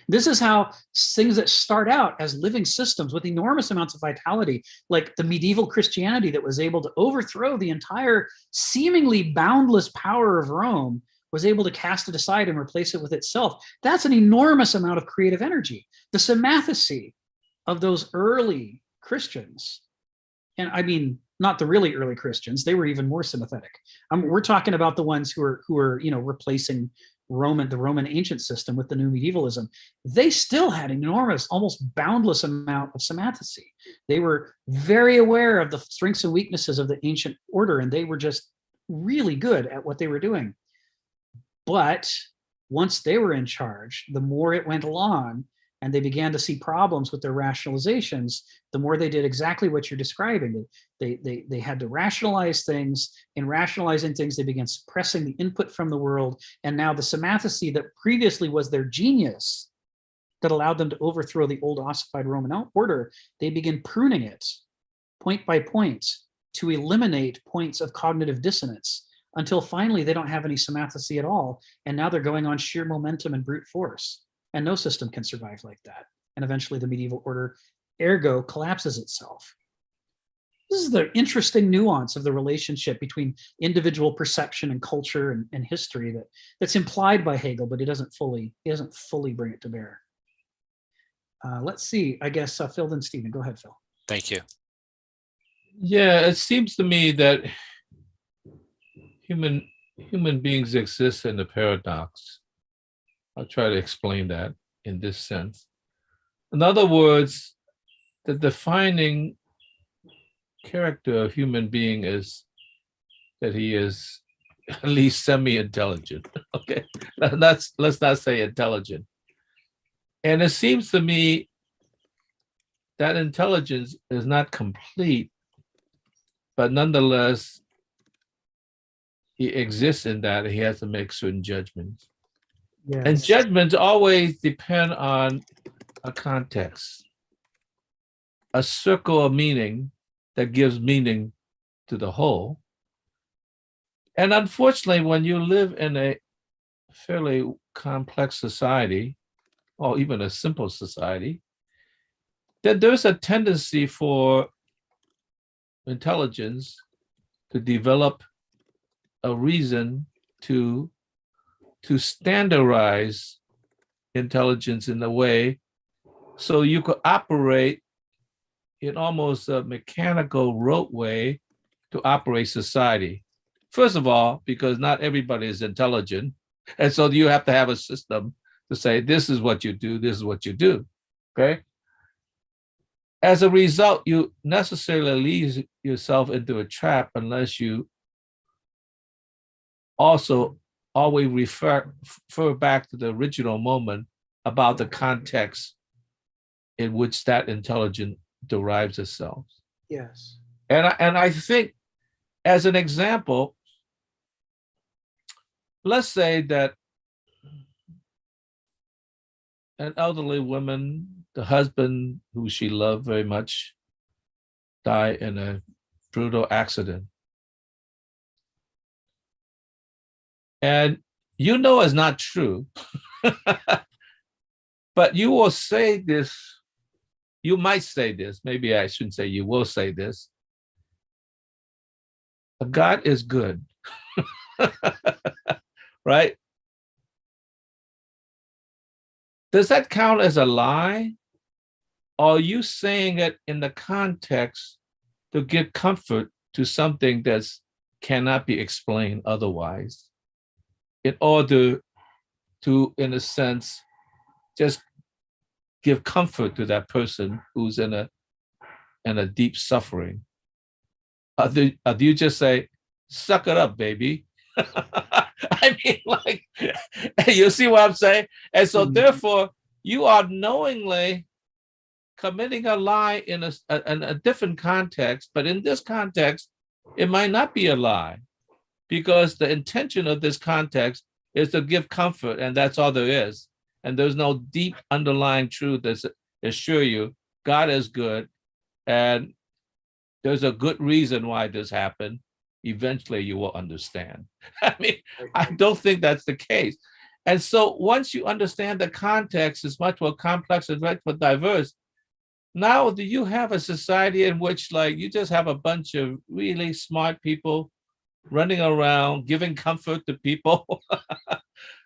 Speaker 1: This is how things that start out as living systems with enormous amounts of vitality, like the medieval Christianity that was able to overthrow the entire seemingly boundless power of Rome, was able to cast it aside and replace it with itself. That's an enormous amount of creative energy. The semathesy of those early Christians, and I mean, not the really early Christians, they were even more sympathetic. We're talking about the ones who are replacing the Roman ancient system with the new medievalism. They still had an enormous, almost boundless amount of semathesy. They were very aware of the strengths and weaknesses of the ancient order, and they were just really good at what they were doing. But once they were in charge, the more it went along and they began to see problems with their rationalizations, the more they did exactly what you're describing. They had to rationalize things. In rationalizing things, they began suppressing the input from the world. And now the semathesy that previously was their genius that allowed them to overthrow the old ossified Roman order, they begin pruning it point by point to eliminate points of cognitive dissonance until finally they don't have any semathesy at all. And now they're going on sheer momentum and brute force. And no system can survive like that. And eventually the medieval order, ergo, collapses itself. This is the interesting nuance of the relationship between individual perception and culture and history that's implied by Hegel, but he doesn't fully bring it to bear. Let's see, I guess Phil then Stephen. Go ahead, Phil.
Speaker 7: Thank you.
Speaker 3: Yeah, it seems to me that human beings exist in a paradox. I'll try to explain that in this sense. In other words, the defining character of human being is that he is at least semi-intelligent. Okay, let's not say intelligent. And it seems to me that intelligence is not complete, but nonetheless, he exists in that he has to make certain judgments. Yes. And judgments always depend on a context, a circle of meaning that gives meaning to the whole. And unfortunately, when you live in a fairly complex society, or even a simple society, then there's a tendency for intelligence to develop a reason to standardize intelligence in a way so you could operate in almost a mechanical rote way to operate society. First of all, because not everybody is intelligent. And so you have to have a system to say, this is what you do, this is what you do, okay? As a result, you necessarily lead yourself into a trap unless you also always refer back to the original moment about the context in which that intelligence derives itself.
Speaker 1: Yes.
Speaker 3: And I think, as an example, let's say that an elderly woman, the husband who she loved very much, died in a brutal accident. And you know it's not true, but you will say this, you might say this, maybe I shouldn't say you will say this, God is good, right? Does that count as a lie? Or are you saying it in the context to give comfort to something that cannot be explained otherwise, in order to, in a sense, just give comfort to that person who's in a deep suffering? Or do you just say, suck it up, baby? I mean, like, you see what I'm saying? And so therefore, you are knowingly committing a lie in a different context, but in this context, it might not be a lie, because the intention of this context is to give comfort, and that's all there is. And there's no deep underlying truth that assure you God is good, and there's a good reason why this happened. Eventually you will understand. I mean, I don't think that's the case. And so once you understand the context is much more complex and much more diverse, now do you have a society in which, like, you just have a bunch of really smart people running around giving comfort to people?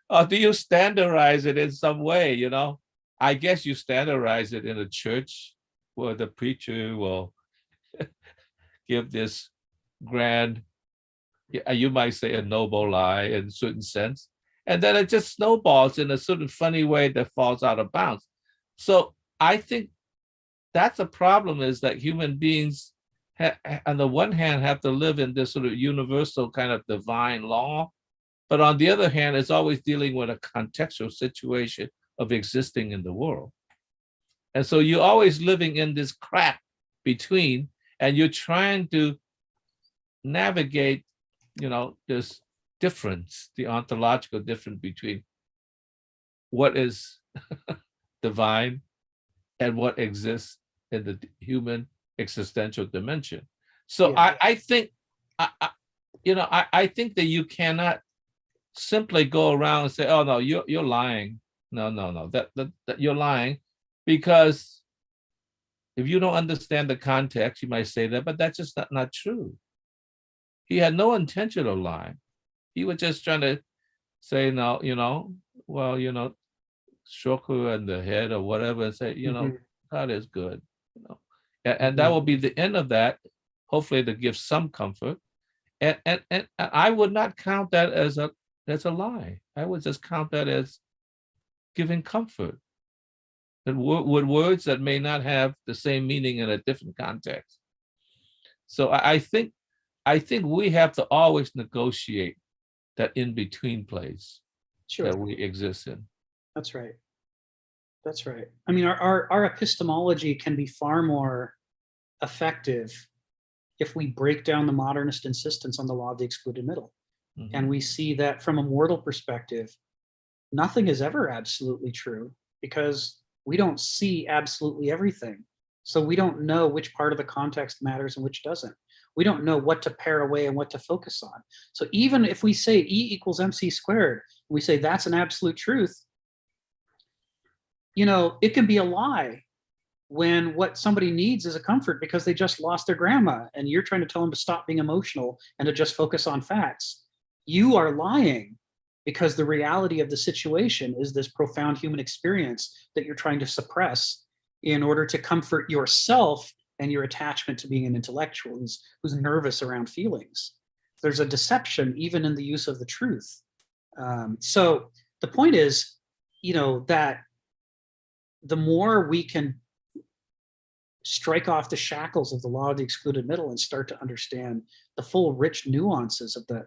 Speaker 3: Or do you standardize it in some way, you know? I guess you standardize it in a church where the preacher will give this grand, you might say a noble lie in a certain sense. And then it just snowballs in a sort of funny way that falls out of bounds. So I think that's a problem, is that human beings, on the one hand, have to live in this sort of universal kind of divine law. But on the other hand, it's always dealing with a contextual situation of existing in the world. And so you're always living in this crack between, and you're trying to navigate, you know, this difference, the ontological difference between what is divine and what exists in the human existential dimension. So
Speaker 1: Yeah.
Speaker 3: I think, I think that you cannot simply go around and say, "Oh no, you're lying." No, that you're lying, because if you don't understand the context, you might say that, but that's just not true. He had no intention of lying. He was just trying to say, no, well, Shoku and the head or whatever, and say, God is good, and that will be the end of that. Hopefully, to give some comfort, and I would not count that as a lie. I would just count that as giving comfort, and with words that may not have the same meaning in a different context. So I think we have to always negotiate that in-between place that we exist in.
Speaker 1: That's right. That's right. I mean, our epistemology can be far more effective if we break down the modernist insistence on the law of the excluded middle. Mm-hmm. And we see that from a mortal perspective, nothing is ever absolutely true, because we don't see absolutely everything. So we don't know which part of the context matters and which doesn't. We don't know what to pare away and what to focus on. So even if we say E equals MC squared, we say that's an absolute truth, it can be a lie when what somebody needs is a comfort because they just lost their grandma, and you're trying to tell them to stop being emotional and to just focus on facts. You are lying, because the reality of the situation is this profound human experience that you're trying to suppress in order to comfort yourself and your attachment to being an intellectual who's nervous around feelings. There's a deception even in the use of the truth. So the point is, that the more we can strike off the shackles of the law of the excluded middle and start to understand the full rich nuances of the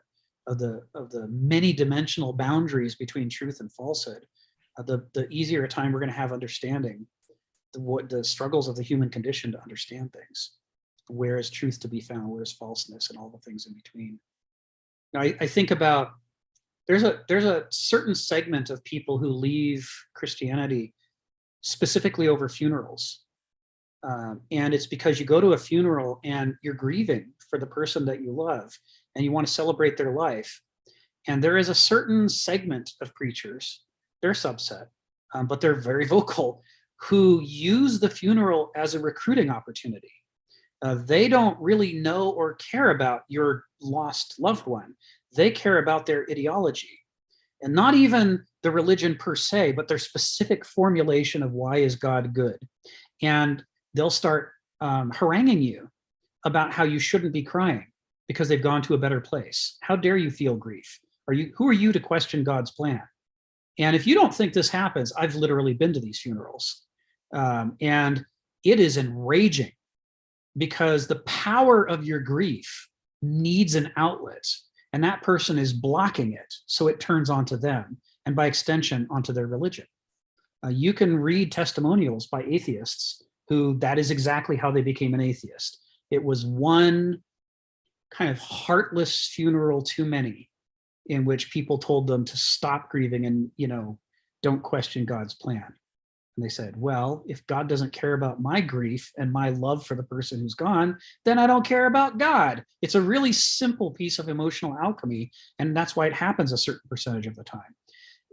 Speaker 1: many dimensional boundaries between truth and falsehood, the easier a time we're going to have understanding the struggles of the human condition to understand things. Where is truth to be found? Where is falseness, and all the things in between? Now, I think about there's a certain segment of people who leave Christianity specifically over funerals. And it's because you go to a funeral and you're grieving for the person that you love and you want to celebrate their life. And there is a certain segment of preachers, they're a subset, but they're very vocal, who use the funeral as a recruiting opportunity. They don't really know or care about your lost loved one. They care about their ideology, and not even the religion per se, but their specific formulation of why is God good. And they'll start haranguing you about how you shouldn't be crying because they've gone to a better place. How dare you feel grief? Who are you to question God's plan? And if you don't think this happens, I've literally been to these funerals. And it is enraging, because the power of your grief needs an outlet, and that person is blocking it, so it turns onto them, and by extension onto their religion. You can read testimonials by atheists who that is exactly how they became an atheist. It was one kind of heartless funeral too many, in which people told them to stop grieving and, don't question God's plan. And they said, well, if God doesn't care about my grief and my love for the person who's gone, then I don't care about God. It's a really simple piece of emotional alchemy, and that's why it happens a certain percentage of the time.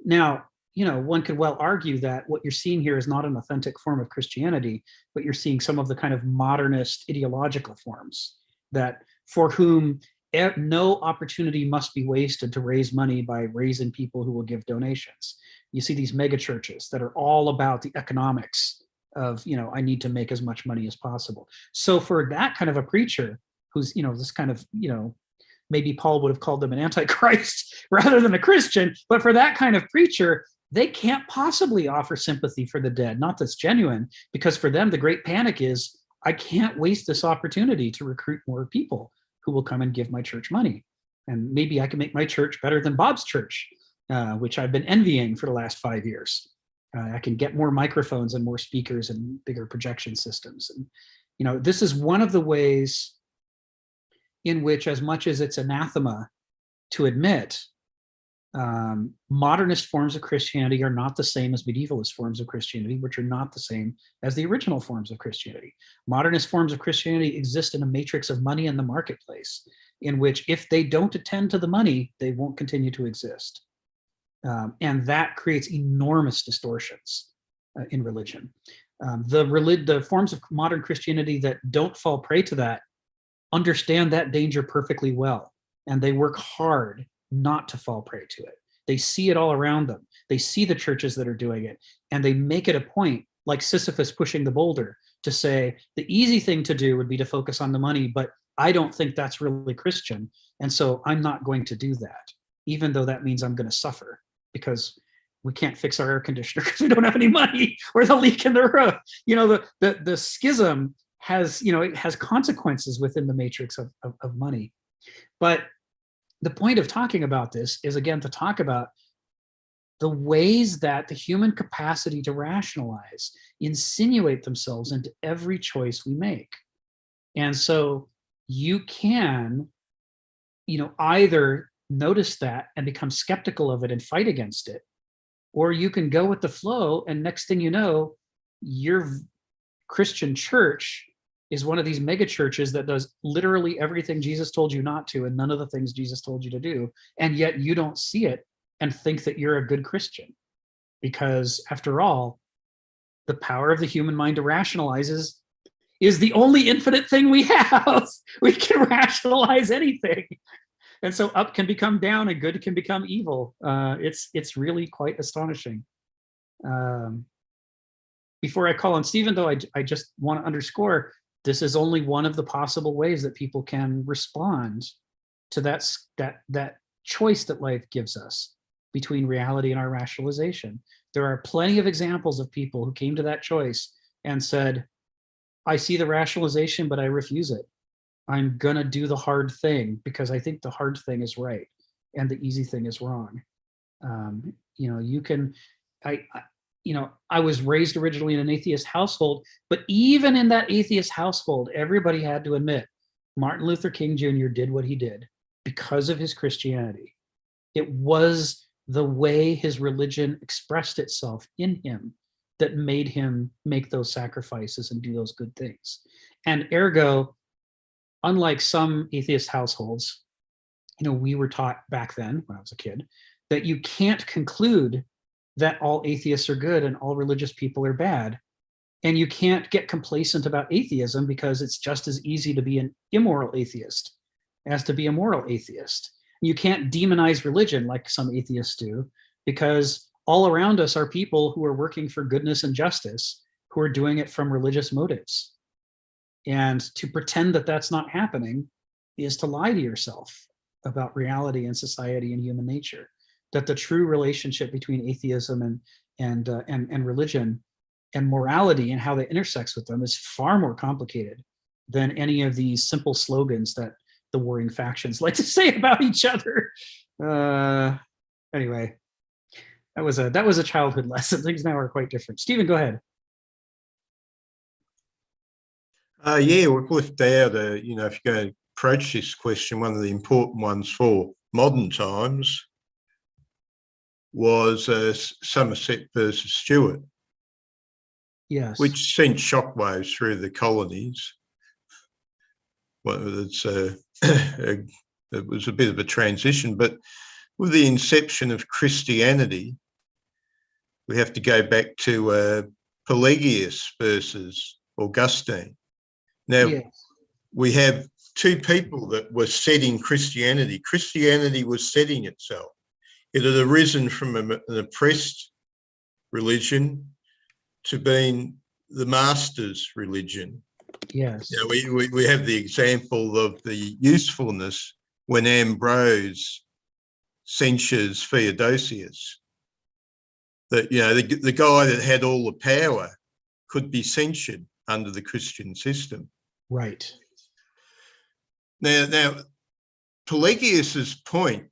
Speaker 1: Now, one could well argue that what you're seeing here is not an authentic form of Christianity, but you're seeing some of the kind of modernist ideological forms that for whom no opportunity must be wasted to raise money by raising people who will give donations. You see these mega churches that are all about the economics of, I need to make as much money as possible. So for that kind of a preacher who's, this kind of, maybe Paul would have called them an antichrist rather than a Christian, but for that kind of preacher, they can't possibly offer sympathy for the dead, not that's genuine, because for them, the great panic is, I can't waste this opportunity to recruit more people who will come and give my church money. And maybe I can make my church better than Bob's church, which I've been envying for the last 5 years. I can get more microphones and more speakers and bigger projection systems. And, this is one of the ways in which, as much as it's anathema to admit, modernist forms of Christianity are not the same as medievalist forms of Christianity, which are not the same as the original forms of Christianity. Modernist forms of Christianity exist in a matrix of money in the marketplace, in which if they don't attend to the money, they won't continue to exist. And that creates enormous distortions in religion. The forms of modern Christianity that don't fall prey to that understand that danger perfectly well, and they work hard not to fall prey to it. They see it all around them. They see the churches that are doing it, and they make it a point, like Sisyphus pushing the boulder, to say the easy thing to do would be to focus on the money, but I don't think that's really Christian, and so I'm not going to do that, even though that means I'm going to suffer, because we can't fix our air conditioner because we don't have any money, or the leak in the roof. The schism has, it has consequences within the matrix of money. But the point of talking about this is, again, to talk about the ways that the human capacity to rationalize insinuate themselves into every choice we make. And so you can, either notice that and become skeptical of it and fight against it, or you can go with the flow, and next thing you know, your Christian church is one of these mega churches that does literally everything Jesus told you not to and none of the things Jesus told you to do. And yet you don't see it and think that you're a good Christian. Because after all, the power of the human mind to rationalize is the only infinite thing we have. We can rationalize anything. And so up can become down and good can become evil. It's really quite astonishing. Before I call on Stephen, though, I just want to underscore, this is only one of the possible ways that people can respond to that choice that life gives us between reality and our rationalization. There are plenty of examples of people who came to that choice and said, I see the rationalization, but I refuse it. I'm gonna do the hard thing because I think the hard thing is right and the easy thing is wrong. I was raised originally in an atheist household, but even in that atheist household, everybody had to admit Martin Luther King Jr. did what he did because of his Christianity. It was the way his religion expressed itself in him that made him make those sacrifices and do those good things. And ergo, unlike some atheist households, we were taught back then when I was a kid that you can't conclude that all atheists are good and all religious people are bad. And you can't get complacent about atheism because it's just as easy to be an immoral atheist as to be a moral atheist. You can't demonize religion like some atheists do, because all around us are people who are working for goodness and justice, who are doing it from religious motives. And to pretend that that's not happening is to lie to yourself about reality and society and human nature. That the true relationship between atheism and religion and morality and how that intersects with them is far more complicated than any of these simple slogans that the warring factions like to say about each other. Anyway, that was a childhood lesson. Things now are quite different. Stephen, go ahead.
Speaker 4: We've left out, if you're going to approach this question, one of the important ones for modern times was Somerset versus Stuart.
Speaker 1: Yes.
Speaker 4: Which sent shockwaves through the colonies. Well, it was a bit of a transition, but with the inception of Christianity, we have to go back to Pelagius versus Augustine. Now,
Speaker 1: yes.
Speaker 4: we have two people that were setting Christianity. Christianity was setting itself. It had arisen from an oppressed religion to being the master's religion.
Speaker 1: Yes.
Speaker 4: You know, we have the example of the usefulness when Ambrose censures Theodosius. That, you know, the guy that had all the power could be censured under the Christian system.
Speaker 1: Right.
Speaker 4: Now, Pelagius's point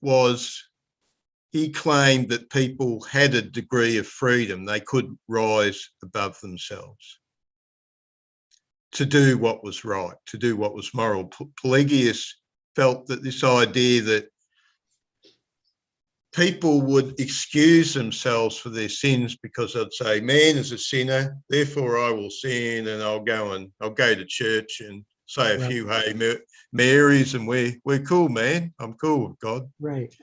Speaker 4: was he claimed that people had a degree of freedom. They could rise above themselves to do what was right, to do what was moral. Pelagius felt that this idea that people would excuse themselves for their sins because they'd say, man is a sinner, therefore I will sin, and I'll go to church and say a few Hey Marys, and we're cool, man. I'm cool with God.
Speaker 1: Right.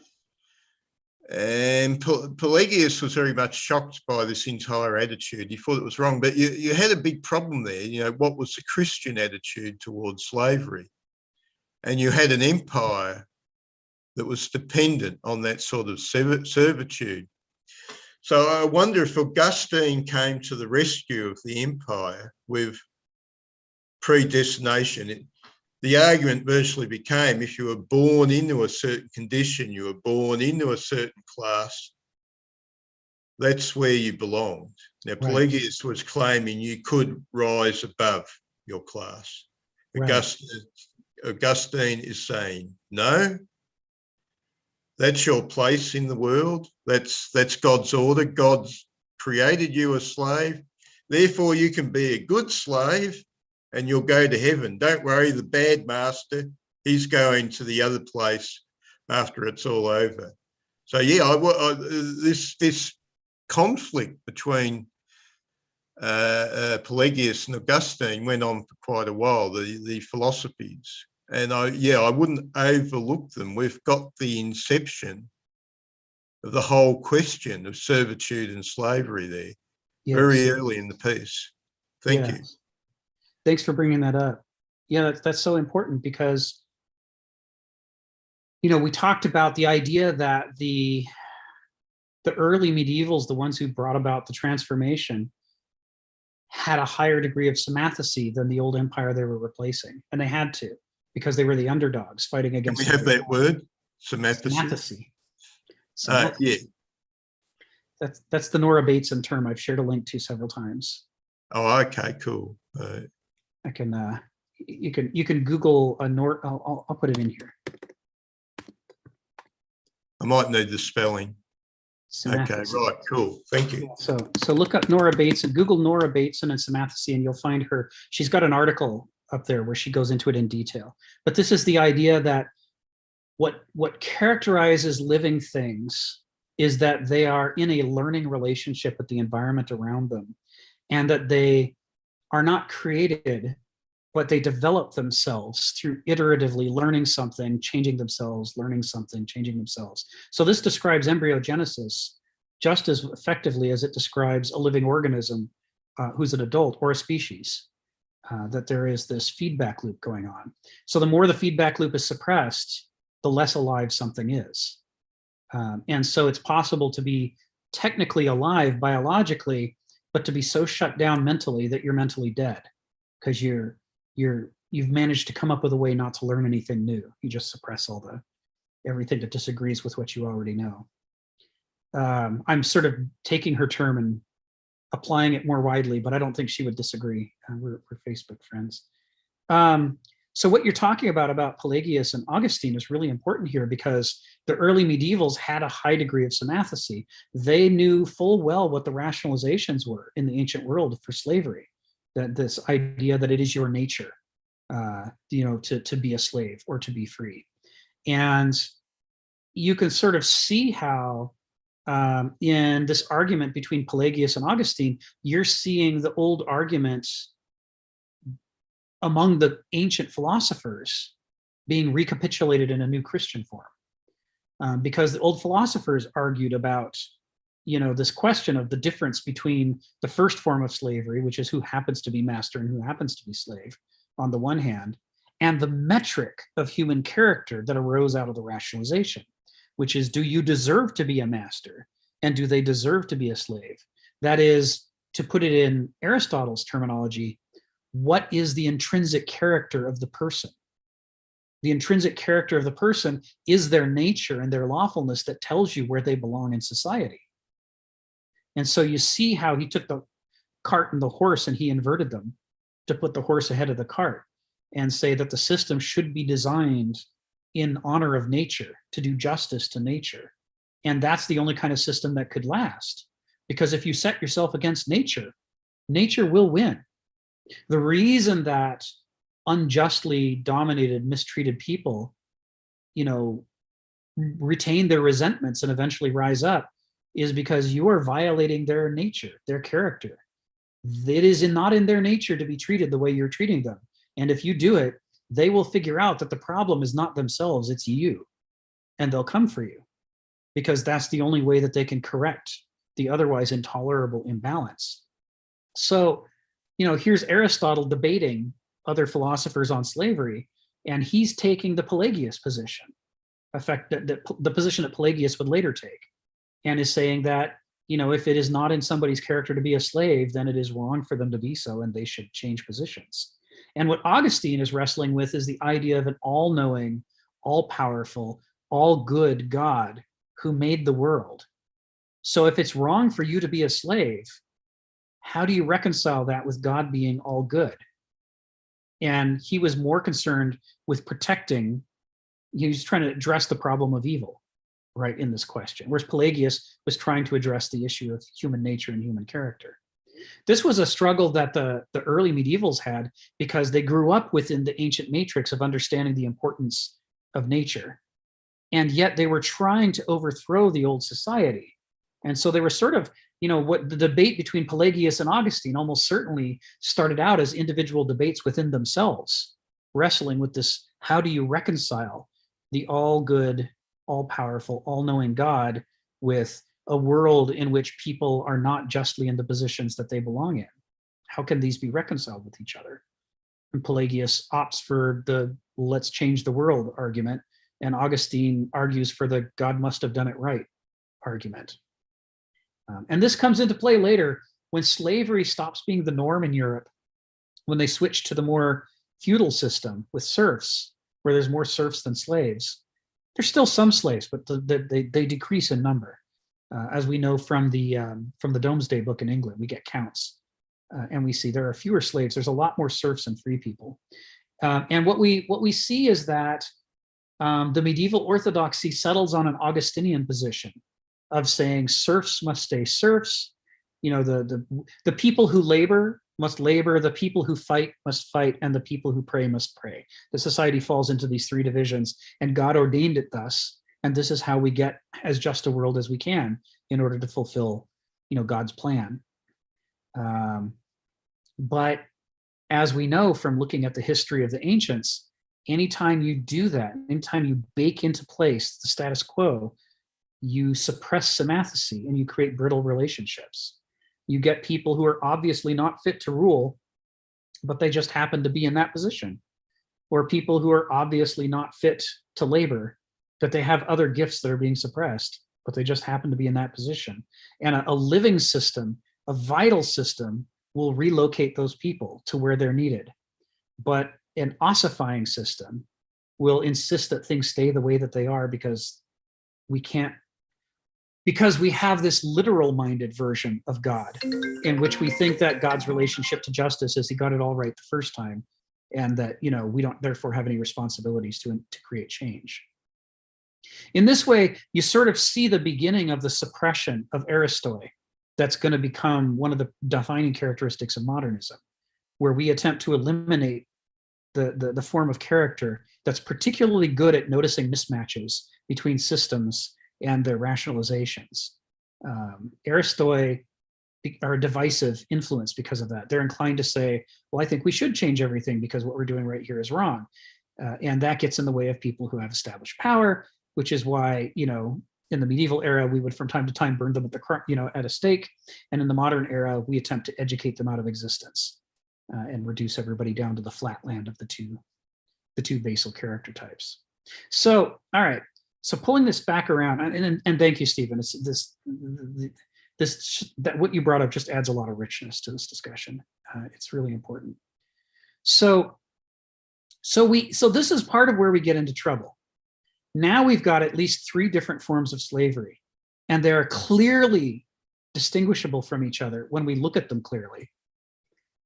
Speaker 4: And Pelagius was very much shocked by this entire attitude. He thought it was wrong, but you had a big problem there. You know, what was the Christian attitude towards slavery? And you had an empire that was dependent on that sort of servitude. So I wonder if Augustine came to the rescue of the empire with predestination. The argument virtually became, if you were born into a certain condition, you were born into a certain class, that's where you belonged. Now, Pelagius was claiming you could rise above your class. Augustine is saying, no, that's your place in the world. That's God's order. God's created you a slave. Therefore, you can be a good slave and you'll go to heaven. Don't worry, the bad master, he's going to the other place after it's all over. So, yeah, this conflict between Pelagius and Augustine went on for quite a while, the philosophies. And I wouldn't overlook them. We've got the inception of the whole question of servitude and slavery there, very early in the piece. Thank you.
Speaker 1: Thanks for bringing that up. Yeah, that's so important because, you know, we talked about the idea that the early medievals, the ones who brought about the transformation, had a higher degree of samathacy than the old empire they were replacing, and they had to, because they were the underdogs fighting against.
Speaker 4: Can we have that word, samathacy? Yeah.
Speaker 1: That's the Nora Bateson term I've shared a link to several times.
Speaker 4: Oh, okay, cool.
Speaker 1: I can you can Google a Nora. I'll put it in here.
Speaker 4: I might need the spelling. Okay, right, cool. Thank you.
Speaker 1: So look up Nora Bateson, Google Nora Bateson and samathacy, and you'll find her. She's got an article up there where she goes into it in detail. But this is the idea that what characterizes living things is that they are in a learning relationship with the environment around them, and that they are not created, but they develop themselves through iteratively learning something, changing themselves, learning something, changing themselves. So this describes embryogenesis just as effectively as it describes a living organism who's an adult or a species, that there is this feedback loop going on. So the more the feedback loop is suppressed, the less alive something is. And so it's possible to be technically alive biologically, but to be so shut down mentally that you're mentally dead, because you've managed to come up with a way not to learn anything new. You just suppress everything that disagrees with what you already know. I'm sort of taking her term and applying it more widely, but I don't think she would disagree. We're Facebook friends. So what you're talking about Pelagius and Augustine is really important here, because the early medievals had a high degree of samathacy. They knew full well what the rationalizations were in the ancient world for slavery, that this idea that it is your nature, to be a slave or to be free. And you can sort of see how in this argument between Pelagius and Augustine, you're seeing the old arguments among the ancient philosophers being recapitulated in a new Christian form, because the old philosophers argued about, this question of the difference between the first form of slavery, which is who happens to be master and who happens to be slave, on the one hand, and the metric of human character that arose out of the rationalization, which is, do you deserve to be a master? And do they deserve to be a slave? That is, to put it in Aristotle's terminology, what is the intrinsic character of the person? The intrinsic character of the person is their nature and their lawfulness that tells you where they belong in society. And so you see how he took the cart and the horse and he inverted them to put the horse ahead of the cart and say that the system should be designed in honor of nature, to do justice to nature. And that's the only kind of system that could last. Because if you set yourself against nature, nature will win. The reason that unjustly dominated, mistreated people, retain their resentments and eventually rise up is because you are violating their nature, their character. It is not in their nature to be treated the way you're treating them. And if you do it, they will figure out that the problem is not themselves, it's you. And they'll come for you because that's the only way that they can correct the otherwise intolerable imbalance. So, here's Aristotle debating other philosophers on slavery, and he's taking the Pelagius position, the position that Pelagius would later take, and is saying that, if it is not in somebody's character to be a slave, then it is wrong for them to be so, and they should change positions. And what Augustine is wrestling with is the idea of an all-knowing, all-powerful, all-good God who made the world. So if it's wrong for you to be a slave, how do you reconcile that with God being all good? And he was more concerned with protecting, he was trying to address the problem of evil, right, in this question, whereas Pelagius was trying to address the issue of human nature and human character. This was a struggle that the early medievals had because they grew up within the ancient matrix of understanding the importance of nature. And yet they were trying to overthrow the old society. And so they were sort of, what the debate between Pelagius and Augustine almost certainly started out as individual debates within themselves, wrestling with this, how do you reconcile the all-good, all-powerful, all-knowing God with a world in which people are not justly in the positions that they belong in? How can these be reconciled with each other? And Pelagius opts for the let's change the world argument, and Augustine argues for the God must have done it right argument. And this comes into play later when slavery stops being the norm in Europe, when they switch to the more feudal system with serfs, where there's more serfs than slaves. There's still some slaves, but they decrease in number. As we know from the Domesday Book in England, we get counts, and we see there are fewer slaves. There's a lot more serfs and free people. And what we see is that the medieval orthodoxy settles on an Augustinian position of saying serfs must stay serfs. The people who labor must labor, the people who fight must fight, and the people who pray must pray. The society falls into these three divisions, and God ordained it thus. And this is how we get as just a world as we can in order to fulfill, God's plan. But as we know from looking at the history of the ancients, anytime you do that, anytime you bake into place the status quo, you suppress symathecy and you create brittle relationships. You get people who are obviously not fit to rule, but they just happen to be in that position. Or people who are obviously not fit to labor, but they have other gifts that are being suppressed, but they just happen to be in that position. And a living system, a vital system, will relocate those people to where they're needed. But an ossifying system will insist that things stay the way that they are because we have this literal-minded version of God in which we think that God's relationship to justice is he got it all right the first time, and that we don't therefore have any responsibilities to create change. In this way, you sort of see the beginning of the suppression of Aristoi that's going to become one of the defining characteristics of modernism, where we attempt to eliminate the form of character that's particularly good at noticing mismatches between systems and their rationalizations. Aristoi are a divisive influence because of that. They're inclined to say, well, I think we should change everything because what we're doing right here is wrong. And that gets in the way of people who have established power, which is why, in the medieval era, we would from time to time burn them at a stake. And in the modern era, we attempt to educate them out of existence and reduce everybody down to the flat land of the two the two basal character types. So, all right. So pulling this back around, and thank you, Stephen. That what you brought up just adds a lot of richness to this discussion. It's really important. So this is part of where we get into trouble. Now we've got at least 3 different forms of slavery, and they're clearly distinguishable from each other when we look at them clearly.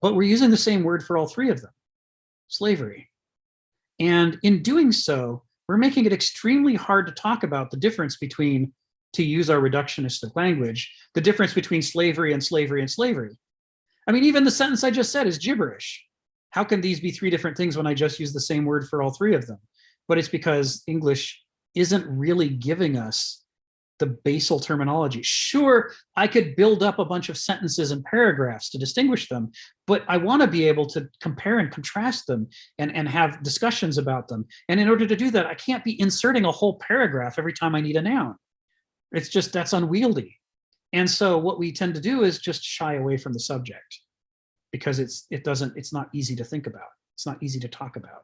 Speaker 1: But we're using the same word for all 3 of them, slavery. And in doing so, we're making it extremely hard to talk about the difference between, to use our reductionistic language, the difference between slavery and slavery and slavery. I mean, even the sentence I just said is gibberish. How can these be 3 different things when I just use the same word for all 3 of them? But it's because English isn't really giving us the basal terminology. Sure, I could build up a bunch of sentences and paragraphs to distinguish them, but I want to be able to compare and contrast them and have discussions about them. And in order to do that, I can't be inserting a whole paragraph every time I need a noun. It's just, that's unwieldy. And so what we tend to do is just shy away from the subject because it's not easy to think about. It's not easy to talk about.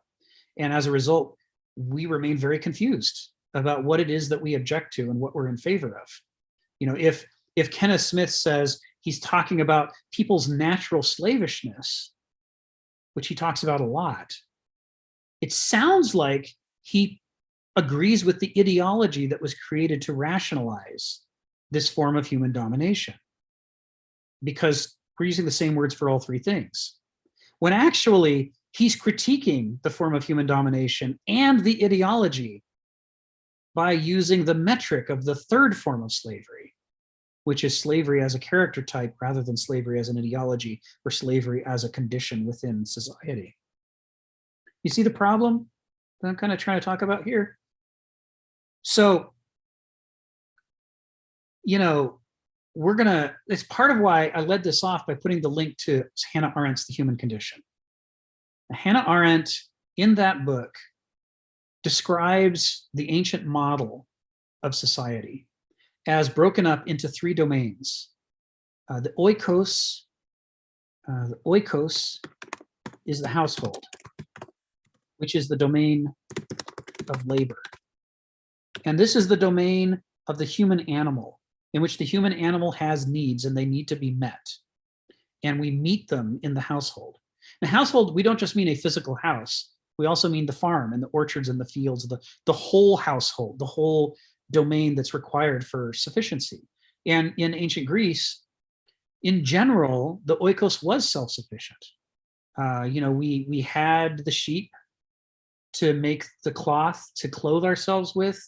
Speaker 1: And as a result, we remain very confused about what it is that we object to and what we're in favor of. You know, if Kenneth Smith says he's talking about people's natural slavishness, which he talks about a lot, it sounds like he agrees with the ideology that was created to rationalize this form of human domination, because we're using the same words for all 3 things, when actually he's critiquing the form of human domination and the ideology by using the metric of the 3rd form of slavery, which is slavery as a character type rather than slavery as an ideology or slavery as a condition within society. You see the problem that I'm kind of trying to talk about here? So, you know, it's part of why I led this off by putting the link to Hannah Arendt's The Human Condition. Hannah Arendt, in that book, describes the ancient model of society as broken up into 3 domains. The oikos is the household, which is the domain of labor. And this is the domain of the human animal, in which the human animal has needs and they need to be met. And we meet them in the household. In the household, we don't just mean a physical house. We also mean the farm and the orchards and the fields, the whole household, the whole domain that's required for sufficiency. And in ancient Greece, in general, the oikos was self-sufficient. You know, we had the sheep to make the cloth to clothe ourselves with.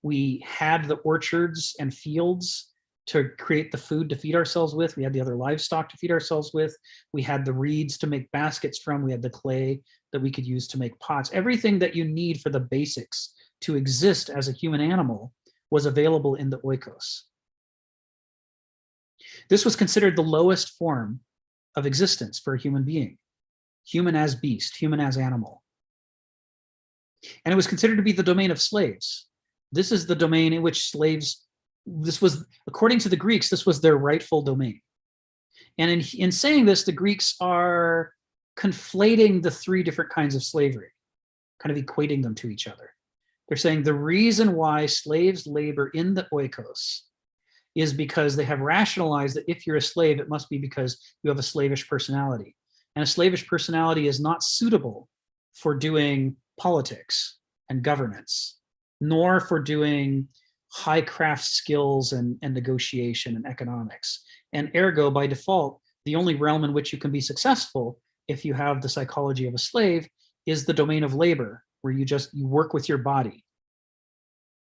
Speaker 1: We had the orchards and fields to create the food to feed ourselves with. We had the other livestock to feed ourselves with. We had the reeds to make baskets from. We had the clay that we could use to make pots. Everything that you need for the basics to exist as a human animal was available in the oikos. This was considered the lowest form of existence for a human being. Human as beast, human as animal. And it was considered to be the domain of slaves. This is the domain in which slaves, this was, according to the Greeks, this was their rightful domain. And in saying this, the Greeks are conflating the 3 different kinds of slavery, kind of equating them to each other. They're saying the reason why slaves labor in the oikos is because they have rationalized that if you're a slave, it must be because you have a slavish personality. And a slavish personality is not suitable for doing politics and governance, nor for doing high craft skills and negotiation and economics. And ergo, by default, the only realm in which you can be successful if you have the psychology of a slave is the domain of labor, where you work with your body,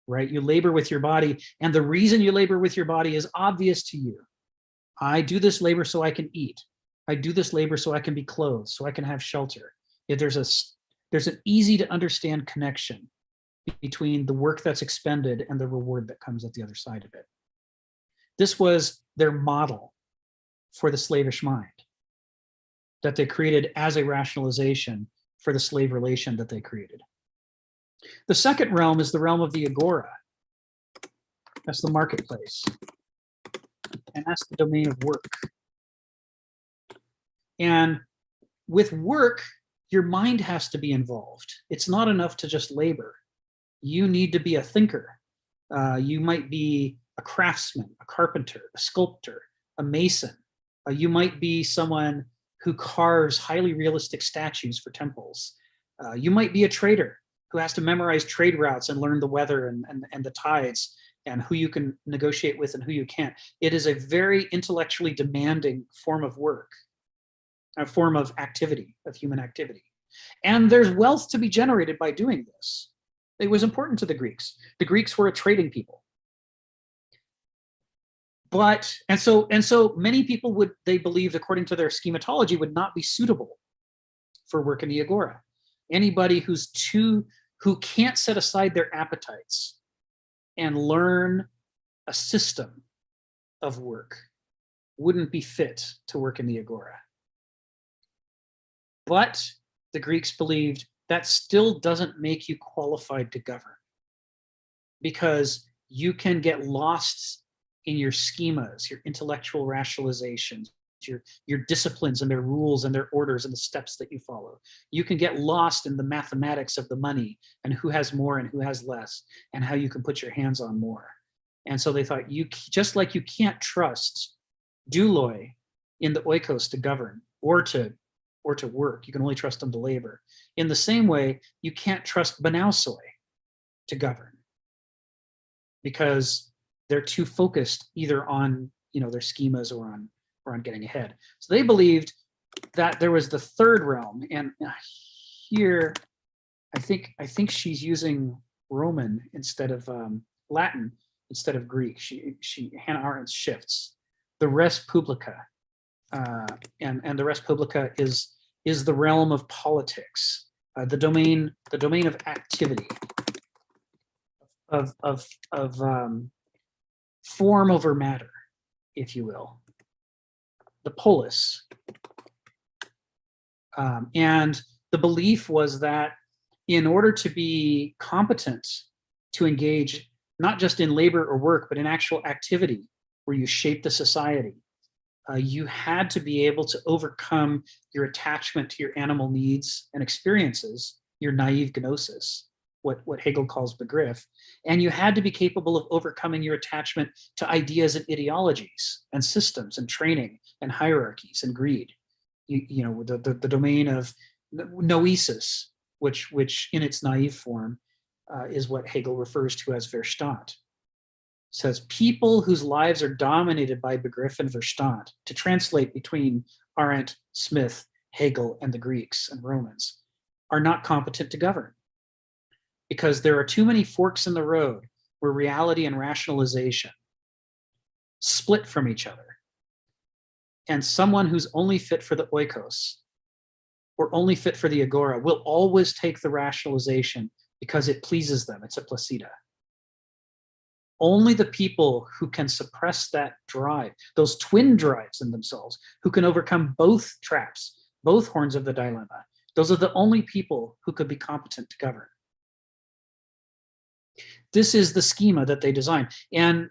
Speaker 1: right? You labor with your body, and the reason you labor with your body is obvious to you. I do this labor so I can eat. I do this labor so I can be clothed, so I can have shelter. There's an easy to understand connection between the work that's expended and the reward that comes at the other side of it. This was their model for the slavish mind that they created as a rationalization for the slave relation that they created. The second realm is the realm of the agora. That's the marketplace. And that's the domain of work. And with work, your mind has to be involved. It's not enough to just labor. You need to be a thinker. You might be a craftsman, a carpenter, a sculptor, a mason. You might be someone who carves highly realistic statues for temples. You might be a trader who has to memorize trade routes and learn the weather and the tides and who you can negotiate with and who you can't. It is a very intellectually demanding form of work, a form of activity, of human activity. And there's wealth to be generated by doing this. It was important to the Greeks. The Greeks were a trading people. But, and so many people they believed, according to their schematology, would not be suitable for work in the agora. Anybody who can't set aside their appetites and learn a system of work wouldn't be fit to work in the agora. But the Greeks believed that still doesn't make you qualified to govern, because you can get lost in your schemas, your intellectual rationalizations, your disciplines and their rules and their orders and the steps that you follow. You can get lost in the mathematics of the money and who has more and who has less and how you can put your hands on more. And so they thought, just like you can't trust douloi in the oikos to govern or to work, you can only trust them to labor. In the same way, you can't trust banausoi to govern, because they're too focused either on their schemas or on getting ahead. So they believed that there was the third realm, and here I think she's using Roman instead of Latin instead of Greek. Hannah Arendt shifts the res publica, and the res publica is the realm of politics, the domain of activity, of form over matter, if you will, the polis. And the belief was that in order to be competent to engage not just in labor or work, but in actual activity where you shape the society, you had to be able to overcome your attachment to your animal needs and experiences, your naive gnosis, what Hegel calls begriff, and you had to be capable of overcoming your attachment to ideas and ideologies and systems and training and hierarchies and greed. The domain of noesis, which in its naive form is what Hegel refers to as Verstand. Says people whose lives are dominated by begriff and Verstand, to translate between Arendt, Smith, Hegel, and the Greeks and Romans, are not competent to govern, because there are too many forks in the road where reality and rationalization split from each other. And someone who's only fit for the oikos or only fit for the agora will always take the rationalization because it pleases them. It's a placida. Only the people who can suppress that drive, those twin drives in themselves, who can overcome both traps, both horns of the dilemma, those are the only people who could be competent to govern. This is the schema that they designed. And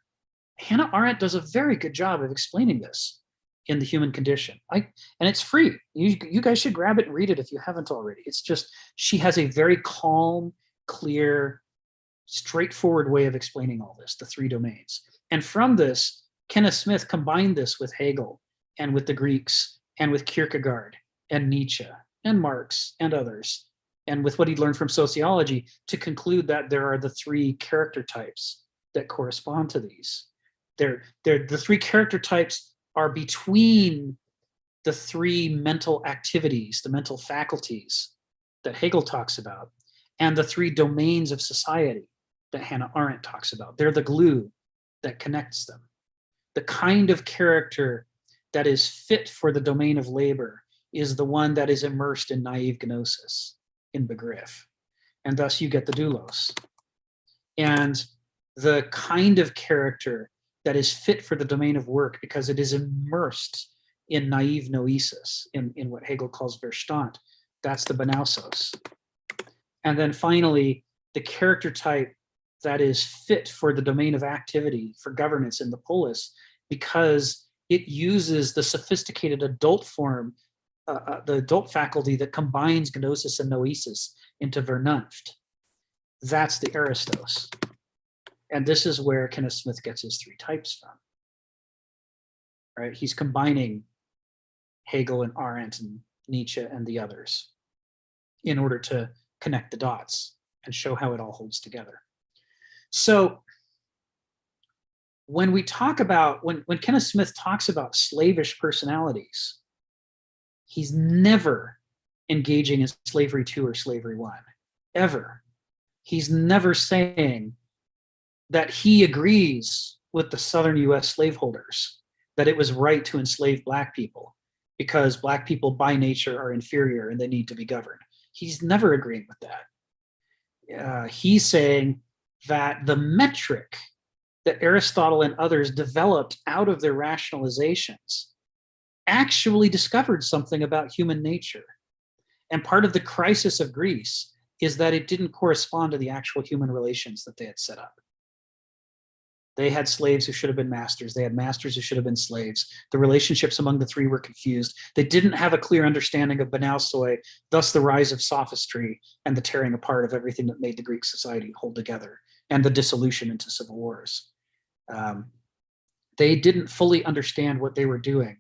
Speaker 1: Hannah Arendt does a very good job of explaining this in The Human Condition. And it's free. You guys should grab it and read it if you haven't already. It's just, she has a very calm, clear, straightforward way of explaining all this, the three domains. And from this, Kenneth Smith combined this with Hegel and with the Greeks and with Kierkegaard and Nietzsche and Marx and others, and with what he learned from sociology, to conclude that there are the three character types that correspond to these. The three character types are between the three mental activities, the mental faculties that Hegel talks about, and the three domains of society that Hannah Arendt talks about. They're the glue that connects them. The kind of character that is fit for the domain of labor is the one that is immersed in naive gnosis, in begriff. And thus you get the doulos. And the kind of character that is fit for the domain of work, because it is immersed in naive noesis, in what Hegel calls Verstand, that's the banausos. And then finally, the character type that is fit for the domain of activity, for governance in the polis, because it uses the sophisticated adult form the adult faculty that combines gnosis and noesis into Vernunft. That's the Aristos. And this is where Kenneth Smith gets his 3 types from. Right? He's combining Hegel and Arendt and Nietzsche and the others in order to connect the dots and show how it all holds together. So when we talk about, when Kenneth Smith talks about slavish personalities, he's never engaging in slavery 2 or slavery 1, ever. He's never saying that he agrees with the Southern US slaveholders that it was right to enslave Black people because Black people by nature are inferior and they need to be governed. He's never agreeing with that. He's saying that the metric that Aristotle and others developed out of their rationalizations actually discovered something about human nature. And part of the crisis of Greece is that it didn't correspond to the actual human relations that they had set up. They had slaves who should have been masters. They had masters who should have been slaves. The relationships among the 3 were confused. They didn't have a clear understanding of Banausoi, thus the rise of sophistry and the tearing apart of everything that made the Greek society hold together and the dissolution into civil wars. They didn't fully understand what they were doing,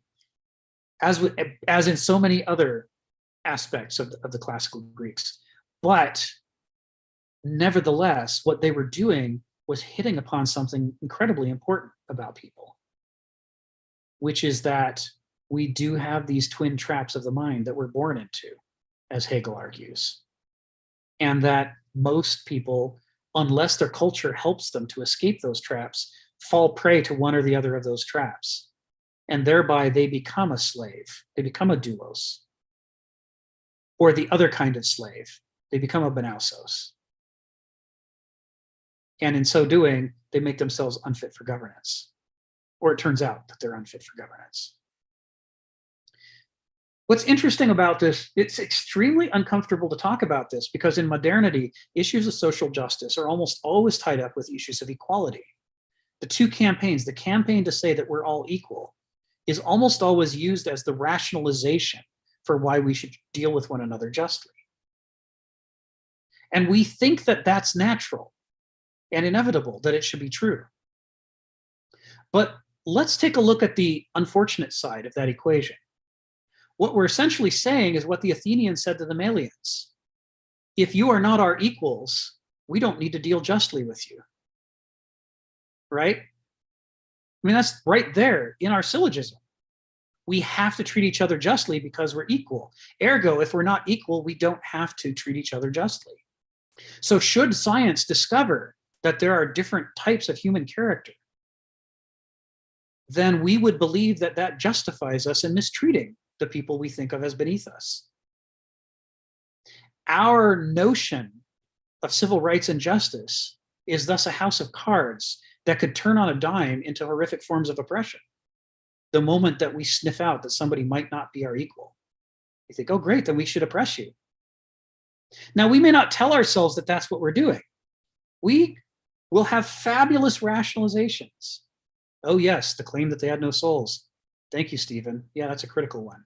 Speaker 1: as in so many other aspects of the classical Greeks. But nevertheless, what they were doing was hitting upon something incredibly important about people, which is that we do have these twin traps of the mind that we're born into, as Hegel argues, and that most people, unless their culture helps them to escape those traps, fall prey to one or the other of those traps, and thereby they become a slave. They become a doulos, or the other kind of slave. They become a banausos. And in so doing, they make themselves unfit for governance. Or it turns out that they're unfit for governance. What's interesting about this, it's extremely uncomfortable to talk about this because in modernity, issues of social justice are almost always tied up with issues of equality. The 2 campaigns, the campaign to say that we're all equal, is almost always used as the rationalization for why we should deal with one another justly. And we think that that's natural and inevitable, that it should be true. But let's take a look at the unfortunate side of that equation. What we're essentially saying is what the Athenians said to the Melians. If you are not our equals, we don't need to deal justly with you. Right? I mean, that's right there in our syllogism. We have to treat each other justly because we're equal. Ergo, if we're not equal, we don't have to treat each other justly. So should science discover that there are different types of human character, then we would believe that that justifies us in mistreating the people we think of as beneath us. Our notion of civil rights and justice is thus a house of cards that could turn on a dime into horrific forms of oppression. The moment that we sniff out that somebody might not be our equal, we think, oh, great, then we should oppress you. Now, we may not tell ourselves that that's what we're doing. We will have fabulous rationalizations. Oh, yes, the claim that they had no souls. Thank you, Stephen. Yeah, that's a critical one.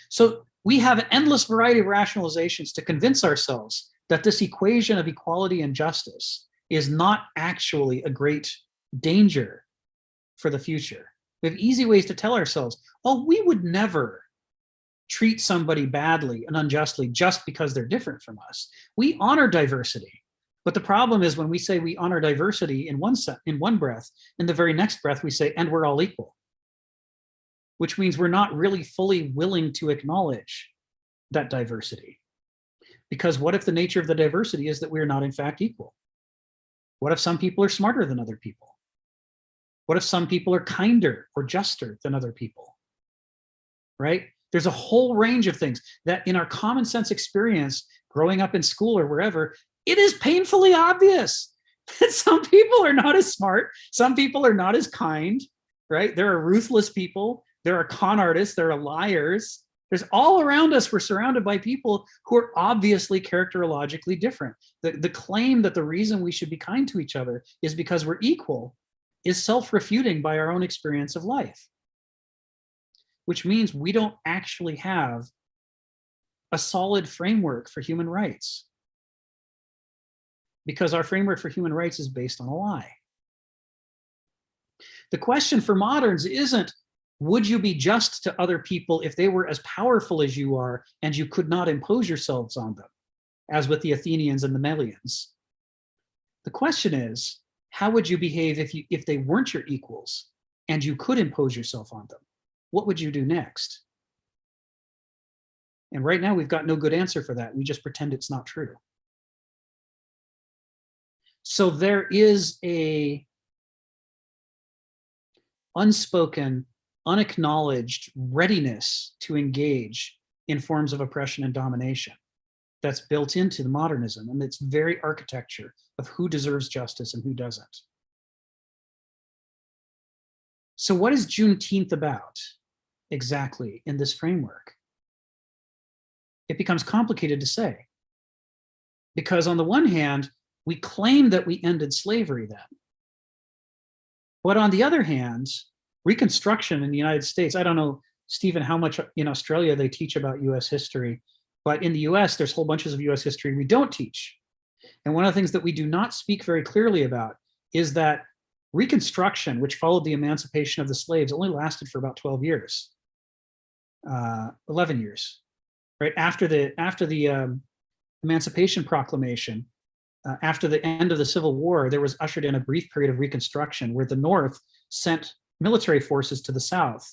Speaker 1: So we have an endless variety of rationalizations to convince ourselves that this equation of equality and justice is not actually a great danger for the future. We have easy ways to tell ourselves, oh, we would never treat somebody badly and unjustly just because they're different from us. We honor diversity. But the problem is when we say we honor diversity in one breath, in the very next breath we say, and we're all equal, which means we're not really fully willing to acknowledge that diversity. Because what if the nature of the diversity is that we're not in fact equal? What if some people are smarter than other people? What if some people are kinder or juster than other people? Right? There's a whole range of things that in our common sense experience, growing up in school or wherever, it is painfully obvious that some people are not as smart, some people are not as kind, right? There are ruthless people, there are con artists, there are liars. There's all around us, we're surrounded by people who are obviously characterologically different. The claim that the reason we should be kind to each other is because we're equal is self-refuting by our own experience of life. which means we don't actually have a solid framework for human rights, because our framework for human rights is based on a lie. The question for moderns isn't, would you be just to other people if they were as powerful as you are and you could not impose yourselves on them, as with the Athenians and the Melians? The question is, how would you behave if they weren't your equals and you could impose yourself on them? What would you do next? And right now, we've got no good answer for that. We just pretend it's not true. So there is a unspoken, unacknowledged readiness to engage in forms of oppression and domination that's built into the modernism, and its very architecture of who deserves justice and who doesn't. So what is Juneteenth about exactly in this framework? It becomes complicated to say, because on the one hand, we claim that we ended slavery then. But on the other hand, Reconstruction in the United States, I don't know, Stephen, how much in Australia they teach about US history, but in the US, there's whole bunches of US history we don't teach. And one of the things that we do not speak very clearly about is that Reconstruction, which followed the emancipation of the slaves, only lasted for about 12 years, 11 years, right? After the Emancipation Proclamation, after the end of the Civil War, there was ushered in a brief period of Reconstruction where the North sent military forces to the South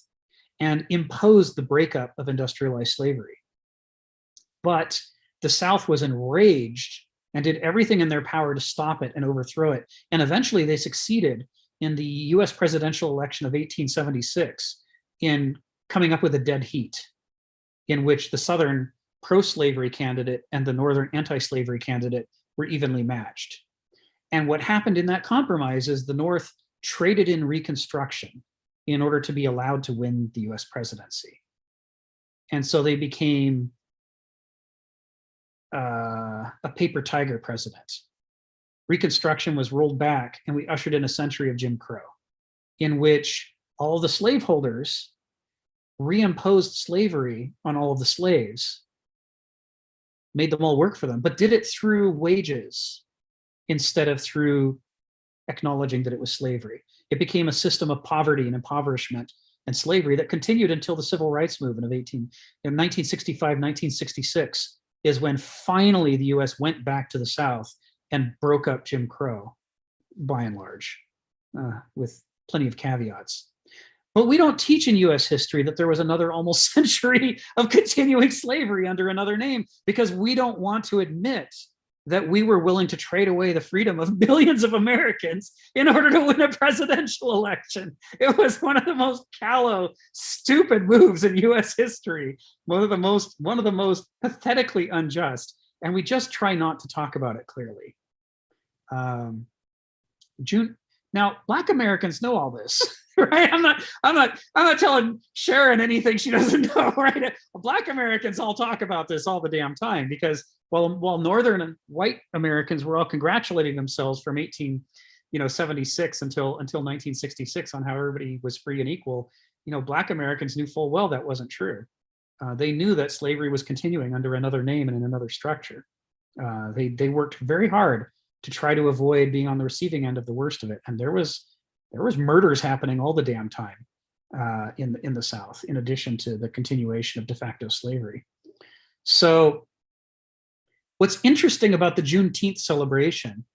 Speaker 1: and imposed the breakup of industrialized slavery. But the South was enraged and did everything in their power to stop it and overthrow it. And eventually they succeeded in the US presidential election of 1876 in coming up with a dead heat in which the Southern pro-slavery candidate and the Northern anti-slavery candidate were evenly matched. And what happened in that compromise is the North traded in Reconstruction in order to be allowed to win the US presidency. And so they became a paper tiger president. Reconstruction was rolled back and we ushered in a century of Jim Crow, in which all the slaveholders reimposed slavery on all of the slaves, made them all work for them, but did it through wages instead of through acknowledging that it was slavery. It became a system of poverty and impoverishment and slavery that continued until the Civil Rights Movement of 1965, 1966 is when finally the US went back to the South and broke up Jim Crow, by and large, with plenty of caveats. But we don't teach in US history that there was another almost century of continuing slavery under another name, because we don't want to admit that we were willing to trade away the freedom of millions of Americans in order to win a presidential election. It was one of the most callow, stupid moves in US history, one of the most pathetically unjust, and we just try not to talk about it clearly. Now, Black Americans know all this, right? I'm not telling Sharon anything she doesn't know, right? Black Americans all talk about this all the damn time, because while Northern and white Americans were all congratulating themselves from 1876 until 1966 on how everybody was free and equal, Black Americans knew full well that wasn't true. They knew that slavery was continuing under another name and in another structure. They worked very hard to try to avoid being on the receiving end of the worst of it. And there was murders happening all the damn time in the South, in addition to the continuation of de facto slavery. So what's interesting about the Juneteenth celebration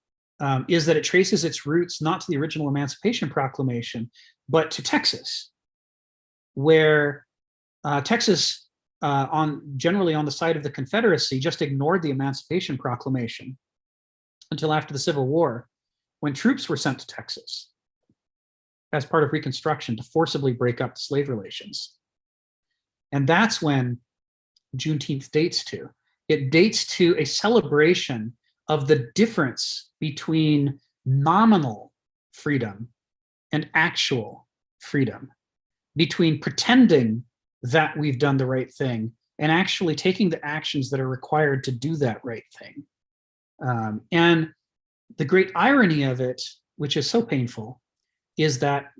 Speaker 1: is that it traces its roots not to the original Emancipation Proclamation, but to Texas, where Texas, generally on the side of the Confederacy, just ignored the Emancipation Proclamation until after the Civil War, when troops were sent to Texas as part of Reconstruction to forcibly break up the slave relations. And that's when Juneteenth dates to. It dates to a celebration of the difference between nominal freedom and actual freedom, between pretending that we've done the right thing and actually taking the actions that are required to do that right thing. And the great irony of it, which is so painful, is that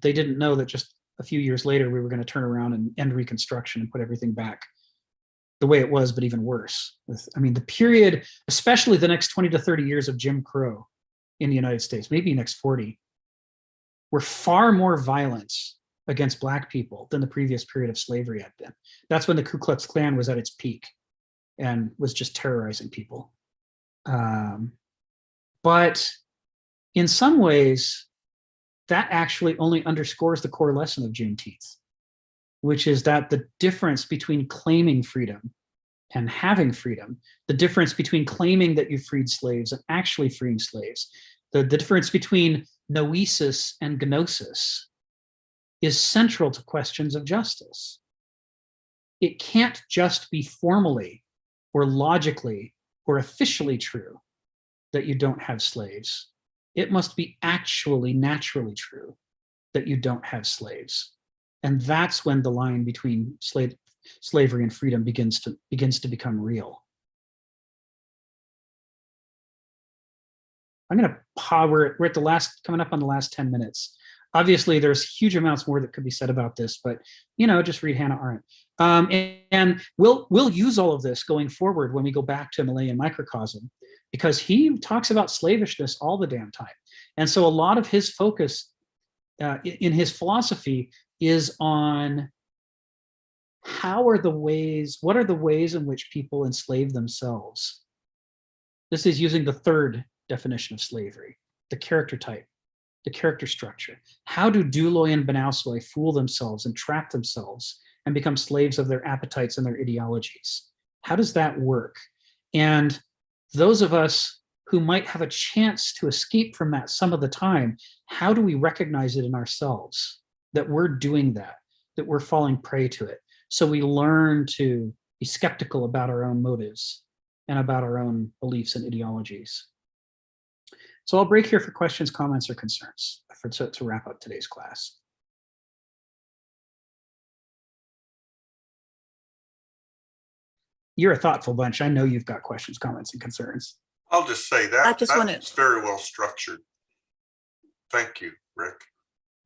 Speaker 1: they didn't know that just a few years later, we were going to turn around and end Reconstruction and put everything back the way it was, but even worse. I mean, the period, especially the next 20 to 30 years of Jim Crow in the United States, maybe next 40, were far more violent against Black people than the previous period of slavery had been. That's when the Ku Klux Klan was at its peak and was just terrorizing people. But in some ways, that actually only underscores the core lesson of Juneteenth, which is that the difference between claiming freedom and having freedom, the difference between claiming that you freed slaves and actually freeing slaves, the difference between noesis and gnosis is central to questions of justice. It can't just be formally or logically or officially true that you don't have slaves. It must be actually naturally true that you don't have slaves. And that's when the line between slavery and freedom begins to become real. I'm going to power. We're at the last, coming up on the last 10 minutes. Obviously, there's huge amounts more that could be said about this, but just read Hannah Arendt. And we'll use all of this going forward when we go back to Millennia and Microcosm, because he talks about slavishness all the damn time. And so a lot of his focus in his philosophy is on what are the ways in which people enslave themselves. This is using the third definition of slavery, the character type, the character structure. How do Douloy and Benoussoy fool themselves and trap themselves and become slaves of their appetites and their ideologies? How does that work? And those of us who might have a chance to escape from that some of the time, how do we recognize it in ourselves that we're doing that we're falling prey to it? So we learn to be skeptical about our own motives and about our own beliefs and ideologies. So I'll break here for questions, comments, or concerns to wrap up today's class. You're a thoughtful bunch. I know you've got questions, comments, and concerns.
Speaker 6: I'll just say that that's very well structured. Thank you, Rick.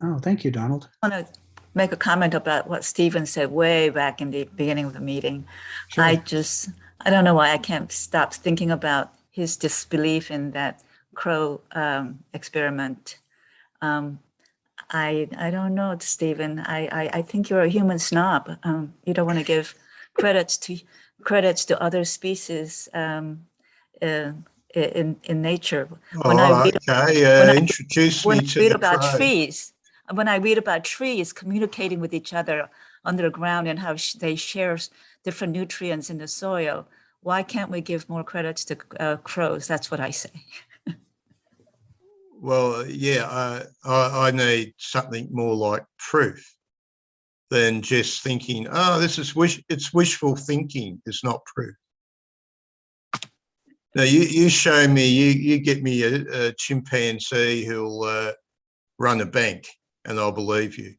Speaker 1: Oh, thank you, Donald.
Speaker 2: I want to make a comment about what Stephen said way back in the beginning of the meeting. Sure. I don't know why I can't stop thinking about his disbelief in that Crow experiment. I don't know, Stephen. I think you're a human snob. You don't want to give credits to other species in nature. When I read about trees communicating with each other underground and how they share different nutrients in the soil, why can't we give more credits to crows? That's what I say.
Speaker 4: Well, yeah, I need something more like proof than just thinking, oh, it's wishful thinking. It's not proof. Now, you show me, you get me a chimpanzee who'll run a bank, and I'll believe you.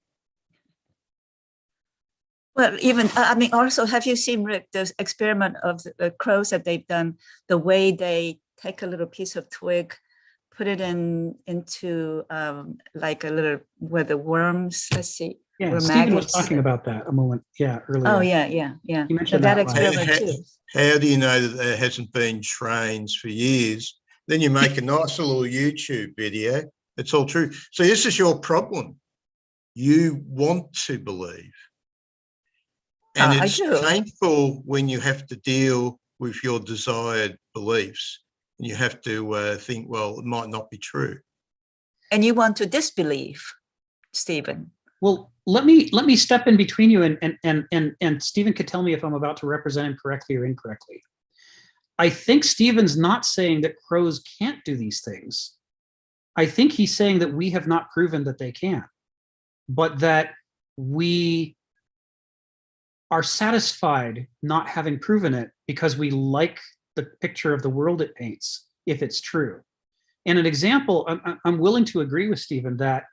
Speaker 2: Well, also, have you seen, Rick, the experiment of the crows that they've done, the way they take a little piece of twig, put it into like a little, where the worms, let's see.
Speaker 1: Yeah, Stephen was talking about that a moment, earlier.
Speaker 2: Oh, yeah.
Speaker 1: You mentioned
Speaker 2: that experiment too.
Speaker 4: How do you know that there hasn't been trains for years? Then you make a nice little YouTube video. It's all true. So this is your problem. You want to believe. And it's painful when you have to deal with your desired beliefs. And you have to think, well, it might not be true.
Speaker 2: And you want to disbelieve, Stephen.
Speaker 1: Well, let me step in between you and Stephen could tell me if I'm about to represent him correctly or incorrectly. I think Stephen's not saying that crows can't do these things. I think he's saying that we have not proven that they can, but that we are satisfied not having proven it because we like the picture of the world it paints, if it's true. And an example, I'm willing to agree with Stephen that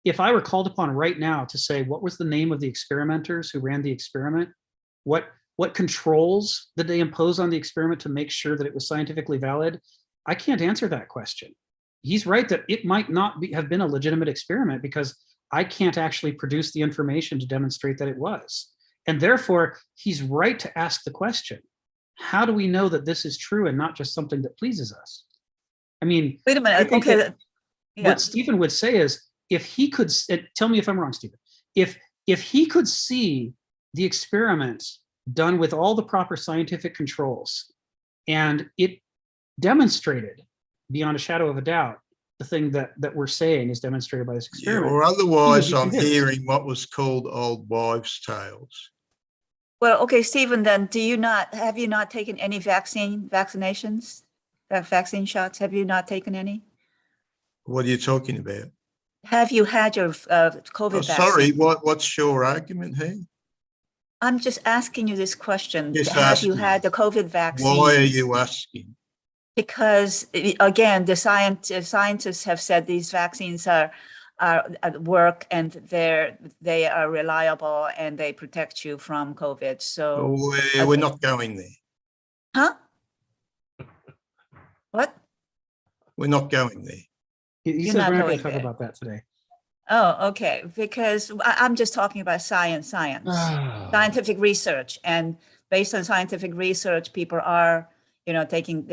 Speaker 1: if I were called upon right now to say, what was the name of the experimenters who ran the experiment? What controls did they impose on the experiment to make sure that it was scientifically valid? I can't answer that question. He's right that it might not have been a legitimate experiment because I can't actually produce the information to demonstrate that it was. And therefore, he's right to ask the question, how do we know that this is true and not just something that pleases us? I mean,
Speaker 2: wait a minute. Okay. Yeah.
Speaker 1: What Stephen would say is, if he could, tell me if I'm wrong, Stephen, if he could see the experiment done with all the proper scientific controls and it demonstrated beyond a shadow of a doubt the thing that we're saying is demonstrated by this experiment.
Speaker 4: Or otherwise, I'm
Speaker 1: convinced.
Speaker 4: hearing what was called old wives' tales.
Speaker 2: Well, okay, Stephen, then have you not taken any vaccinations, vaccine shots? Have you not taken any?
Speaker 4: What are you talking about?
Speaker 2: Have you had your COVID vaccine?
Speaker 4: Sorry, what's your argument here?
Speaker 2: I'm just asking you this question.
Speaker 4: Just
Speaker 2: have you
Speaker 4: asking.
Speaker 2: had the COVID vaccine?
Speaker 4: Why are you asking?
Speaker 2: Because again, the scientists have said these vaccines are at work and they are reliable and they protect you from COVID. So
Speaker 4: we're not going there.
Speaker 2: Huh? What?
Speaker 4: We're not going there.
Speaker 1: He says we're not going to talk about that today.
Speaker 2: Oh, okay. Because I'm just talking about science, scientific research, and based on scientific research, people are, getting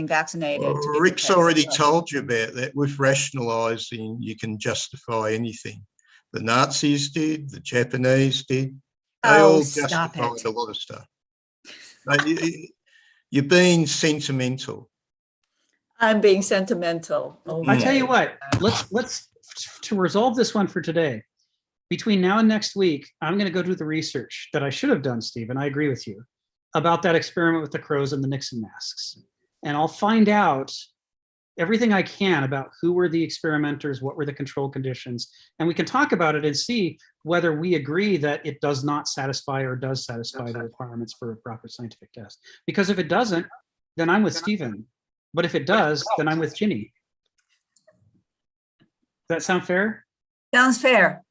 Speaker 2: vaccinated.
Speaker 4: Well, Rick's already told you about that. With rationalising, you can justify anything. The Nazis did, the Japanese did. They all justified a lot of stuff. You're being sentimental.
Speaker 2: I'm being sentimental. Okay.
Speaker 1: I tell you what, let's to resolve this one for today. Between now and next week, I'm going to go do the research that I should have done, Stephen. I agree with you about that experiment with the crows and the Nixon masks, and I'll find out everything I can about who were the experimenters, what were the control conditions, and we can talk about it and see whether we agree that it does not satisfy or does satisfy the requirements for a proper scientific test. Because if it doesn't, then I'm with Stephen. But if it does, then I'm with Ginny. Does that sound fair?
Speaker 2: Sounds fair.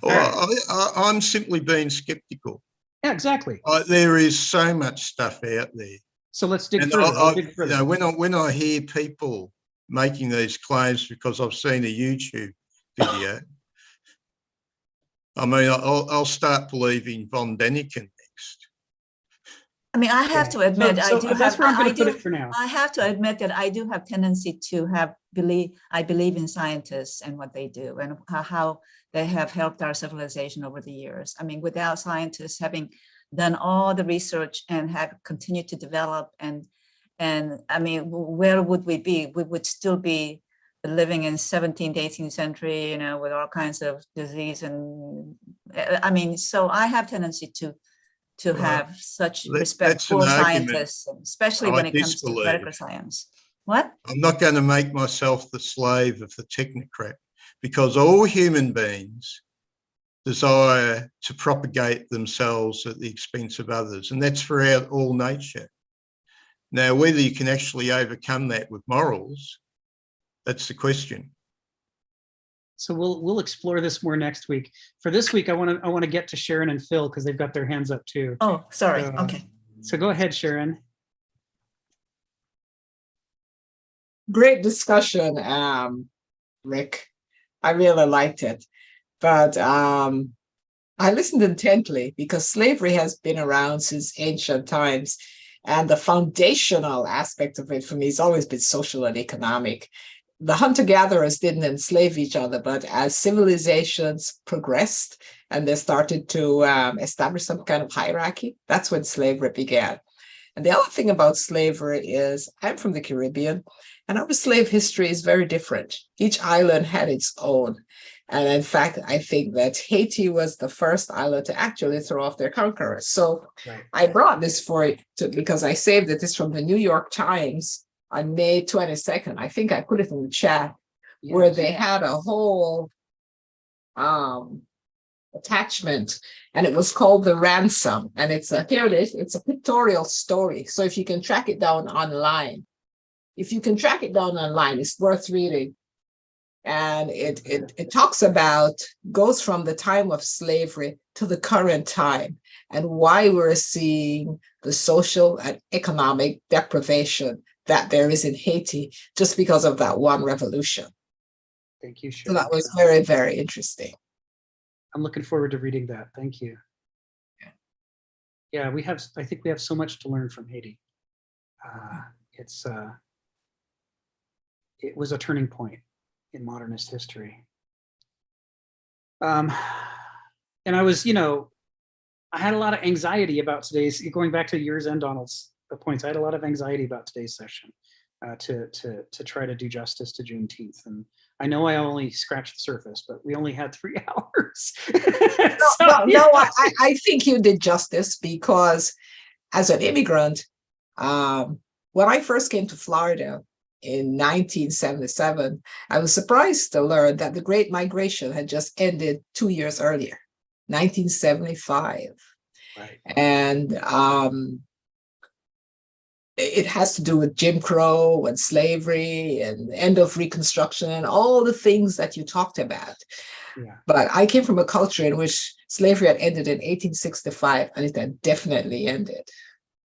Speaker 4: Well, I'm simply being skeptical.
Speaker 1: Yeah, exactly.
Speaker 4: There is so much stuff out there.
Speaker 1: So let's dig further.
Speaker 4: When I hear people making these claims because I've seen a YouTube video, I mean, I'll start believing von Däniken next.
Speaker 2: I mean, I have to admit,
Speaker 1: that's where I'm going to put it for now.
Speaker 2: I have to admit that I do have tendency to I believe in scientists and what they do and how they have helped our civilization over the years. I mean, without scientists having done all the research and have continued to develop and I mean, where would we be? We would still be living in 17th, 18th century, with all kinds of disease. And I mean, so I have tendency to have such respect for scientists, especially when it comes to medical science. What?
Speaker 4: I'm not going to make myself the slave of the technocrat, because all human beings desire to propagate themselves at the expense of others, and that's throughout all nature. Now, whether you can actually overcome that with morals, that's the question.
Speaker 1: So we'll explore this more next week. For this week, I want to get to Sharon and Phil because they've got their hands up too.
Speaker 2: Oh, sorry. Okay.
Speaker 1: So go ahead, Sharon.
Speaker 5: Great discussion, Rick. I really liked it. But I listened intently because slavery has been around since ancient times. And the foundational aspect of it for me has always been social and economic. The hunter-gatherers didn't enslave each other, but as civilizations progressed and they started to establish some kind of hierarchy, that's when slavery began. And the other thing about slavery is, I'm from the Caribbean, and our slave history is very different. Each island had its own. And in fact, I think that Haiti was the first island to actually throw off their conquerors. So right. I brought this for it because I saved it. It's from the New York Times on May 22nd. I think I put it in the chat, yes, where they had a whole attachment, and it was called The Ransom. And it's a pictorial story. So if you can track it down online, it's worth reading. And it talks about, goes from the time of slavery to the current time and why we're seeing the social and economic deprivation that there is in Haiti just because of that one revolution.
Speaker 1: Thank you,
Speaker 5: So
Speaker 1: Sharon.
Speaker 5: that was very, very interesting.
Speaker 1: I'm looking forward to reading that. Thank you. Yeah, I think we have so much to learn from Haiti. It was a turning point in modernist history. And I was, I had a lot of anxiety about today's, going back to yours and Donald's points, I had a lot of anxiety about today's session to try to do justice to Juneteenth. And I know I only scratched the surface, but we only had 3 hours.
Speaker 5: I think you did justice, because as an immigrant, when I first came to Florida in 1977, I was surprised to learn that the Great Migration had just ended 2 years earlier, 1975.
Speaker 1: Right.
Speaker 5: And it has to do with Jim Crow and slavery and end of Reconstruction and all the things that you talked about.
Speaker 1: Yeah.
Speaker 5: But I came from a culture in which slavery had ended in 1865, and it had definitely ended.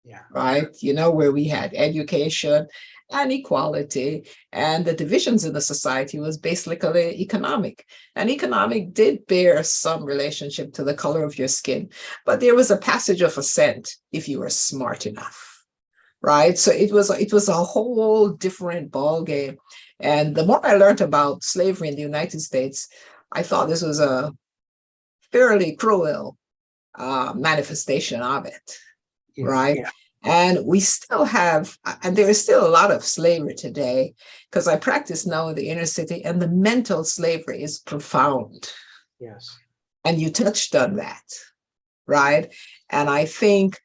Speaker 1: Yeah.
Speaker 5: Right? Where we had education and equality, and the divisions in the society was basically economic. And economic did bear some relationship to the color of your skin, but there was a passage of ascent if you were smart enough. Right. So it was a whole different ballgame. And the more I learned about slavery in the United States, I thought this was a fairly cruel manifestation of it.
Speaker 1: Yeah.
Speaker 5: Right. Yeah. And we still have, and there is still a lot of slavery today, because I practice now in the inner city, and the mental slavery is profound.
Speaker 1: Yes.
Speaker 5: And you touched on that. Right. And I think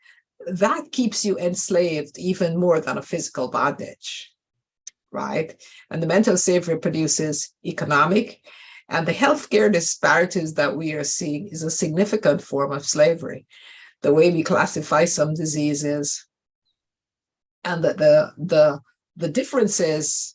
Speaker 5: that keeps you enslaved even more than a physical bondage, right? And the mental slavery produces economic, and the healthcare disparities that we are seeing is a significant form of slavery. The way we classify some diseases, and the differences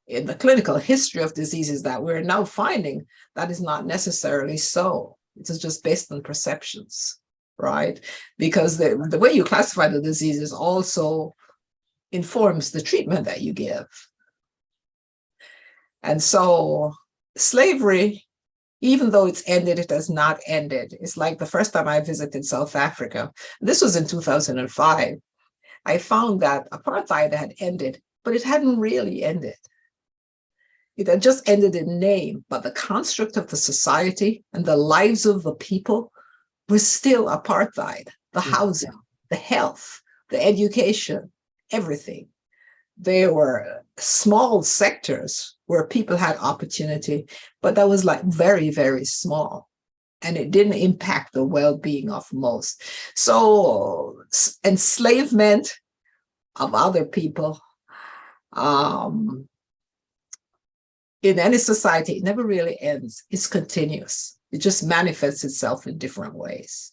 Speaker 5: in the clinical history of diseases that we're now finding, that is not necessarily so. It is just based on perceptions. Right? Because the way you classify the diseases also informs the treatment that you give. And so slavery, even though it's ended, it has not ended. It's like the first time I visited South Africa. This was in 2005. I found that apartheid had ended, but it hadn't really ended. It had just ended in name, but the construct of the society and the lives of the people was still apartheid. The housing, the health, the education, everything. There were small sectors where people had opportunity, but that was like very, very small. And it didn't impact the well-being of most. So enslavement of other people in any society, it never really ends. It's continuous. It just manifests itself in different ways.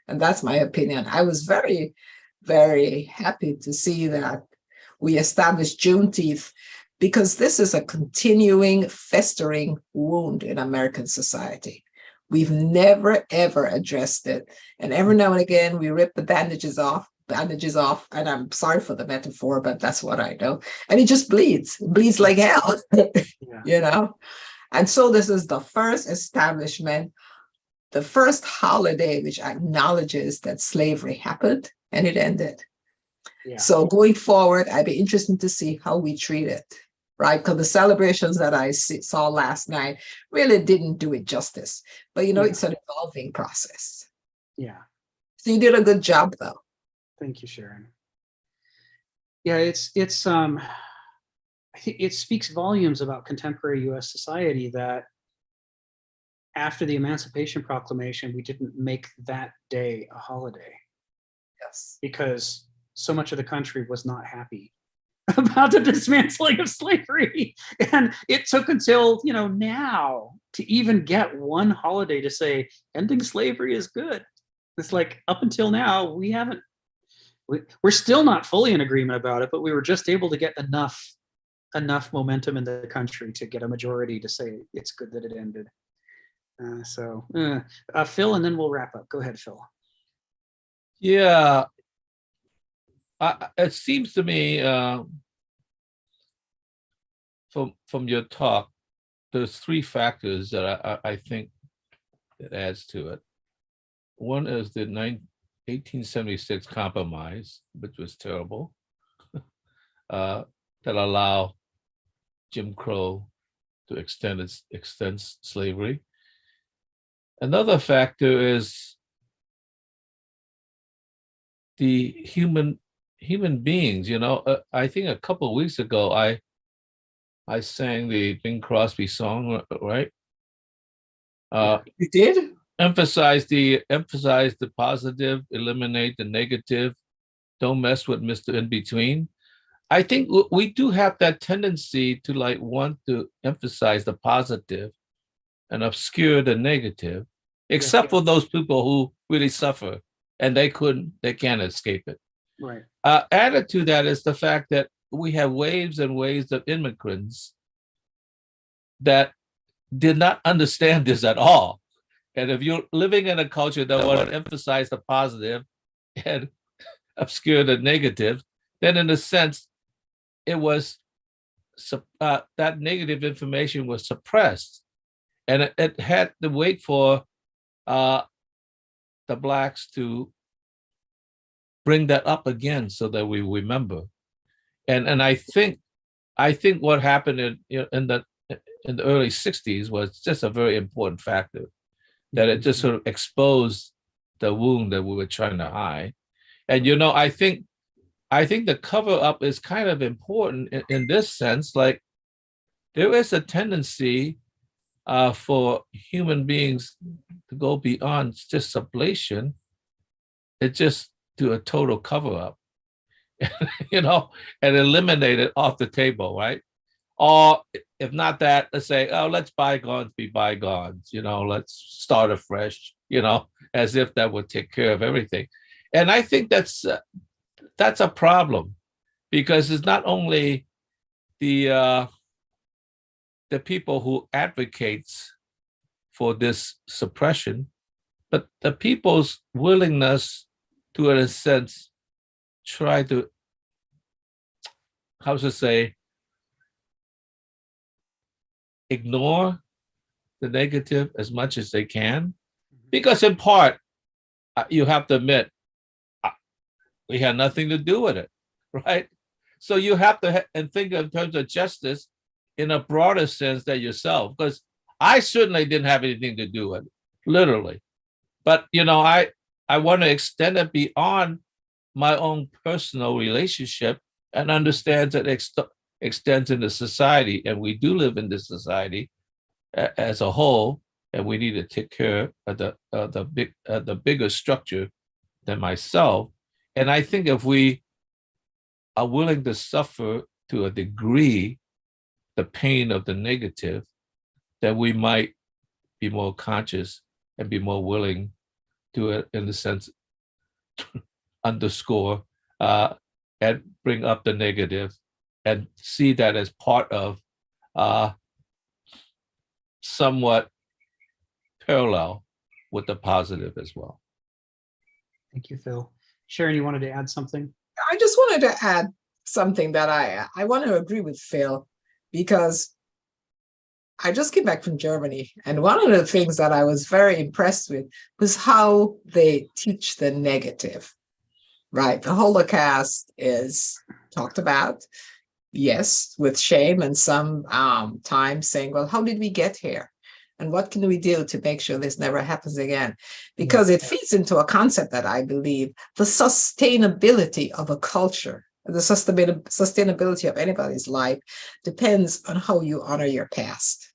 Speaker 5: And that's my opinion. I was very, very happy to see that we established Juneteenth, because this is a continuing, festering wound in American society. We've never, ever addressed it. And every now and again, we rip the bandages off, and I'm sorry for the metaphor, but that's what I know. And it just bleeds. It bleeds like hell, And so this is the first establishment, the first holiday which acknowledges that slavery happened and it ended. Yeah. So going forward, I'd be interested to see how we treat it, right? Because the celebrations that I saw last night really didn't do it justice. But, it's an evolving process.
Speaker 1: Yeah.
Speaker 5: So you did a good job, though.
Speaker 1: Thank you, Sharon. Yeah, it speaks volumes about contemporary U.S. society that after the Emancipation Proclamation, we didn't make that day a holiday.
Speaker 5: Yes.
Speaker 1: Because so much of the country was not happy about the dismantling of slavery. And it took until, now to even get one holiday to say ending slavery is good. It's like up until now, we're still not fully in agreement about it, but we were just able to get enough momentum in the country to get a majority to say it's good that it ended. Phil, and then we'll wrap up. Go ahead, Phil.
Speaker 3: Yeah, it seems to me from your talk, there's three factors that I think it adds to it. One is the 1876 compromise, which was terrible, that allow Jim Crow to extend slavery. Another factor is the human beings. I think a couple of weeks ago I sang the Bing Crosby song, right?
Speaker 5: You did?
Speaker 3: Emphasize the positive, eliminate the negative, don't mess with Mr. In Between. I think we do have that tendency to want to emphasize the positive and obscure the negative, except for those people who really suffer and they can't escape it.
Speaker 1: Right.
Speaker 3: Added to that is the fact that we have waves and waves of immigrants that did not understand this at all. And if you're living in a culture that want to emphasize the positive and obscure the negative, then in a sense, it was that negative information was suppressed, and it had to wait for the Blacks to bring that up again so that we remember. And I think what happened in the early 60s was just a very important factor, that it just sort of exposed the wound that we were trying to hide. And I think the cover up is kind of important in this sense. Like, there is a tendency for human beings to go beyond just sublation. It's just do a total cover up, and eliminate it off the table, right? Or if not that, let's say, oh, let's bygones be bygones, let's start afresh, as if that would take care of everything. And I think that's a problem, because it's not only the people who advocates for this suppression, but the people's willingness to, in a sense, try to, ignore the negative as much as they can. Because in part, you have to admit, we had nothing to do with it, right? So you have to and think in terms of justice in a broader sense than yourself, because I certainly didn't have anything to do with it, literally. But, I want to extend it beyond my own personal relationship and understand that it extends into society. And we do live in this society as a whole, and we need to take care of the bigger structure than myself. And I think if we are willing to suffer to a degree the pain of the negative, then we might be more conscious and be more willing to, in a sense, underscore and bring up the negative and see that as part of somewhat parallel with the positive as well.
Speaker 1: Thank you, Phil. Sharon, you wanted to add something?
Speaker 5: I just wanted to add something that I want to agree with Phil, because I just came back from Germany, and one of the things that I was very impressed with was how they teach the negative, right? The Holocaust is talked about, yes, with shame, and some times saying, well, how did we get here? And what can we do to make sure this never happens again? Because it feeds into a concept that I believe, the sustainability of a culture, the sustainability of anybody's life depends on how you honor your past,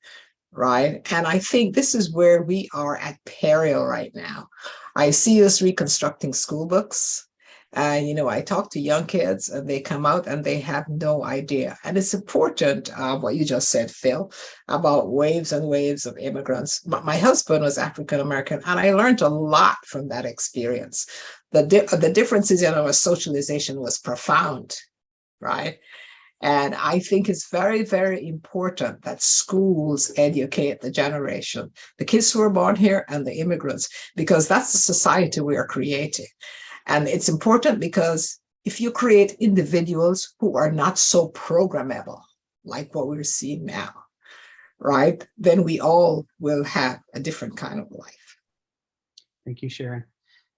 Speaker 5: right? And I think this is where we are at peril right now. I see us reconstructing school books. I talk to young kids, and they come out and they have no idea. And it's important, what you just said, Phil, about waves and waves of immigrants. My husband was African-American, and I learned a lot from that experience. The differences in our socialization was profound, right? And I think it's very, very important that schools educate the generation, the kids who are born here and the immigrants, because that's the society we are creating. And it's important because if you create individuals who are not so programmable, like what we're seeing now, right, then we all will have a different kind of life.
Speaker 1: Thank you, Sharon.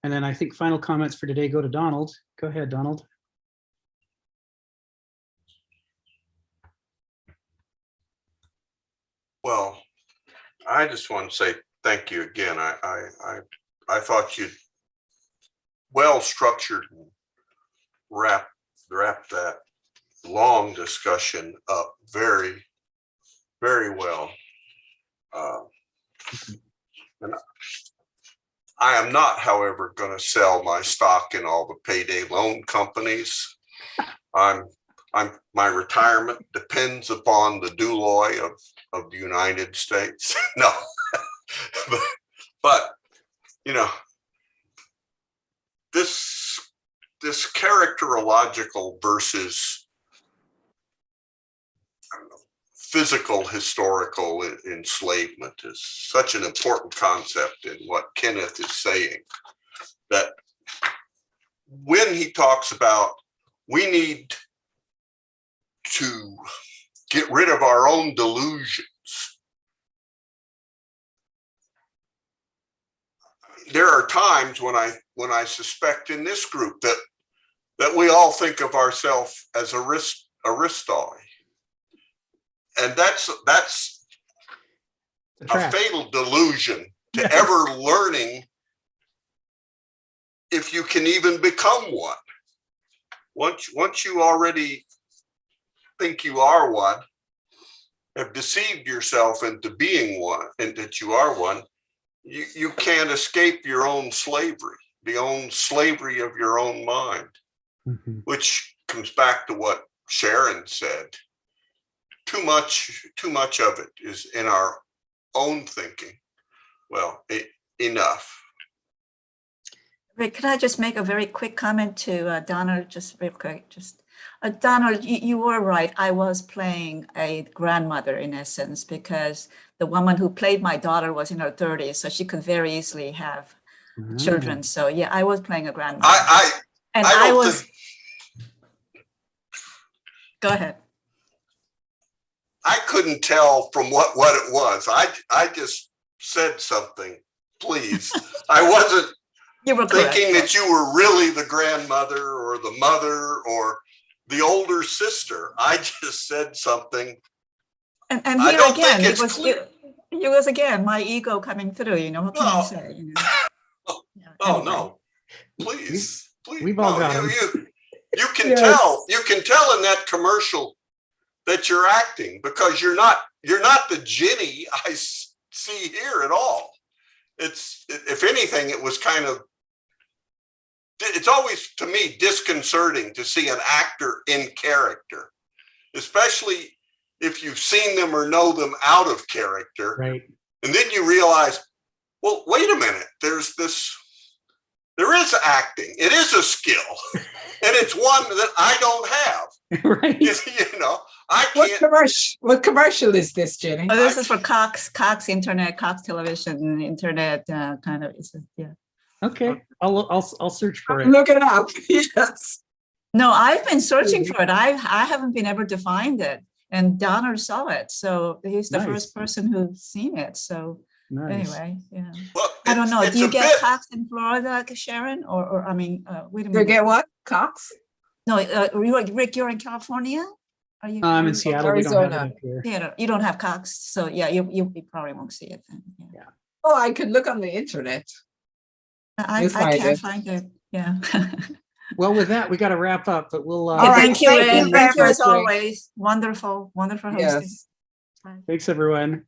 Speaker 1: And then I think final comments for today go to Donald. Go ahead, Donald.
Speaker 6: Well, I just want to say thank you again. I thought you'd well structured and wrap that long discussion up very, very well. And I am not, however, going to sell my stock in all the payday loan companies. My retirement depends upon the douloi of the United States. No, but you know, this characterological versus, I don't know, physical historical enslavement is such an important concept in what Kenneth is saying, that when he talks about we need to get rid of our own delusions, there are times when I suspect in this group that we all think of ourselves as Aristoi, and that's a fatal delusion to ever learning if you can even become one. Once you already think you are one, have deceived yourself into being one, and that you are one, you can't escape your own slavery, the own slavery of your own mind, which comes back to what Sharon said. Too much of it is in our own thinking. Well, enough.
Speaker 2: Rick, could I just make a very quick comment to Donald, just real quick? Donald, you were right. I was playing a grandmother in essence, because the woman who played my daughter was in her 30s, so she could very easily have children. So yeah, I was playing a grandmother. Go ahead.
Speaker 6: I couldn't tell from what it was. I just said something, please. I wasn't thinking that you were really the grandmother or the mother or the older sister. I just said something.
Speaker 2: And here again, it was again my ego coming through. You know, what can I say? You know?
Speaker 6: Anyway. No, please.
Speaker 1: We've all got
Speaker 6: you can tell. You can tell in that commercial that you're acting, because you're not the Ginny I see here at all. It's, if anything, it was kind of, it's always to me disconcerting to see an actor in character, especially if you've seen them or know them out of character.
Speaker 1: Right.
Speaker 6: And then you realize, well, wait a minute, there is acting. It is a skill. And it's one that I don't have.
Speaker 1: Right.
Speaker 6: You know, I can't.
Speaker 5: What commercial is this, Jenny?
Speaker 2: Oh, this is for Cox Internet, Cox Television, Internet kind of. Yeah.
Speaker 1: Okay, I'll search for it.
Speaker 5: Look it up. Yes.
Speaker 2: No, I've been searching for it. I haven't been able to find it, and Donald saw it, so he's the first person who's seen it. So anyway, yeah. Well, I don't know. Do you get Cox in Florida, Sharon, or I mean, wait a minute.
Speaker 5: You get what? Cox?
Speaker 2: No, Rick, you're in California. Are you?
Speaker 1: I'm in Seattle.
Speaker 5: Arizona.
Speaker 1: We don't have it here.
Speaker 2: Yeah, you don't have Cox, so yeah, you probably won't see it then. Yeah.
Speaker 5: Oh, I could look on the internet.
Speaker 2: I can't find it. Yeah.
Speaker 1: Well, with that, we got to wrap up, but we'll.
Speaker 2: Thank you, Rick. Thank you as always. Wonderful hosting.
Speaker 5: Yes.
Speaker 1: Thanks, everyone.